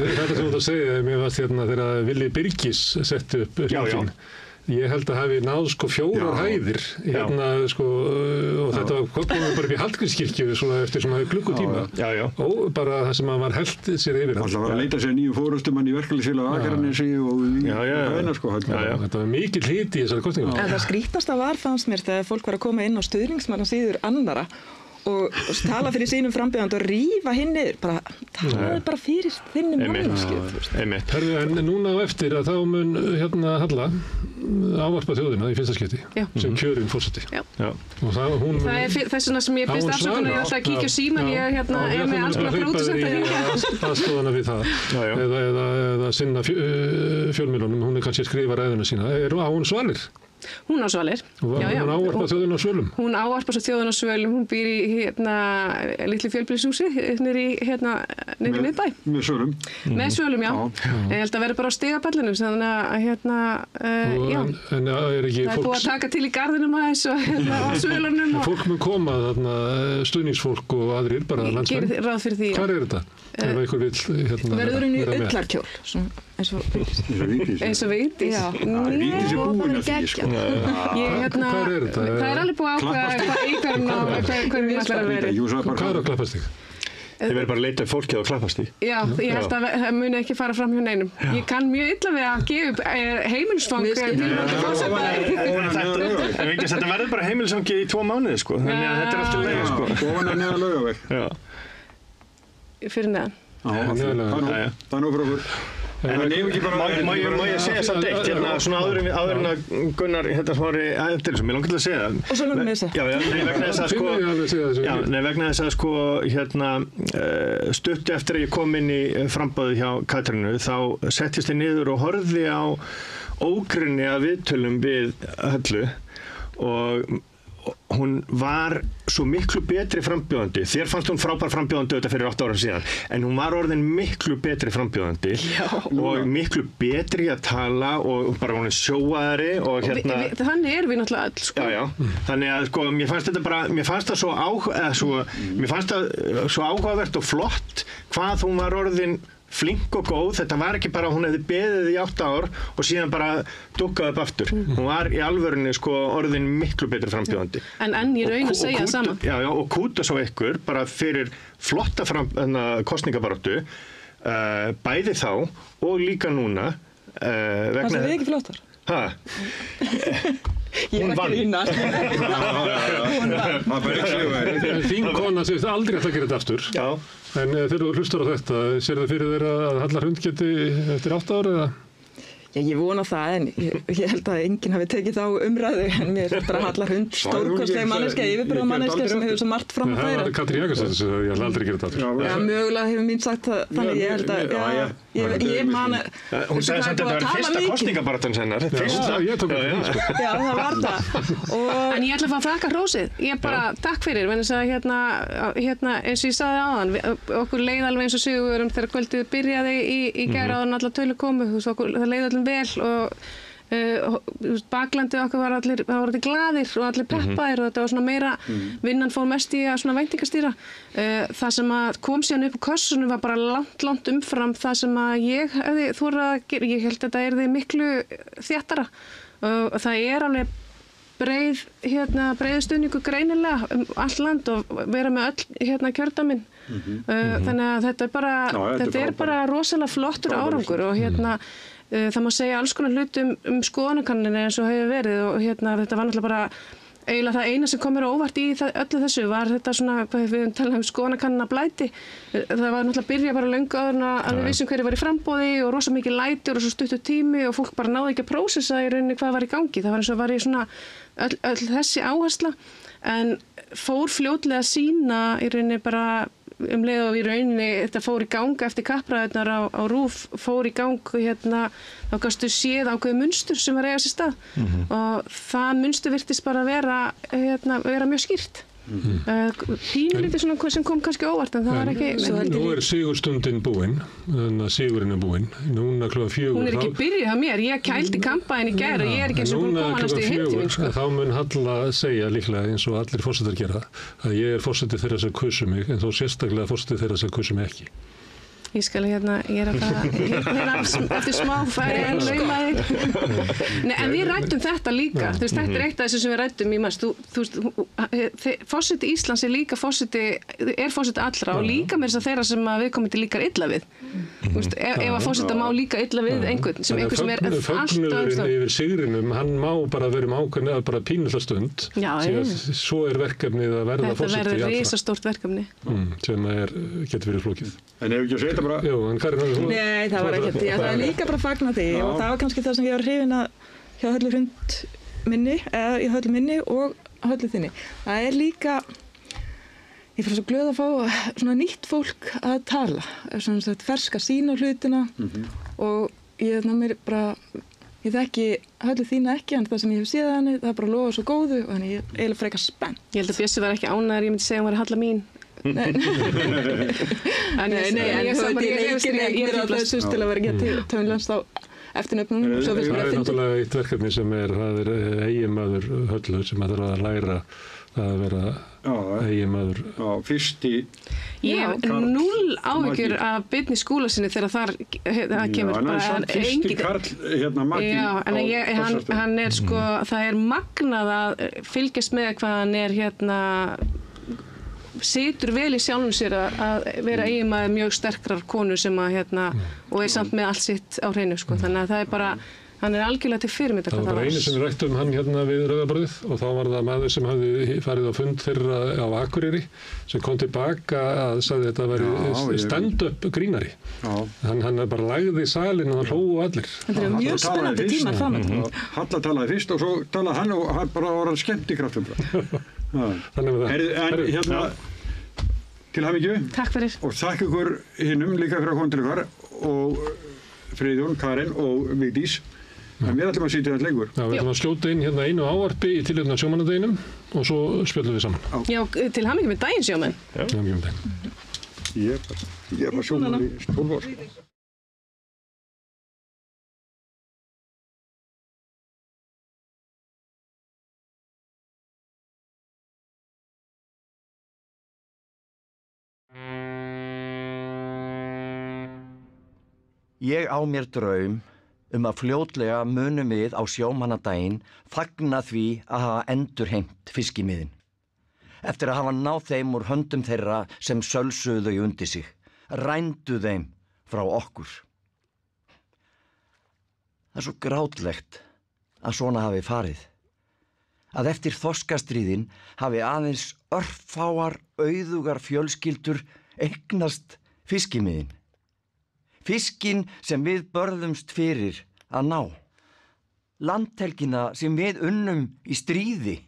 Þetta sem þú ert að segja mér varst þegar Vili Birgis setti upp hringinn Ég held að hafi náð 4 hæðir og þetta komum við bara upp í Hallgrímskirkju eftir svona klukkutíma og bara það sem var hellt sér yfir Það var að leita sér nýju fórustumann í verkalýðsfélag Akranesi og Þetta var mikill hiti í þessari kosningu En það skrítasta var fannst mér þegar fólk var að koma inn á stuðningsmannasíður annara og tala fyrir sínum frambjóðandi og rífa hinn niður talaðu bara fyrir þinni mannsku Herðu, en núna á eftir að þá mun Halla ávarpa þjóðina í fyrsta skipti sem kjörin forseti og það er þess vegna sem ég byrst afsökunar ég ætla að kíkja á síman ég er með alls konar pródusenta aðstoðana við það eða sinna fjölmiðlunum hún er kannski að skrifa ræðuna sína á hún Svalir Hún á Svalir. Hún ávarpa þjóðina á Svölum. Hún ávarpa svo þjóðina á Svölum. Hún býr í litlu fjölbýlishúsi niðri miðbæ. Með Svölum. Með Svölum, já. Ég held að vera bara á stigapallinum, þannig að En er ekki það er búið að taka til í garðinum aðeins og á Svölunum. Fólk mun koma þarna stuðningsfólk og aðrir bara landsmenn. Gerir ráð fyrir því. Hvar er þetta? Ef einhver vill verður hún í ullarkjól eins og Vigdís Vigdís er búin að því Hvar er þetta? Það er alveg búið að ákveða hverjum við ætlar að vera Hvað er á Klapparstíg? Þið verður bara að leita fólkið á Klapparstíg Já, ég held að það muni ekki fara fram hjá neinum Ég kann mjög illa við að gefa upp heimilisfang Þetta verður bara heimilisfangi í 2 mánuði þannig að þetta er alltaf leið Ofan að neða Laugaveg Fyrir neðan Það nú fyrir okkur Má ég segja samt eitt svona áður en að Gunnar Smári eftir þessu, mér langar til að segja það og svo langar mér að segja vegna þess að stuttu eftir að ég kom inn í framboðið hjá Katrínu þá settist ég niður og horfði á ógrynni af viðtölum við Höllu og hún var svo miklu betri frambjóðandi þér fannst hún frábær frambjóðandi auðvitað fyrir 8 ára síðan en hún var orðin miklu betri frambjóðandi og miklu betri að tala og bara hún er sjóaðari og þannig erum við náttúrulega öll þannig að mér fannst það svo áhugavert og flott hvað hún var orðin flink og góð, þetta var ekki bara hún hefði beðið í 8 ár og síðan bara dukkaði upp aftur. Hún var í alvörunni orðin miklu betri frambjóðandi. En í raun að segja sama. Já, og kúta svo ykkur bara fyrir flotta kosningabaráttu bæði þá og líka núna Fannst þið ekki flottar? Hún vann. Þín kona segist aldrei að það gera þetta aftur. Já. En þegar þú hlustar á þetta, sér það fyrir þér að Halla Hrund geti eftir 8 ára eða? Já, ég vona það en ég held að enginn hafi tekið þá umræðu en mér er bara Halla Hrund stórkostleg manneskja, yfirburða manneskja sem hefur svo margt fram að færa. Það var Katrín Jakobsdóttir sem ég ætla aldrei að gera þetta aftur. Já, mögulega hefur mín sagt það, þannig ég held að ég man að hún sagði samt að þetta var fyrsta kosningabaráttan hennar. Já, ég tók það. Já, það var það. En ég ætla að fá að þakka hrósið. Ég bara takk fyrir, vegna þess að hérna eins og ég sagði áðan, okkur leið alveg eins og Sigurvörum þegar kvöldið byrjaði í gær áður en allar tölur komu, það leið öllum vel og baklandið okkar var allir glaðir og allir peppaðir og þetta var svona meira vinnan fór mest í að svona væntingastýra það sem að kom síðan upp á kössunum var bara langt umfram það sem að ég hefði þorað að gera ég held að þetta yrði miklu þéttara og það er alveg breið stuðningur greinilega allt land og vera með öll kjördæmin. Þannig að þetta er bara rosalega flottur árangur og það má segja alls konar hluti skoðanakannanir eins og hefur verið og þetta var náttúrulega bara eiginlega það eina sem kom mér á óvart í öllu þessu var þetta svona, hvað við talaðum skoðanakannana blæti. Það var náttúrulega byrja bara löngu áður en að við vissum hverju var í framboði og rosa mikið læti og rosa stuttur tími og fólk bara náði ekki að prósessa í rauninni hvað var í gangi. Það var eins og var í svona öll þessi áhersla en fór fljótlega að sýna í rauninni bara leið og í rauninni þetta fór í gang eftir kappræðurnar á RÚV fór í gang þá gastu séð ákveðið munstur sem var eiga sér stað og það munstur virtist bara vera mjög skýrt. Pínulítið svona sem kom kannski óvart en það var ekki Nú sigurstundin búin þannig að sigurinn búin núna klukkan 4 Hún ekki byrjuð hjá mér, ég kældi kampaðin í gær og ég ekki eins og búin að koma næstu í heimtíminn Þá mun Halla segja líklega eins og allir forsetar gera að ég forseti þeirra sem kusu mig en þó sérstaklega forseti þeirra sem kusu mig ekki Ég skal ég er að fara eftir smá færi en laumaði. En við ræddum þetta líka. Þetta er eitt af þessu sem við ræddum í mars. Forseti Íslands er líka forseti allra og líka með þess að þeirra sem viðkomandi líkar illa við. Ef að forseta má líka illa við einhvern sem er alltaf Fögnuðurinn yfir sigrinum, hann má bara vera ákveðin bara pínullega stund. Svo er verkefnið að verða forseti allra. Þetta verður risastórt verkefni. Sem getur verið flókið. En ef ekki að segja bara... Jú, en Karin, Nei, það var ekkert. Það er líka bara að fagna því og það var kannski það sem ég var hrifin að hjá Höllu Hrund minni, eða í Höllu minni og Höllu þinni. Það er líka, ég fyrir svo glöð að fá svona nýtt fólk að tala, svona þetta ferska sín á hlutina og ég þekki Höllu þína ekki en það sem ég hef séð henni, það er bara lofa svo góðu og þannig ég er eiginlega frekar spennt. Ég held að Bjössi var ekki ánægður, ég myndi segja að hún var Halla mín. Nei, ég er alltaf sust til að vera ekki til tónlans á eftirnefnunum. Það er náttúrulega eitt verkefni sem það er eiginmaður Höllu sem þarf að læra að vera eiginmaður. Fyrsti... Ég hef 0 áhyggjur af Birni skúla sinni þegar það kemur bara... Já, hann er fyrsti karl Maggi. Já, en hann er sko, það er magnað að fylgjast með hvað hann er situr vel í sjálfum sér að vera eiginmaður mjög sterkrar konu sem og er samt með allt sitt á hreinu sko. Þannig að það er bara, hann er algjörlega til fyrirmyndar. Það var einu sem við rættum hann við Rauðaborðið og þá var það maður sem hafði farið á fund þeirra á Akureyri sem kom tilbaka að sagði þetta væri stand-up grínari. Hann bara lagði salinn og hann hlógu allir. Þetta er mjög spennandi tímar framundan. Halla talaði fyrst og svo talaði hann og hann bara var skemmtikraftur. En til hamingju. Takk fyrir. Og þakka ykkur hinnum líka fyrir að koma til ykkar og Friðjón, Karin og Vigdís. En við ætlum að sitja þetta lengur. Já, við ætlum að skjóta inn einu ávarpi í tilefni af sjómannadeginum og svo spjöllum við saman. Já, til hamingju með daginn sjómenn. Já, til hamingju með daginn. Ég er bara sjómann í 12 ár. Ég á mér draum að fljótlega munum við á sjómannadaginn fagna því að hafa endurheimt fiskimiðin. Eftir að hafa náð þeim úr höndum þeirra sem sölsuðu þau undir sig, rændu þeim frá okkur. Það er svo grátlegt að svona hafi farið. Að eftir þorskastríðin hafi aðeins örfáar auðugar fjölskyldur eignast fiskimiðin. Fiskinn sem við börðumst fyrir að ná. Landhelgina sem við unnum í stríði.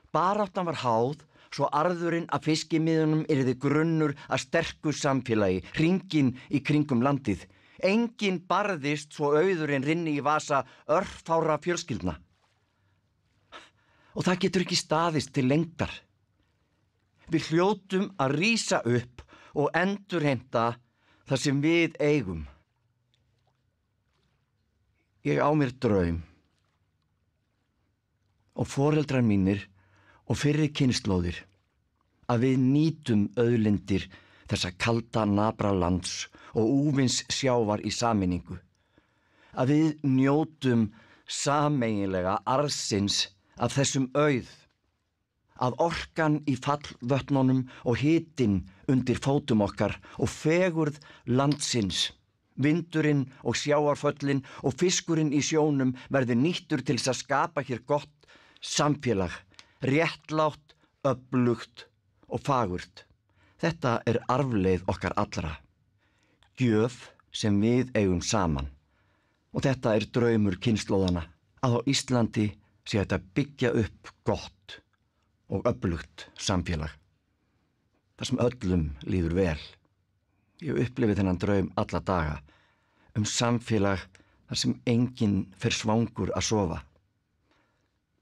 Baráttan var háð svo arðurinn af fiskimiðunum yrði grunnur að sterku samfélagi, hringinn í kringum landið. Enginn barðist svo auðurinn rinni í vasa örfára fjölskyldna. Og það getur ekki staðist til lengdar. Við hljótum að rísa upp og endurheimta það sem við eigum. Ég á mér draum og foreldrar mínir og fyrri kynslóðir að við nýtum auðlindir þessa kalda nabra lands og úvins sjávar í sameiningu. Að við njótum sameiginlega arðsins af þessum auð, að orkan í fallvötnunum og hitinn undir fótum okkar og fegurð landsins, vindurinn og sjávarföllin og fiskurinn í sjónum verði nýttur til þess að skapa hér gott samfélag, réttlátt, öflugt og fagurt. Þetta arfleið okkar allra, gjöf sem við eigum saman. Og þetta draumur kynslóðanna, að á Íslandi sé þetta byggja upp gott og öflugt samfélag. Það sem öllum líður vel. Ég upplifi þennan draum alla daga, samfélag þar sem enginn fer svangur að sofa.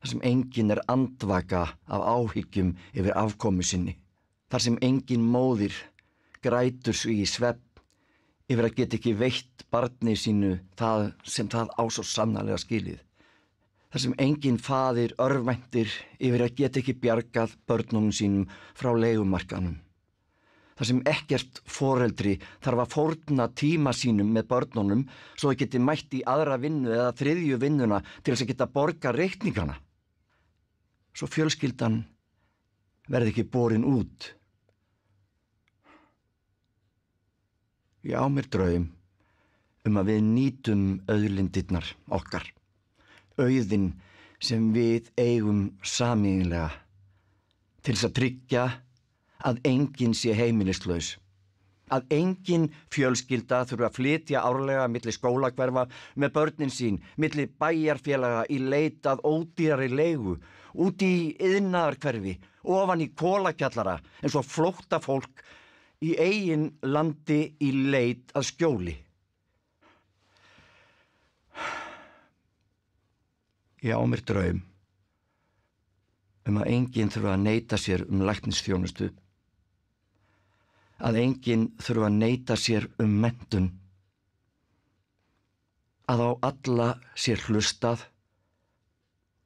Þar sem enginn andvaka af áhyggjum yfir afkomu sinni. Þar sem enginn móðir grætur sig í svefn yfir að geta ekki veitt barni sínu það sem það á svo sannarlega skilið. Þar sem enginn faðir örvæntir yfir að geta ekki bjargað börnunum sínum frá leigumarkanum. Þar sem ekkert foreldri þarf að fórna tíma sínum með börnunum svo það geti mætt í aðra vinnu eða þriðju vinnuna til þess að geta borga reikningana. Svo fjölskyldan verði ekki borin út. Ég á mér draum að við nýtum auðlindirnar okkar, auðinn sem við eigum sameiginlega til þess að tryggja að enginn sé heimilislaus, að enginn fjölskylda þurfi að flytja árlega milli skólahverfa með börnin sín, milli bæjarfélaga í leit að ódýrari leigu, út í iðnaðarhverfi, ofan í kolakjallara eins og flóttafólk í eigin landi í leit að skjóli. Ég á mér draum að enginn þurfa að neita sér læknisþjónustu, að enginn þurfa að neita sér menntun, að á alla sé hlustað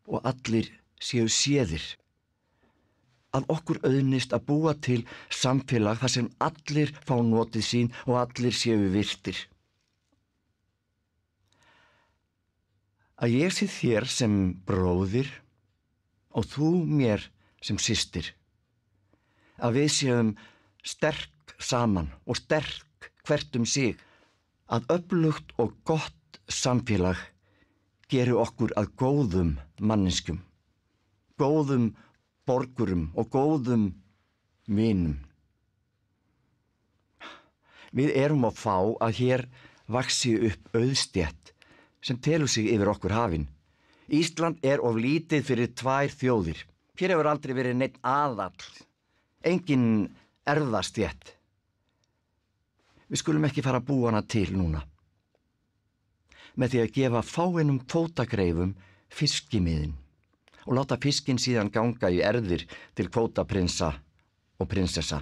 og allir séu séðir. Að okkur auðnist að búa til samfélag þar sem allir fá notið sín og allir séu virtir. Að ég sé þér sem bróðir og þú mér sem systir. Að við séum sterk saman og sterk hvert sig. Að öflugt og gott samfélag geri okkur að góðum manneskjum, góðum borgurum og góðum vinum. Við erum að fá að hér vaxi upp auðstétt sem telur sig yfir okkur hafin. Ísland of lítið fyrir tvær þjóðir. Hér hefur aldrei verið neinn aðall, engin erfðastétt. Við skulum ekki fara að búa hana til núna. Með því að gefa fáeinum kvótagreifum fiskimiðin og láta fiskinn síðan ganga í erfðir til kvótaprinsa og prinsessa.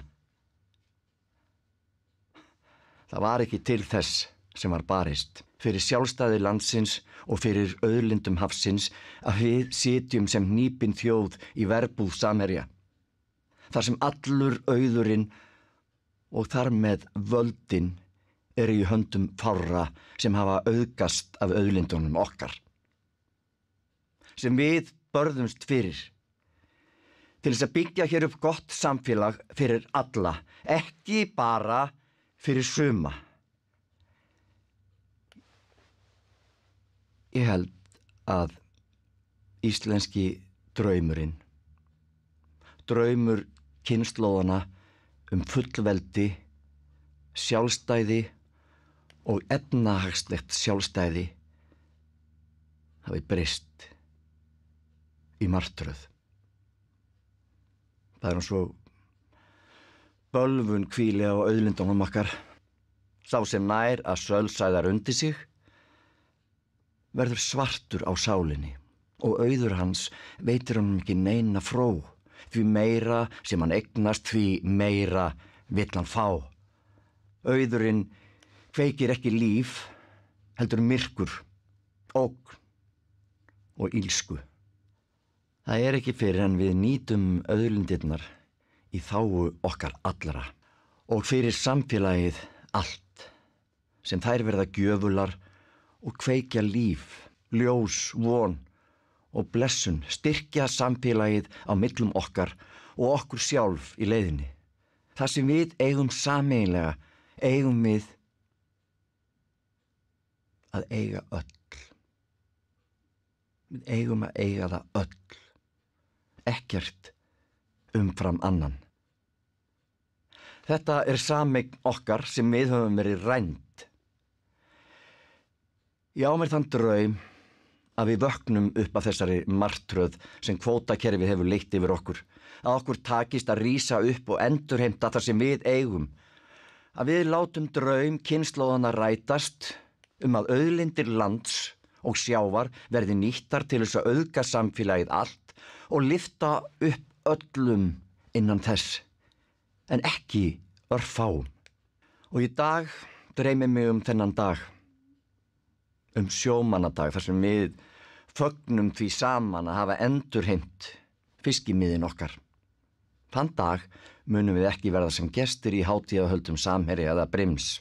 Það var ekki til þess sem var barist fyrir sjálfstæði landsins og fyrir auðlindum hafsins að við sitjum sem hnípin þjóð í verbúð Samherja. Þar sem allur auðurinn og þar með völdin í höndum fárra sem hafa auðgast af auðlindunum okkar. Sem við börðumst fyrir, til þess að byggja hér upp gott samfélag fyrir alla, ekki bara fyrir suma. Ég held að íslenski draumurinn, draumur kynslóðana fullveldi, sjálfstæði og efnahagslegt sjálfstæði hafi breyst í martröð. Það svo bölvun hvíli á auðlindunum okkar. Sá sem nær að sölsæðar undir sig verður svartur á sálinni og auður hans veitir honum ekki neina fró. Því meira sem hann eignast, því meira vill hann fá. Auðurinn kveikir ekki líf, heldur myrkur, ógn og ílsku. Það ekki fyrir en við nýtum auðlindirnar í þágu okkar allra og fyrir samfélagið allt sem þær verða gjöfular og kveikja líf, ljós, von og blessun styrkja samfélagið á millum okkar og okkur sjálf í leiðinni. Það sem við eigum sameiginlega, eigum við að eiga öll. Við eigum að eiga það öll. Ekkert umfram annan. Þetta sameign okkar sem við höfum verið rænd. Ég á mér þann draum að við vöknum upp af þessari martröð sem kvótakerfið hefur leitt yfir okkur, að okkur takist að rísa upp og endurheimta það sem við eigum, að við látum draum kynslóðanna rætast að auðlindir lands og sjávar verði nýttar til þess að auðga samfélagið allt og lyfta upp öllum innan þess, en ekki örfáum. Og í dag dreymir mig þennan dag, sjómannadag, þar sem við fögnum því saman að hafa endurheimt fiskimiðin okkar. Þann dag munum við ekki verða sem gestir í hátíðahöldum Samherja eða Brims.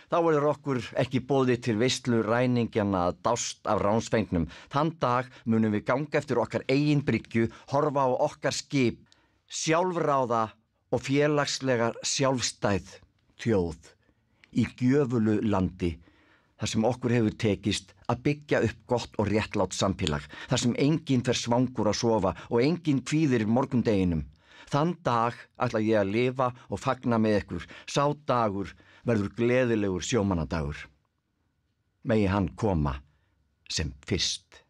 Þá verður okkur ekki boðið til veislu ræningjana að dást af ránsfengnum. Þann dag munum við ganga eftir okkar eigin bryggju, horfa á okkar skip, sjálfráða og félagslega sjálfstæð þjóð í gjöfulu landi, þar sem okkur hefur tekist að byggja upp gott og réttlátt samfélag, þar sem enginn fer svangur að sofa og enginn kvíðir morgundeginum. Þann dag ætla ég að lifa og fagna með ykkur. Sá dagur verður gleðilegur sjómannadagur. Megi hann koma sem fyrst.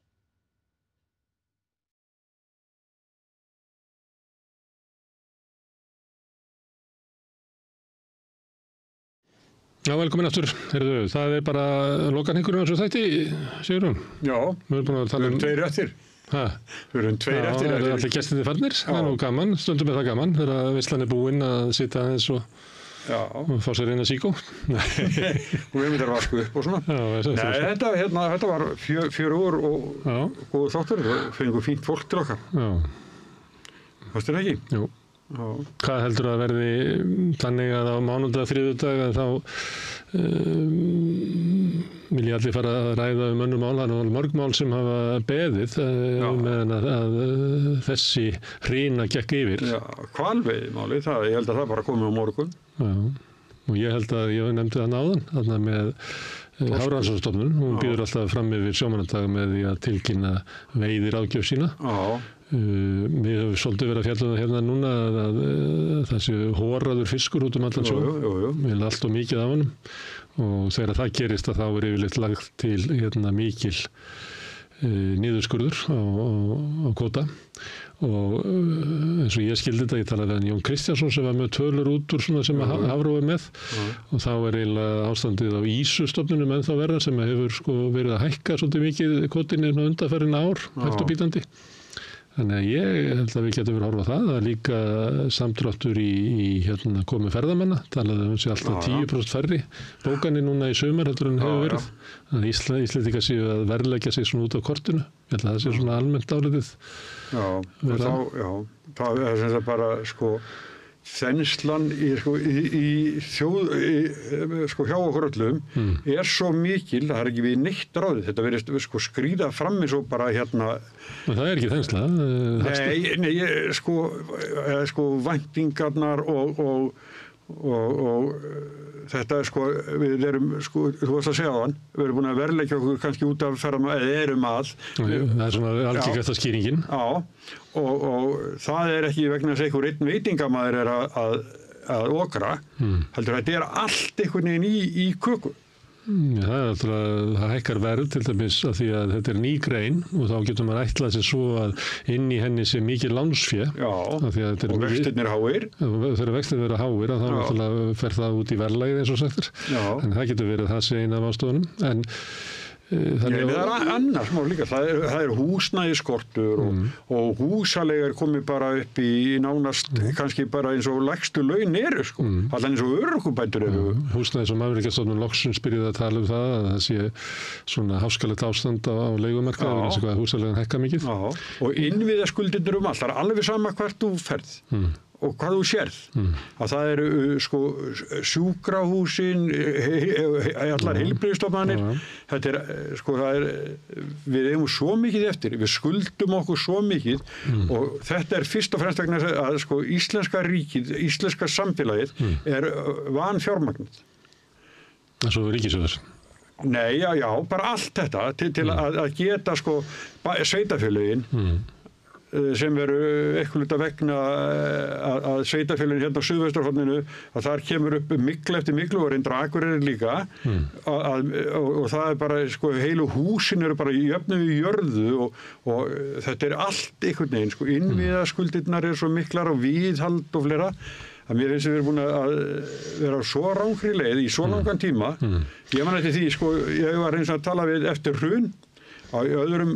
Já, velkomin aftur. Heyrðu, það bara lokanhingurinn á þessu þætti, Sigurjón. Já, við erum tveir eftir. Við erum tveir eftir. Það eru allir gestirnir farnir, það er nú gaman, stundum það gaman, þegar veislan búin að sitja aðeins og fá sér eina síkó. Og við myndum að vasku upp og svona. Nei, þetta var fjörugur og góð þáttur, það fengið fínt fólk til okkar. Fannst þér ekki? Jú. Hvað heldur að verði þannig að á mánudag, þriðjudag að þá vil ég allir fara að ræða önnur mál, það er mörg mál sem hafa beðið meðan að þessi hrina gekk yfir. Já, hvalveiðimáli, ég held að það bara komið á morgun. Já, og ég held að ég nefndi það áðan, þarna með Hafrannsóknastofnun, hún býður alltaf fram yfir sjómannadag með því að tilkynna veiðiráðgjöf sína. Við höfum svolítið verið að fjalla það hérna núna að það sé horaður fiskur út allan sjó. Við erum allt og mikið af honum og þegar það gerist að þá yfirleitt lagt til mikil niðurskurður á kvóta og eins og ég skildi þetta, ég talaði við Jón Kristjánsson sem var með tölur út úr svona sem Hafró með og þá eiginlega ástandið á ýsustofnunum ennþá verða sem hefur verið að hækka svolítið mikið kvótinni undanfarin ár, hægt og bítandi. Þannig að ég held að við getum verið að horfa á það. Það líka samdráttur í komu ferðamanna, talaði sé alltaf 10% færri bókanir núna í sumar heldur en hefur verið. Þannig að Íslendingar séu að verðleggja sig svona út á kortinu. Ég held að það sé svona almennt álitið. Það er sem það bara þenslan hjá okkur öllum er svo mikil, það er ekki við neitt ráðið, þetta verið skríða fram eins og bara Það er ekki þensla? Nei, væntingarnar og þetta við erum, þú varst að segja á hann, við erum búin að verðleggja okkur kannski út af ferðamanna, eða erum að. Það er svona algengasta skýringin. Já, og það er ekki vegna þess að einhver einn veitingamaður er að okra, heldur þetta er allt einhvern veginn í köku. Það hækkar verð til dæmis að því að þetta er ný grein og þá getur maður ætlað sér svo að inn í henni sé mikið lánsfé. Og vextirnir háir. Þegar vextirnir verða háir þá náttúrulega fer það út í verðlagið eins og sagt. En það getur verið það sé eina af ástofunum. En það er annars mál líka, það er húsnæðisskortur og húsaleigar komið bara upp í nánast kannski bara eins og lægstu laun eru allan eins og örorkubætur eru. Húsnæðis- og mannvirkjastofnun loksins byrjuði að tala það að það sé svona háskalegt ástand á leigumarkaði eins og hvað húsaleigan hækka mikið. Og innviðaskuldirnir allt, það er alveg sama hvert þú ferð og hvað þú sérð að það eru sko sjúkrahúsin allar heilbrigðisstofnanir þetta sko það við eigum svo mikið eftir, við skuldum okkur svo mikið og þetta fyrst og fremst vegna að sko íslenska ríkið, íslenska samfélagið vanfjármagnað. Svo ríkissjóður? Nei, já, bara allt þetta til að geta sko sveitarfélögin sem eitthvað hluta vegna að sveitarfélögin hérna á Suðvesturhorninu að þar kemur upp mygla eftir myglu og reyndar Akureyri líka og það bara sko heilu húsin eru bara jöfnu við jörðu og þetta allt einhvern veginn sko innviðaskuldirnar svo miklar og viðhald og fleira að mér finnst við erum búin að vera á svo rangri leið í svo langan tíma ég man eftir því sko ég var eins og að tala við eftir hrun á öðrum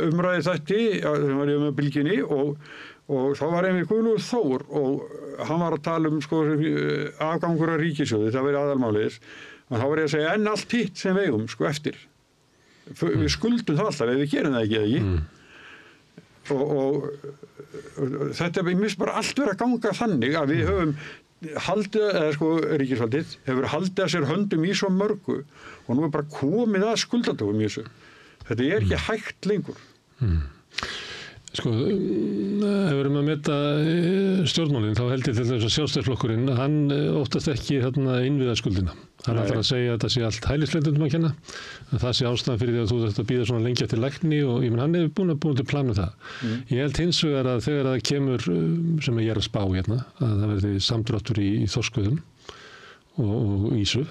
umræði þætti sem var ég með Bylgjunni og þá var einhver Guðlaugur Þór og hann var að tala sko afgangur af ríkissjóði, það verið aðalmáliðis og þá var ég að segja en allt hitt sem við eigum sko eftir við skuldum það alltaf ef við gerum það ekki og þetta mér bara allt verið að ganga þannig að við höfum haldið, eða sko ríkisvaldið hefur haldið að sér höndum í svo mörgu og nú bara komið að skuldatöfum í þessu. Þetta ekki hægt lengur. Sko, ef við erum að meta stjórnmálinn, þá held ég til þess að Sjálfstæðisflokkurinn, hann óttast ekki innviðaskuldina. Hann ætlar að segja að þetta sé allt hælisleitendum að kenna, en það sé ástæðan fyrir því að þú þarft að bíða svona lengi eftir lækni og ég menn hann búin til plan með það. Ég held hins vegar að þegar það kemur, sem ég að spá hérna, að það verði samdráttur í þorskuðum og ísu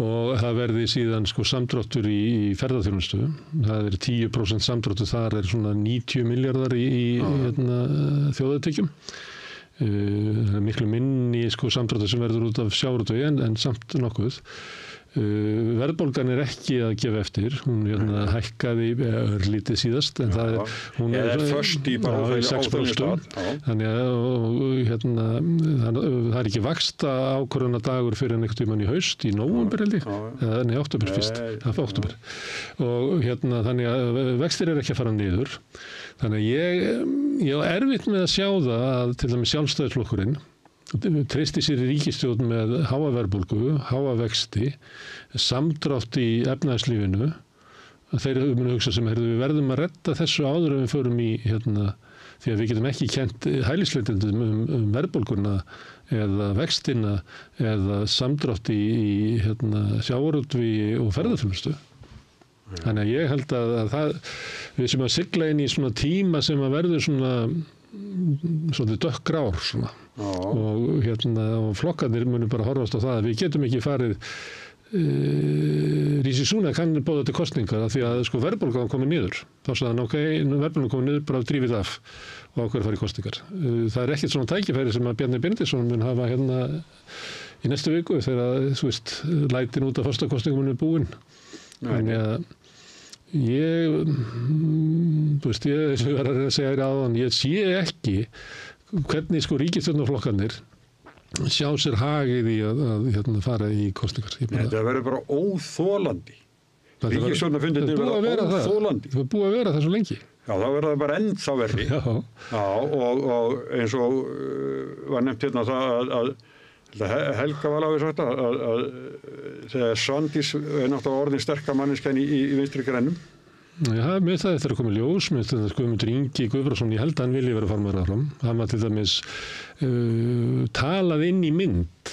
og það verði síðan sko samdráttur í ferðaþjónustu. Það 10% samdráttur, þar svona 90 milljarðar í þjóðartekjum. Það miklu minni sko samdráttur sem verður út af sjávarútvegi en samt nokkuð. Verðbólgan ekki að gefa eftir, hún hækkaði örlítið síðast en hún föst í bara 6%. Þannig að það ekki vaxta ákvörðunardagur fyrir einhvern tímann í haust í nóvember held ég, nei október fyrst, október. Og þannig að vextir ekki að fara niður. Þannig að ég á erfitt með að sjá það að til dæmis Sjálfstæðisflokkurinn treysti sér í ríkisstjórn með háa verðbólgu, háa vexti, samdrátt í efnahagslífinu. Þeir munu hugsa sem við verðum að redda þessu áður en við förum í því að við getum ekki kennt hælisleitendum verðbólguna eða vextina eða samdrátt í sjávarútvegi og ferðaþjónustu. Þannig að ég held að við sem að sigla inn í svona tíma sem að verður svona dökkgrár svona. Og flokkarnir munu bara horfast á það að við getum ekki farið Rísi Súnak kann bóða til kosningar af því að sko verðbólgan komið niður. Þá sagði hann verðbólgan komið niður bara drífið af og ákveður farið kosningar. Það ekkert svona tækifæri sem að Bjarni Benediktsson mun hafa í næstu viku þegar þú veist lætin út af fastakosningum er búin. Þannig að ég eins og ég var að segja þér áðan, ég sé ekki hvernig sko ríkisstjórnarflokkarnir sjá sér hagið í að fara í kosningar. Það verður bara óþolandi. Ríkisstjórnarfundirnir verða óþolandi. Það búið að vera það svo lengi. Já, það verður það bara ennþá verri. Já, og eins og var nefnt hérna það að Helga var alveg sagt að þegar Svandís náttúrulega orðin sterka manneskjan í vinstri grænum. Já, með það þetta komið ljós, með þetta Guðmundur Ingi Guðbrandsson, ég held að hann vilji vera formaður áfram. Hann var til dæmis talað inn í mynd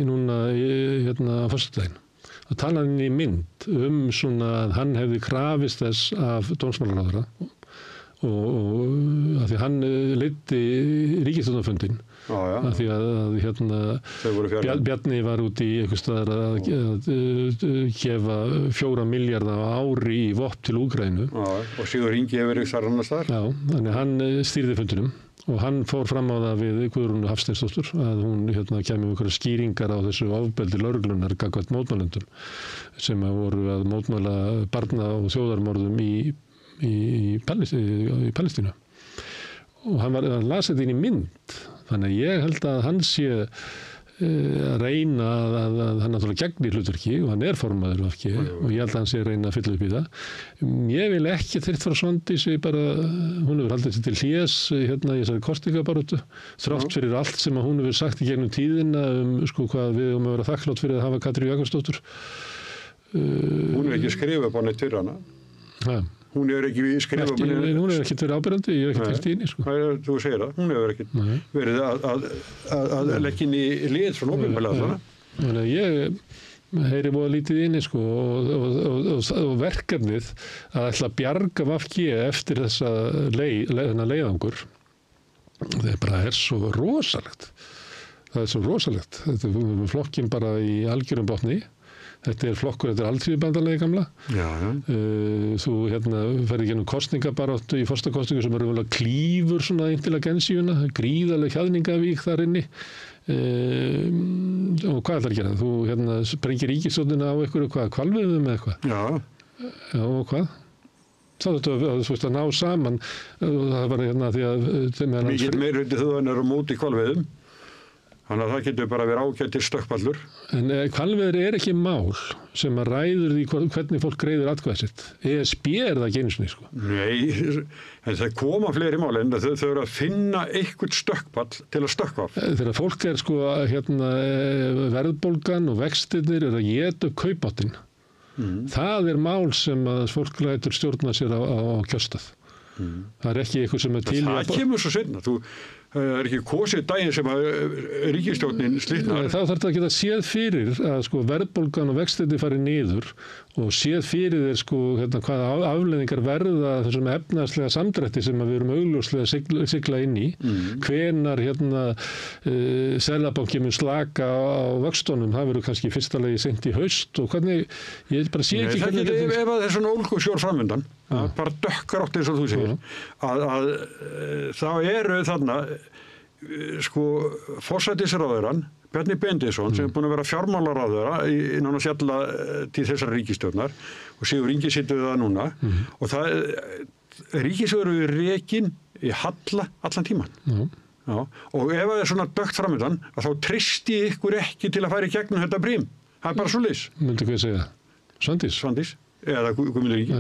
núna á föstudaginn. Það talaði inn í mynd svona að hann hefði krafist þess af dómsmálaráðherra og af því hann leiddi ríkisstjórnarfundinn af því að Bjarni var út í einhvers staðar að gefa 4 milljarða á ári í vopn til Úkraínu og Sigurður Ingi hefur verið þar annars þar. Já, þannig hann stýrði fundinum og hann fór fram á það við Guðrúnu Hafsteinsdóttur að hún kæmi einhverjar skýringar á þessu ofbeldi lögreglunnar gagnvart mótmælendum sem voru að mótmæla barna- og þjóðarmorðum í Palestínu og hann las þetta inn í mynd þannig að ég held að hann sé að reyna að hann náttúrulega gegnir hlutverki og hann formaður VG og ég held að hann sé að reyna að fylla upp í það. Ég vil ekki þyrft frá Svandísi bara, hún hefur haldið sér til hlés hérna í þessari kosningabaráttu, þrátt fyrir allt sem að hún hefur sagt í gegnum tíðina sko hvað við að vera þakklátt fyrir að hafa Katrínu Jakobsdóttur. Hún hefur ekki skrifað upp á neitt fyrir hana. Ja. Hún hefur ekki skrifað upp á neitt. Hún hefur ekki verið ábyrgandi, ég hef ekki verið í henni. Sko. Þú segir það, hún hefur ekki verið að leggja inn í lið svona opinberlega. Þannig að ég heyri búið lítið inni sko, og verkefnið að ætla að bjarga VG eftir þessa leiðangur, það er svo rosalegt. Það er svo rosalegt. Þetta er flokkin bara í algjörum botni. Þetta er flokkur, þetta er Alþýðubandalagið gamla. Já. Þú ferði gennum kosningabaráttu í forstakosningu sem eru vel að klífur svona intelligensíuna, gríðarleg hjaðningavík þar inni. Og hvað ætlar að gera? Þú sprengir ríkisstjórnina á einhverju hvalveiðum eða eitthvað? Já. Já, og hvað? Það þú veist að ná saman. Það var því að... Mikið meirhluti þjóðan á móti hvalveiðum. Þannig að það getur bara verið ágættir stökkpallur. En hvalveiðar ekki mál sem að ræður því hvernig fólk greiðir atkvæði sitt. ESB það ekki einu sinni, sko. Nei, en það koma fleiri mál en þau eru að finna eitthvað stökkpall til að stökkva. Þegar fólk sko verðbólgan og vextirnir að éta upp kaupmáttinn. Það mál sem að fólk lætur stjórna sér á kjörstað. Það ekki eitthvað sem til... Það kemur svo seinna. Það ekki kosið daginn sem að ríkisstjórnin slitnar. Þá þarf það að geta séð fyrir að sko verðbólgan og vextirnir fari niður og séð fyrir þeir sko hvaða afleiðingar verða þessum efnahagslega samdrætti sem við erum augljóslega sigla inn í. Hvenar Seðlabankinn mun slaka á vöxtunum, það verður kannski fyrsta lagi seint í haust og hvernig, ég bara sé ekki hvernig þetta... Ef það svona ólgusjór framöndan, bara dökkar átt eins og þú segir, að þá eru þarna sko forsætisráðherrann Bjarni Benediktsson sem er búin að vera fjármálaráðherra innan að fjalla til þessar ríkisstjórnar og Sigur Ingi situr það núna og það ríkisstjórn er rekin í halla allan tíman. Já. Og ef það svona dökkt framöndan að þá treysti ykkur ekki til að fara í gegnum þetta brím. Það bara svoleiðis. Myndi hvað segja? Svandís? Eða hvað myndir ekki?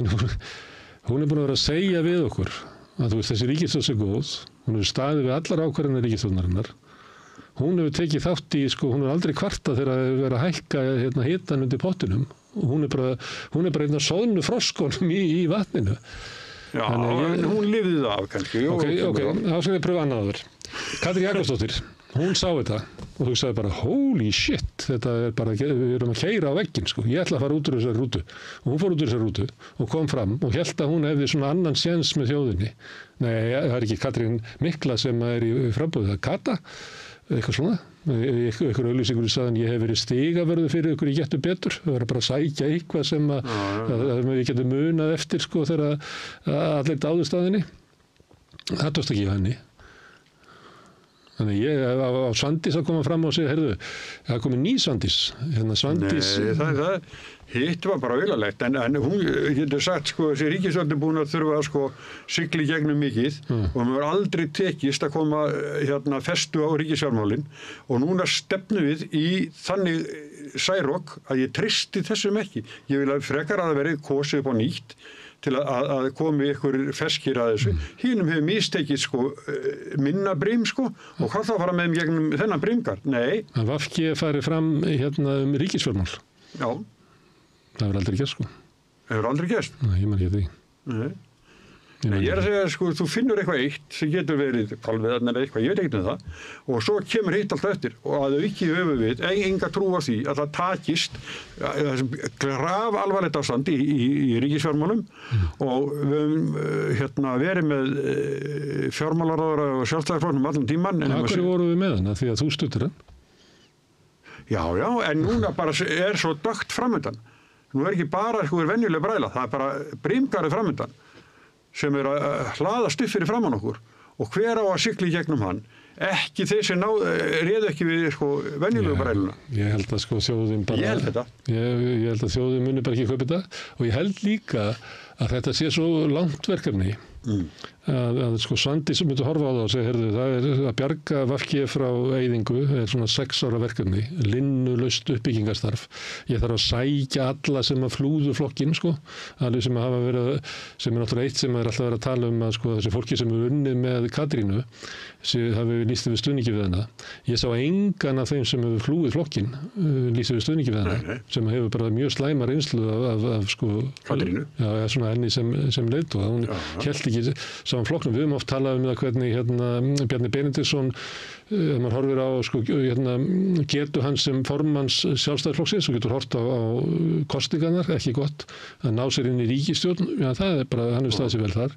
Hún er búin að vera að segja við okkur að þú veist þessi ríkisstjórn sé góð, hún hefur staðið við allar ákvarðanir ríkisstjórnarinnar, hún hefur tekið þátt í, sko, hún hefur aldrei kvartað þegar það hefur verið að hækka hitann undir pottinum og hún er bara einn af soðnu froskonum í vatninu. Já, en hún lifði það af kannski. Ok, þá skal ég pröfa annaður. Katrín Jakobsdóttir, hún sá þetta og þú sagði bara, holy shit, þetta bara, við erum að keyra á vegginn, sko. Ég ætla að fara út úr þessari rútu. Og hún fór út úr þessari rútu og kom fram og hélt að hún hefði svona annan séns með þjóðinni. Nei, það er ekki Katrín Mikla sem er í frambúðið, það er Kata, eitthvað svona. Einhver auglýsingur sagði ég hef verið stigavörður fyrir ykkur í Gettu betur. Það var bara að sækja eitthvað sem að við getum munað eftir, sko, þegar allir dáðu staðinni. Það tókst ekki á henni. Þannig ég á Svandís að koma fram og segja, heyrðu, það komið ný Svandís. Svandís... Nei, hitt var bara auðalegt, en hún getur sagt, sko, þessi ríkisstjórn er búin að þurfa að, sko, sigla í gegnum mikið og hún var aldrei tekist að koma, festu á ríkisfjármálin og núna stefnum við í þannig særok að ég treysti þessum ekki. Ég vil að frekar að það verið kosið upp á nýtt til að komi ykkur feskir að þessu. Hínum hefur mistekið, sko, minna brím, sko, og hvað þá fara með gegnum þennan brímgar? Nei. Það var ekki að fara fram ríkisfjármál. Já. Það hefur aldrei gerst, sko. Hefur aldrei gerst? Nei, ég man ekki því. Nei. Ég er að segja, sko, þú finnur eitthvað eitt sem getur verið hvalveiðarnar eða eitthvað, ég veit ekkert það, og svo kemur hitt alltaf eftir og að þau ekki höfu við, enga trú á því að það takist graf alvarlegt ástand í ríkisfjármálum og við höfum verið með fjármálaráðara og sjálfstæðarflokknum allan tíman. Hverju voru við með hana því að þú stuttir hann? Já, en núna bara er svo dökkt framöndan. Nú er ekki bara eitthvað venjuleg bræla, það er bara brímgarið framöndan sem er að hlaðast upp fyrir framan okkur og hver á að sigla í gegnum hann ekki þeir sem réðu ekki við, sko, venjulegu bræluna. Ég held að, sko, þjóðin bara ég held að þjóðin muni bara ekki kaupa þetta og ég held líka að þetta sé svo langt verkefni að sko Svandís myndi horfa á það og segja, heyrðu, það að bjarga VG frá eyðingu svona 6 ára verkefni, linnulaust uppbyggingarstarf. Ég þarf að sækja alla sem að flúðu flokkinn, sko, alveg sem að hafa verið, sem náttúrulega eitt sem alltaf verið að tala að sko þessi fólki sem unnið með Katrínu, hafi lýst yfir stuðningi við hana. Ég sá engan af þeim sem hefur flúið flokkinn lýst yfir stuðningi við hana, sem hefur bara mjög slæma reynslu af sko Katrínu. Já, svona henni sem leiðtoga. Hún hélt ekki saman flokknum. Við höfum oft talað það hvernig Bjarni Benediktsson, ef maður horfir á sko, getu hans sem formanns Sjálfstæðisflokksins og getur hort á kosningarnar, ekki gott, að ná sér inn í ríkisstjórn, já, það bara, hann hefur staðið sér vel þar,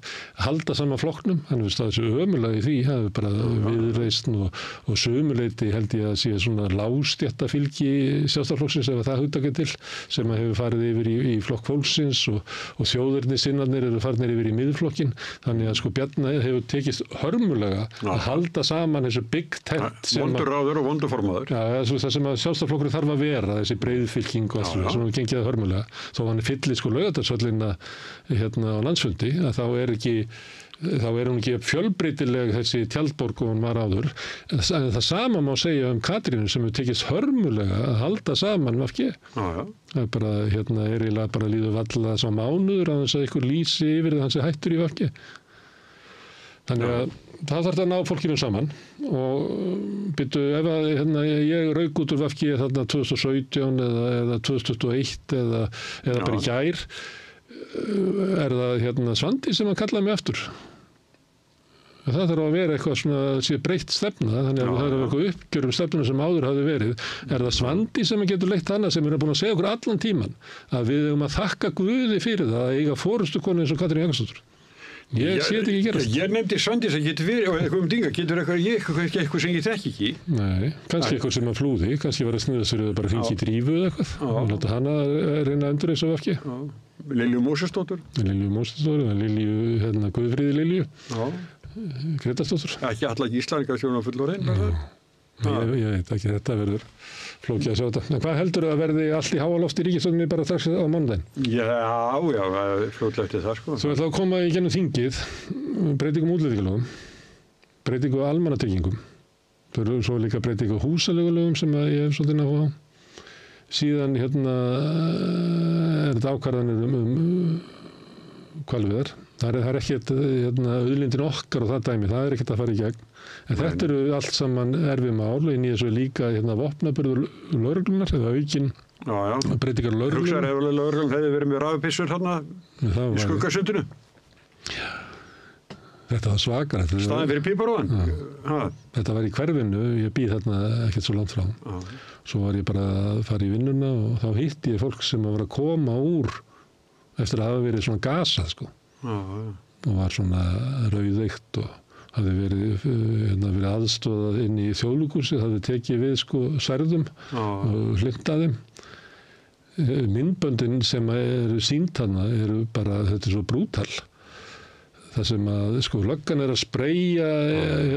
halda saman flokknum, hann hefur staðið sér ömurlega í því, hann hefur bara viðreisn og sömuleyti held ég að sé svona lágstétta fylgi Sjálfstæðisflokksins ef það hugtakið til, sem hefur farið yfir í flokk fólksins og þjóðernisinnarnir eru farnir yfir í miðflokkin, þannig að sko Bjarni hefur tekist hörmulega að halda saman þessu big tent vondur ráður og vondur formaður. Já, það sem að Sjálfstæðisflokkurinn þarf að vera, þessi breiðfylking og allt sem við gengið hörmulega. Þó hann fyllir sko Laugardalshöllina á landsfundi, að þá er hún ekki fjölbreytileg þessi tjaldborg og hún var áður. Það sama má segja Katrínu sem hefur tekist hörmulega að halda saman VG. Það er bara, er eiginlega bara líður valla þess að mánuður að þess að ykkur lýsi yfir það hans hættur í VG. Þannig að það þarf að ná fólkinu saman og byrju, ef að ég rauk út úr VG þarna 2017 eða 2021 eða bara í gær, er það Svandís sem að kalla mig aftur. Það þarf að vera eitthvað svona, sé breytt stefna, þannig að það er eitthvað uppgjör stefnuna sem áður hafi verið. Er það Svandís sem getur leitt hana sem er búin að segja okkur allan tíman að við höfum að þakka Guði fyrir það að eiga forystukonu eins og Katrín Jakobsdóttir. Ég sé þetta ekki gerast. Ég nefndi Svandís að getur verið og eitthvað dinga, getur eitthvað sem ég þekki ekki. Nei, kannski eitthvað sem að flúði, kannski var að sniða sér eða bara fengi í drífu eða eitthvað. Og láta hana reyna að endur þessu VG. Lilju Mósesdóttur. Lilju, Guðfríði Lilju. Gretarsdóttur. Ekki alla Íslandingar sjónar fullorðin. Ég veit ekki, þetta verður flókið að sjá þetta. En hvað heldur að verði allt í háaloft í ríkisstjórninni bara strax á mánudaginn? Já, fljótlega eftir það sko. Svo ætla að koma í gennum þingið, breytingum útlendingalögum, breytingu almannatryggingum, svo líka breytingu húsaleigulögum sem ég hef svolítið náhuga á. Síðan er þetta ákvarðanir hvalveiðar. Það er ekkert auðlindin okkar og það dæmi, það er ekkert að fara í gegn. En þetta eru allt saman erfið mál, inn í þessu líka vopnaburður lögreglunar eða aukin breytingar lögreglunar. Hugsaður hefur lögreglunar hefði verið með rafpissur þarna í Skuggasundinu. Þetta var svakar. Staðin fyrir píparóðan. Þetta var í hverfinu, ég býð þarna ekkert svo langt frá. Svo var ég bara að fara í vinnuna og þá hitti ég fólk sem var að koma úr eftir að hafa verið svona gasað sko. Og var svona rauðeikt og hafði verið aðstofað inn í þjóðlíkhúsi, hafði tekið við sko særðum og hlindaðum. Myndböndin sem eru sýnd þarna eru bara, þetta er svo brútal. Það sem að sko löggan er að spreyja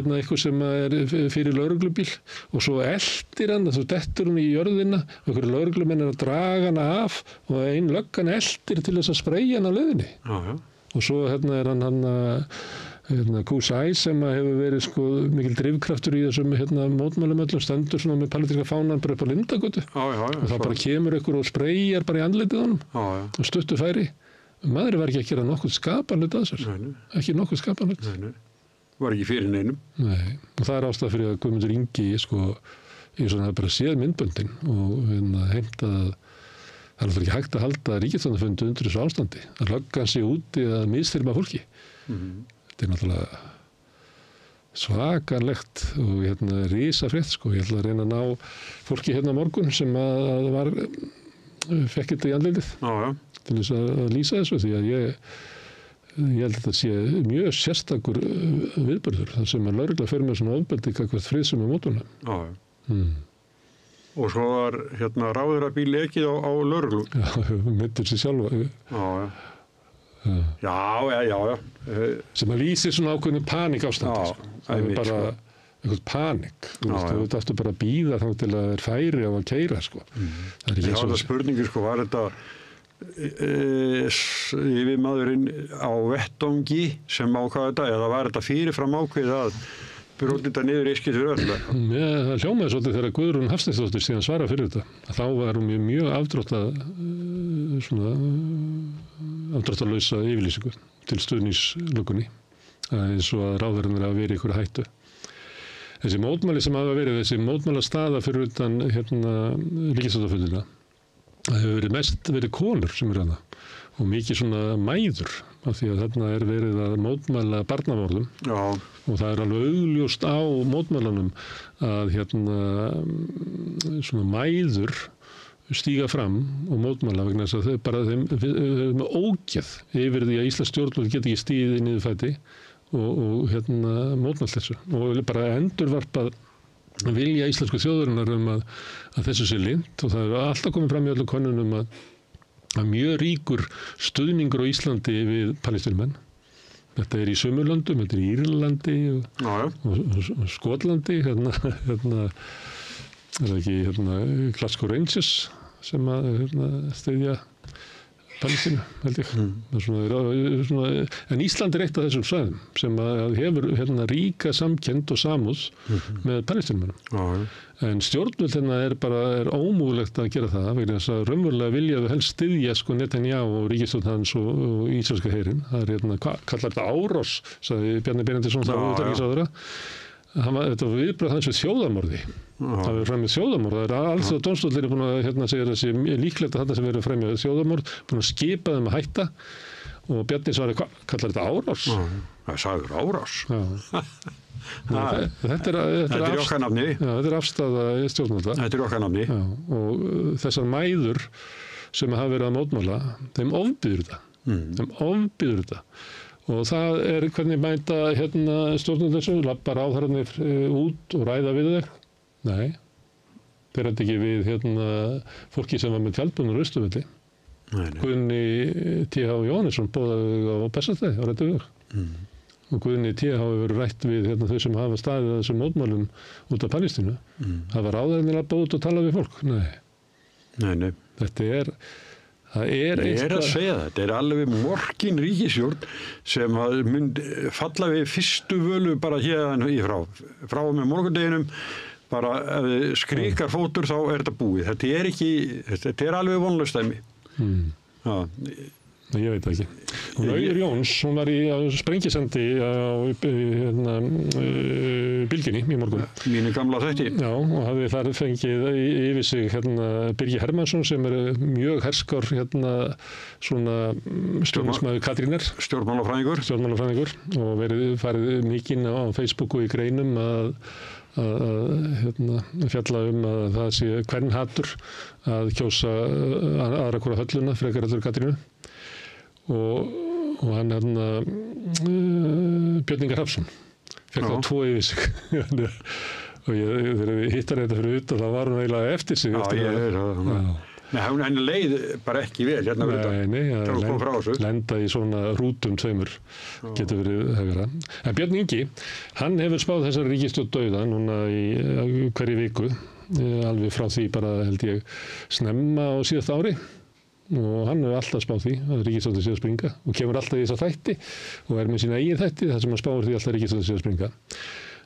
eitthvað sem er fyrir lögreglubíl og svo eldir hann, svo dettur hún í jörðina og einhverju lögreglumenn er að draga hana af og ein löggan eldir til þess að spreyja hana á leiðinni. Og svo er hann Kusai sem hefur verið sko mikil drifkraftur í þessum mótmælum öllum, stendur svona með palestíska fánan bara upp á Lindagötu og það bara kemur ykkur og spreyjar bara í andlitið honum og stuttu færi. Maður var ekki að gera nokkuð skapanlut að sér. Ekki nokkuð skapanlut. Var ekki fyrir neinum. Nei, og það er ástæða fyrir að Guðmundur Ingi sko, eins og hann hefur bara séð myndböndin og heimtað það er ekki hægt að halda ríkisstjórnarfundi undir þessu ástandi, að löggan sig úti að misþyrma fólki. Þetta er náttúrulega svakalegt og risafrétt sko. Ég ætla að reyna að ná fólki morgun sem að fekk þetta í andlitið til þess að lýsa þessu því að ég held að þetta sé mjög sérstakur viðburður þar sem að lögregla fer með svona ofbeldi gagnvart friðsömu mótmælum. Og svo var ráðherrabíl ekið á lögreglu. Já, myndir sér sjálfa. Já. Sem að lýsir svona ákveðinu panik ástandi. Sko. Það er bara eitthvað panik. Þú ættu bara að bíða þá til að það er færi á að keyra. Sko. Það er spurningi, sko, var þetta yfirmaðurinn á vettvangi sem ákvað þetta eða var þetta fyrirfram ákveðið að brjóta þetta niður einskilt fyrir öll? Það hljómaði svolítið þegar Guðrún Hafsteinsdóttir síðan svara fyrir þetta. Þá var hún mjög afdráttarlausa yfirlýsingu til stuðningslökunni eins og að ráðherrarnir hafa verið ykkur hættu. Þessi mótmæli sem hafa verið, þessi mótmælastaða fyrir utan ríkisstjórnarfundina, það hefur mest verið konur sem eru hana og mikið svona mæður af því að þarna verið að mótmæla barnamorðum. Já. Og það alveg augljóst á mótmælanum að svona mæður stíga fram og mótmæla vegna þess að þau bara þeim með ógeð yfir því að Íslands stjórnvöld geti ekki stigið í niður fæti og mótmælt þessu og bara endurvarpað vilja íslensku þjóðarinnar að þessu sé linnt og það hefur alltaf komið fram í öllum könnunum að mjög ríkur stuðningur á Íslandi við palestínumenn. Þetta í Suðurlöndum, þetta í Írlandi og Skotlandi, er það ekki Glasgow Rangers sem að styðja Palestínu, held ég. En Ísland eitt af þessum svæðum sem að hefur ríka samkennd og samúð með palestínumönnum. En stjórnvöld er ómögulegt að gera það vegna þess að raunverulega vilja þau helst styðja Netanyahu og ríkisstjórn hans og íslenska herinn. Það kallar þetta árás, sagði Bjarni Benediktsson þá utanríkisráðherra. Þetta var viðbrögð hans við þjóðarmorði. Það verið framið þjóðarmorð. Það alls að dómstóllinn búin að segja þessi líklegt að þetta sem verið framið þjóðarmorð, búin að skipa þeim að hætta og Bjarni svarði, kallar þetta árás? Það sagður árás. Þetta er okkar nafni. Þetta er afstaða stjórnvalda. Þetta er okkar nafni. Og þessar mæður sem hafa verið að mótmála, þeim ofbýður þetta. Og það hvernig mæta stjórnvöld þessu, lappar ráðherrarnir út og ræða við þeir? Nei, þeir ræddu ekki við fólki sem var með tjaldbúnur á Austurvelli. Guðni T.H. Jóhannesson boðaði á Bessastöði og ræddu við þau. Og Guðni T.H. hefur rætt við þau sem hafa staðið að þessum mótmælum út af Palestínu. Það var ráðherrarnir að búa út og tala við fólk? Nei. Það er að segja það. Þetta alveg morkin ríkisstjórn sem mun falla við fyrstu völu bara hérna í frá með morgundeginum. Bara ef skrikar fótur þá þetta búið. Þetta alveg vonlaust dæmi. Ég veit ekki. Hún Auður Jóns, hún var í sprengisendi á Bylgjunni í morgun. Mínu gamla þætti. Já, og hafði þar fengið yfir sig Birgir Hermannsson sem mjög herskár svona stjórnismæður Katrínar. Stjórnmálafræðingur og farið mikinn á Facebook og í greinum að fjalla að það sé kvenhatur að kjósa aðra hvora hölluna frekar heldur Katrínu. Og hann Björn Ingi Hrafnsson fekk þá 2 yfir sig og þegar við hittar þetta fyrir utan þá var hún eiginlega eftir sig. Nei, henni leið bara ekki vel lenda í svona rútum tveimur getur verið höfara. En Björn Ingi, hann hefur spáð þessari ríkisstjórn dauða núna í hverju viku alveg frá því bara held ég snemma á síðasta ári og hann hefur alltaf spáð því að ríkisstjórnin sé að springa og kemur alltaf í þessa þætti og með sína eigin þætti þar sem hann spáður því alltaf ríkisstjórnin sé að springa.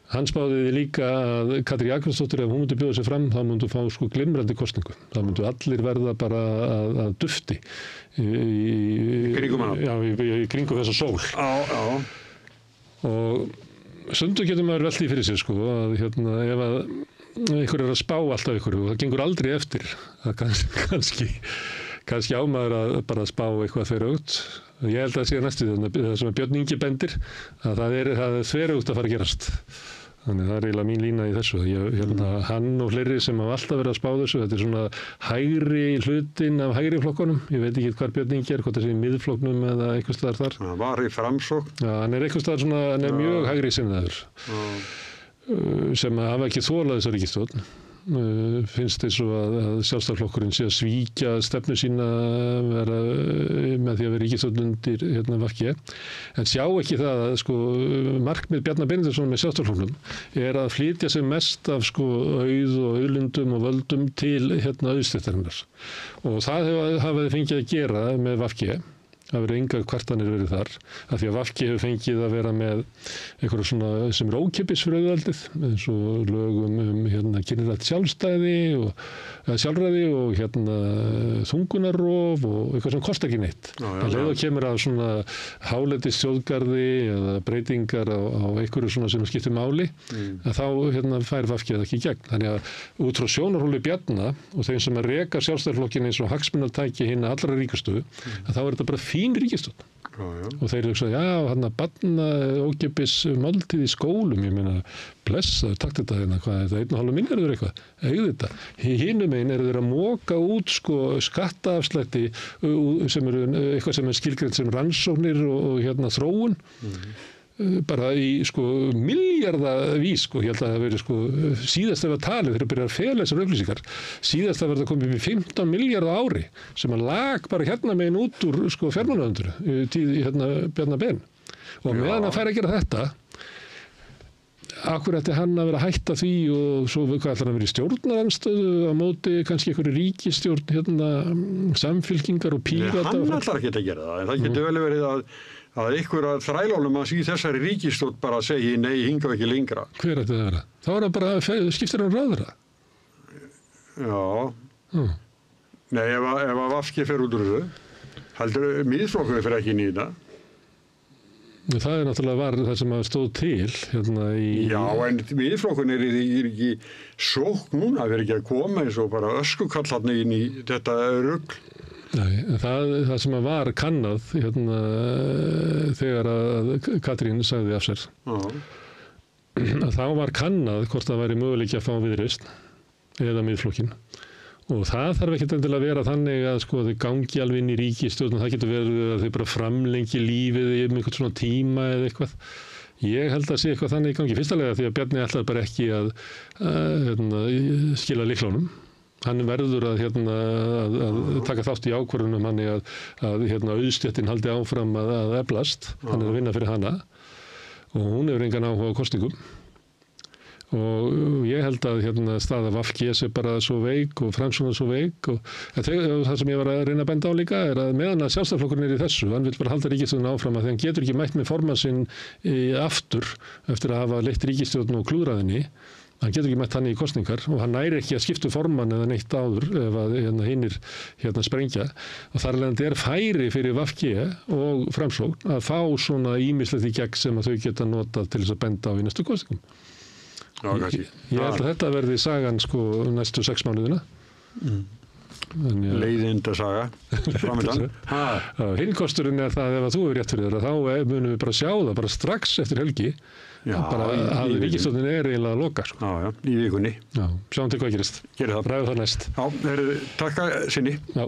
Hann spáði því líka að Katrín Jakobsdóttir, ef hún myndi bjóða sig fram, þá myndi fá glimrandi kosningu. Það myndi allir verða bara að dufti í kringum þessa sól. Og stundum getur maður velt því fyrir sig að ef að einhver að spá alltaf ykkur og það gengur aldrei eftir, það kannski ámaður að bara spá eitthvað þverjugt. Ég held að það sé næstu það sem Björn Ingi bendir að það er þverjugt að fara að gerast. Þannig það eiginlega mín lína í þessu. Ég held að hann og fleiri sem hafa alltaf verið að spá þessu, þetta svona hægri hlutinn af hægri flokkunum. Ég veit ekki hvar Björn Ingi hvort það sé í miðflokknum eða einhvers staðar þar. Það var í Framsókn. Já, hann einhvers staðar svona, hann mjög hægri sinnaður sem hafa ekki þolað þessa ríkisstjórn. finnst eins og að Sjálfstæðisflokkurinn sé að svíkja stefnu sína með því að vera ríkisstjórn undir VG. En sjá ekki það að sko, markmið Bjarna Benediktssonar með Sjálfstæðisflokknum að flytja sig mest af sko, auð og auðlindum og völdum til auðstéttarinnar. Og það hafa þið fengið að gera með VG. Það verið enga kvartanir verið þar, af því að VG hefur fengið að vera með eitthvað svona sem ókeypis fyrir auðvaldið, eins og lögum kynrænt sjálfstæði og sjálfræði og þungunarof og eitthvað sem kostar ekki neitt. Það leið og kemur að svona hálendis þjóðgarði eða breytingar á einhverju svona sem skiptir máli, að þá fær VG það ekki í gegn. Þannig að út frá sjónarhóli Bjarna og þeim sem að reka Sjálfstæðisflokkinn eins og hagsmunatæki hinna allra ríkustu, að þá þetta bara fín ríkisstjórn. Og þeir hugsa, barna ókeypis máltíð í skólum, ég meina, blessaður, takk þetta hvað er þetta, 1,5 milljarður eitthvað, eigðu þetta. Hinum einn þeir að móka út sko skattaafslætti sem eru eitthvað sem er skilgreint sem rannsóknir og þróun. Bara í sko milljarðavís sko, ég held að það verið sko síðast að talið þegar byrjar að fela þessar upplýsingar, síðast að verða að koma upp í 15 milljarða ári sem að lag bara megin út úr sko fjármálaráðuneytinu tíð Bjarna Ben. Og meðan að færa að gera þetta, akkur ætti hann að vera að hætta því og svo hvað ætlar hann að vera í stjórnarandstöðu á móti kannski einhverju ríkisstjórn samfylkingar og Pírata. Hann ætlar ekki að gera það, en það getur vel verið að einhver að þrælónum að í þessari ríkisstjórn bara segi nei, hingað ekki lengra. Hver ætti það að vera? Þá er það bara, skiptir hann ráðherra? Já. Nei, ef að VG fer út úr þessu, heldur Miðflokkurinn fer ekki inn í þetta. Það er náttúrulega það sem stóð til Já, en Miðflokkurinn er ekki sókn núna, það er ekki að koma eins og bara öskukallarni inn í þetta rugl. Nei, það sem var kannað þegar að Katrín sagði af sér. Þá var kannað hvort það væri möguleiki að fá Viðreisn eða Miðflokkinn. Og það þarf ekkert endilega að vera þannig að sko þau gangi alveg inn í ríkisstjórn, það getur verið að þau bara framlengi lífið í einhvern svona tíma eða eitthvað. Ég held að sé eitthvað þannig í gangi. Fyrstulega því að Bjarni ætlar bara ekki að skila lyklunum. Hann verður að taka þátt í ákvörðunum þannig að auðstéttin haldi áfram að eflast. Hann er að vinna fyrir hana og hún hefur engan áhuga á kosningum. Og ég held að staða VG sé bara svo veik og Framsókn svo veik og það sem ég var að reyna að benda á líka er að meðan að Sjálfstæðisflokkurinn er í þessu, hann vil bara halda ríkisstjórnina áfram að því hann getur ekki mætt með formann sinn aftur eftir að hafa leitt ríkisstjórn og klúðraðinni. Hann getur ekki mætt hann í kosningar og hann næri ekki að skipta formann eða neitt áður ef að hinnir sprengja. Og þar alveg færi fyrir VG og Framsókn að fá svona ýmislegt í gegn sem að þau geta notað til þess að benda á í næstu kosningum. Ég held að þetta verði sagan sko næstu 6 mánuðina. Leiðinda saga framöndan. Hinn kosturinn er það ef að þú er rétt fyrir þér þá munum við bara sjá það bara strax eftir helgi. Bara að ríkisstjórnin er eiginlega að loka. Sko. Já, í vikunni. Já, sjáum til hvað gerist. Gerir það. Ræðum það næst. Já, takk sinni. Já,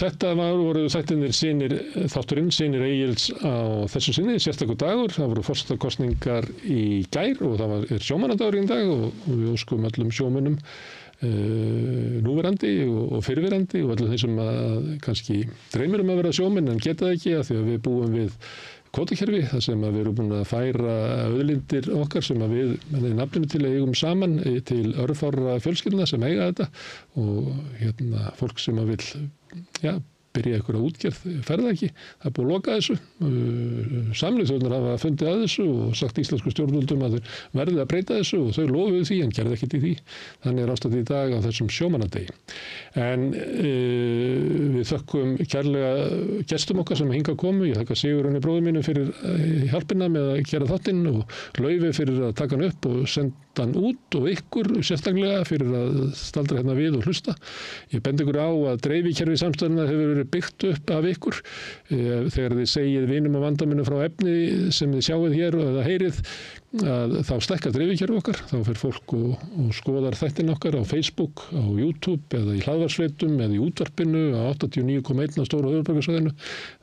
þetta voru þættirnir synir þátturinn, synir Egils á þessu sinni, sérstakur dagur. Það voru forsetakosningar í gær og það er sjómannadagur í dag og við óskum öllum sjómönnum núverandi og fyrrverandi og öllum þeim sem kannski dreymir að vera sjómenn en geta það ekki af því að við búum við kvótakerfi þar sem við erum búin að færa auðlindir okkar sem við með nafninu til eigum saman til örfárra fjölskyldna sem eiga þetta og fólk sem vil byrja einhverja útgerð ferða ekki, það er búið að loka þessu Sameinuðu þjóðirnar hafa fundið að þessu og sagt íslensku stjórnvöldum að þau verði að breyta þessu og þau lofuðu því en gerði ekkert í því, þannig er ástætt í dag á þessum sjómannadegi en við þökkum kærlega gestum okkar sem hingað komu, ég þakka Sigurjóni bróður mínu fyrir hjálpina með að gera þáttinn og Laufi fyrir að taka hann upp og senda hann út og ykkur sérstaklega fyrir að staldra hérna við og hlusta. Ég bendi ykkur á að dreifikerfi samstöðuna hefur verið byggt upp af ykkur þegar þið segið vinum og vandaminu frá efni sem þið sjáið hér eða heyrið að þá stækkar dreifikerfi okkar, þá fer fólk og skoðar þættin okkar á Facebook, á YouTube eða í hlaðvarpsveitum eða í útvarpinu á 89,1 á stóru höfuðborgarsvæðinu.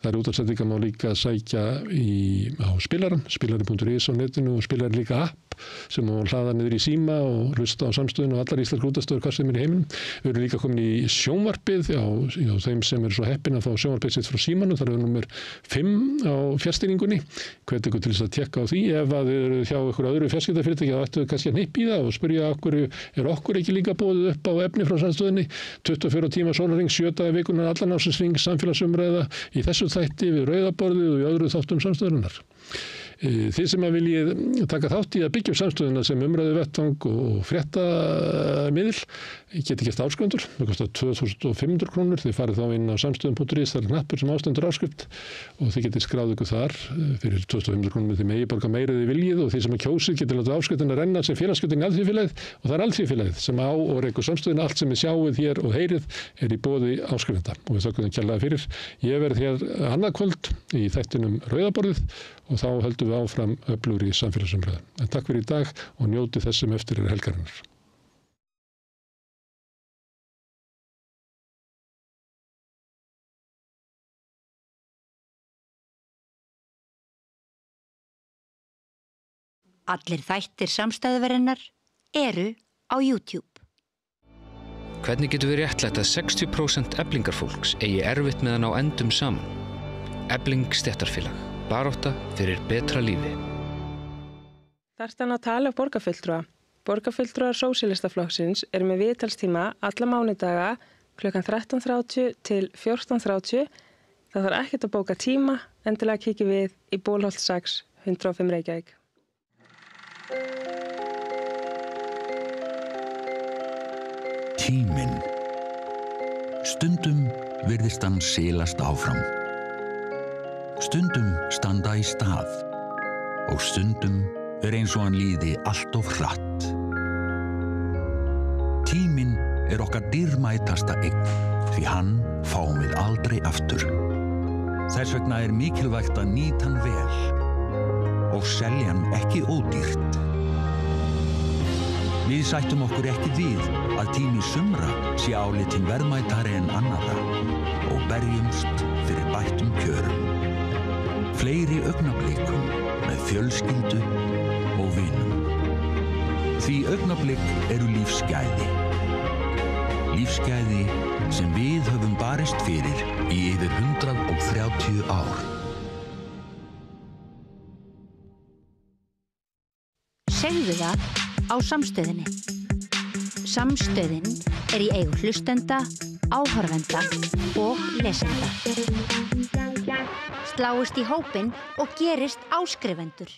Það er útvarpsendingar má líka sækja á spilaran, spilari.is á netinu og spilaran líka app app sem má hlaða niður í síma og hlusta á Samstöðina og allar íslenskar útvarpsstöðvar hvar sem í heiminum. Við erum líka komin í sjónvarpið á þeim sem eru svo heppin að fá sjónvarpið sitt frá símanum. Það er númer 5 á fjarstýringunni. Hvet ykkur til þess að tékka á því. Ef að þið eru hjá ykkur öðru fjarskiptafyrirtæki þá ættu kannski að hnippa í það og spyrja okkur ekki líka boðið upp á efni frá Samstöðinni 24 tíma sólarhring, 7 daga í vikunnar, allan ársins hring, samfélagsumræða í þessu þætti við rauðaborðið og í öðru þáttum Samstöðunnar. Þið sem að viljið taka þátt í að byggja upp Samstöðuna sem umræðu vettvang og fréttamiðil geti gert áskrifundur. Það kostar 2.500 krónur. Þið farið þá inn á samstöðun.is, það er knappur sem ástendur áskrift og þið getið skráð ykkur þar fyrir 2.500 krónur. Þið megi borga meira þið viljið og þið sem að kjósið getið láta áskriftuna renna sem félagsgjöldin í alþjóðfélagið og það er alþjóðfélagið sem á og rekur Samstöðuna. Allt sem þið sjáið hér og heyrið í boði áskrifenda og við þökkum þeim kærlega fyrir. Ég verð hér annað kvöld í þættinum Rauðaborðið og þá höldum við áfram öflugri samfélagsumræðu. En takk fyrir í dag og njótið þess sem eftir helgarinnar. Allir þættir Samstæðuverinnar eru á YouTube. Hvernig getur við réttlætt að 60% eflingarfólks eigi erfitt með að ná endum saman? Efling stéttarfélag. Barátta fyrir betra lífi. Þarftu að tala um borgarfulltrúa. Borgarfulltrúar Sósíalistaflokksins eru með viðtalstíma alla mánudaga klukkan 13:30 til 14:30. Það þarf ekkert að bóka tíma, endilega kíkja við í Bólholt 6, 105 Reykjavík. Tíminn. Stundum virðist hann silast áfram. Stundum standa í stað og stundum eins og hann líði allt of hratt. Tíminn okkar dýrmætasta eign því hann fáum við aldrei aftur. Þess vegna mikilvægt að nýta hann vel og selja hann ekki ódýrt. Við sættum okkur ekki við að tími sumra sé álitinn verðmætari en annarra og berjumst fyrir bættum kjörum. Fleiri augnablikum með fjölskyldu og vinum. Því augnablik eru lífsgæði. Lífsgæði sem við höfum barist fyrir í yfir 130 ár. Segðu það á Samstöðinni. Samstöðin í eigu hlustenda, áhorfenda og lesenda. Sláist í hópinn og gerist áskrifendur.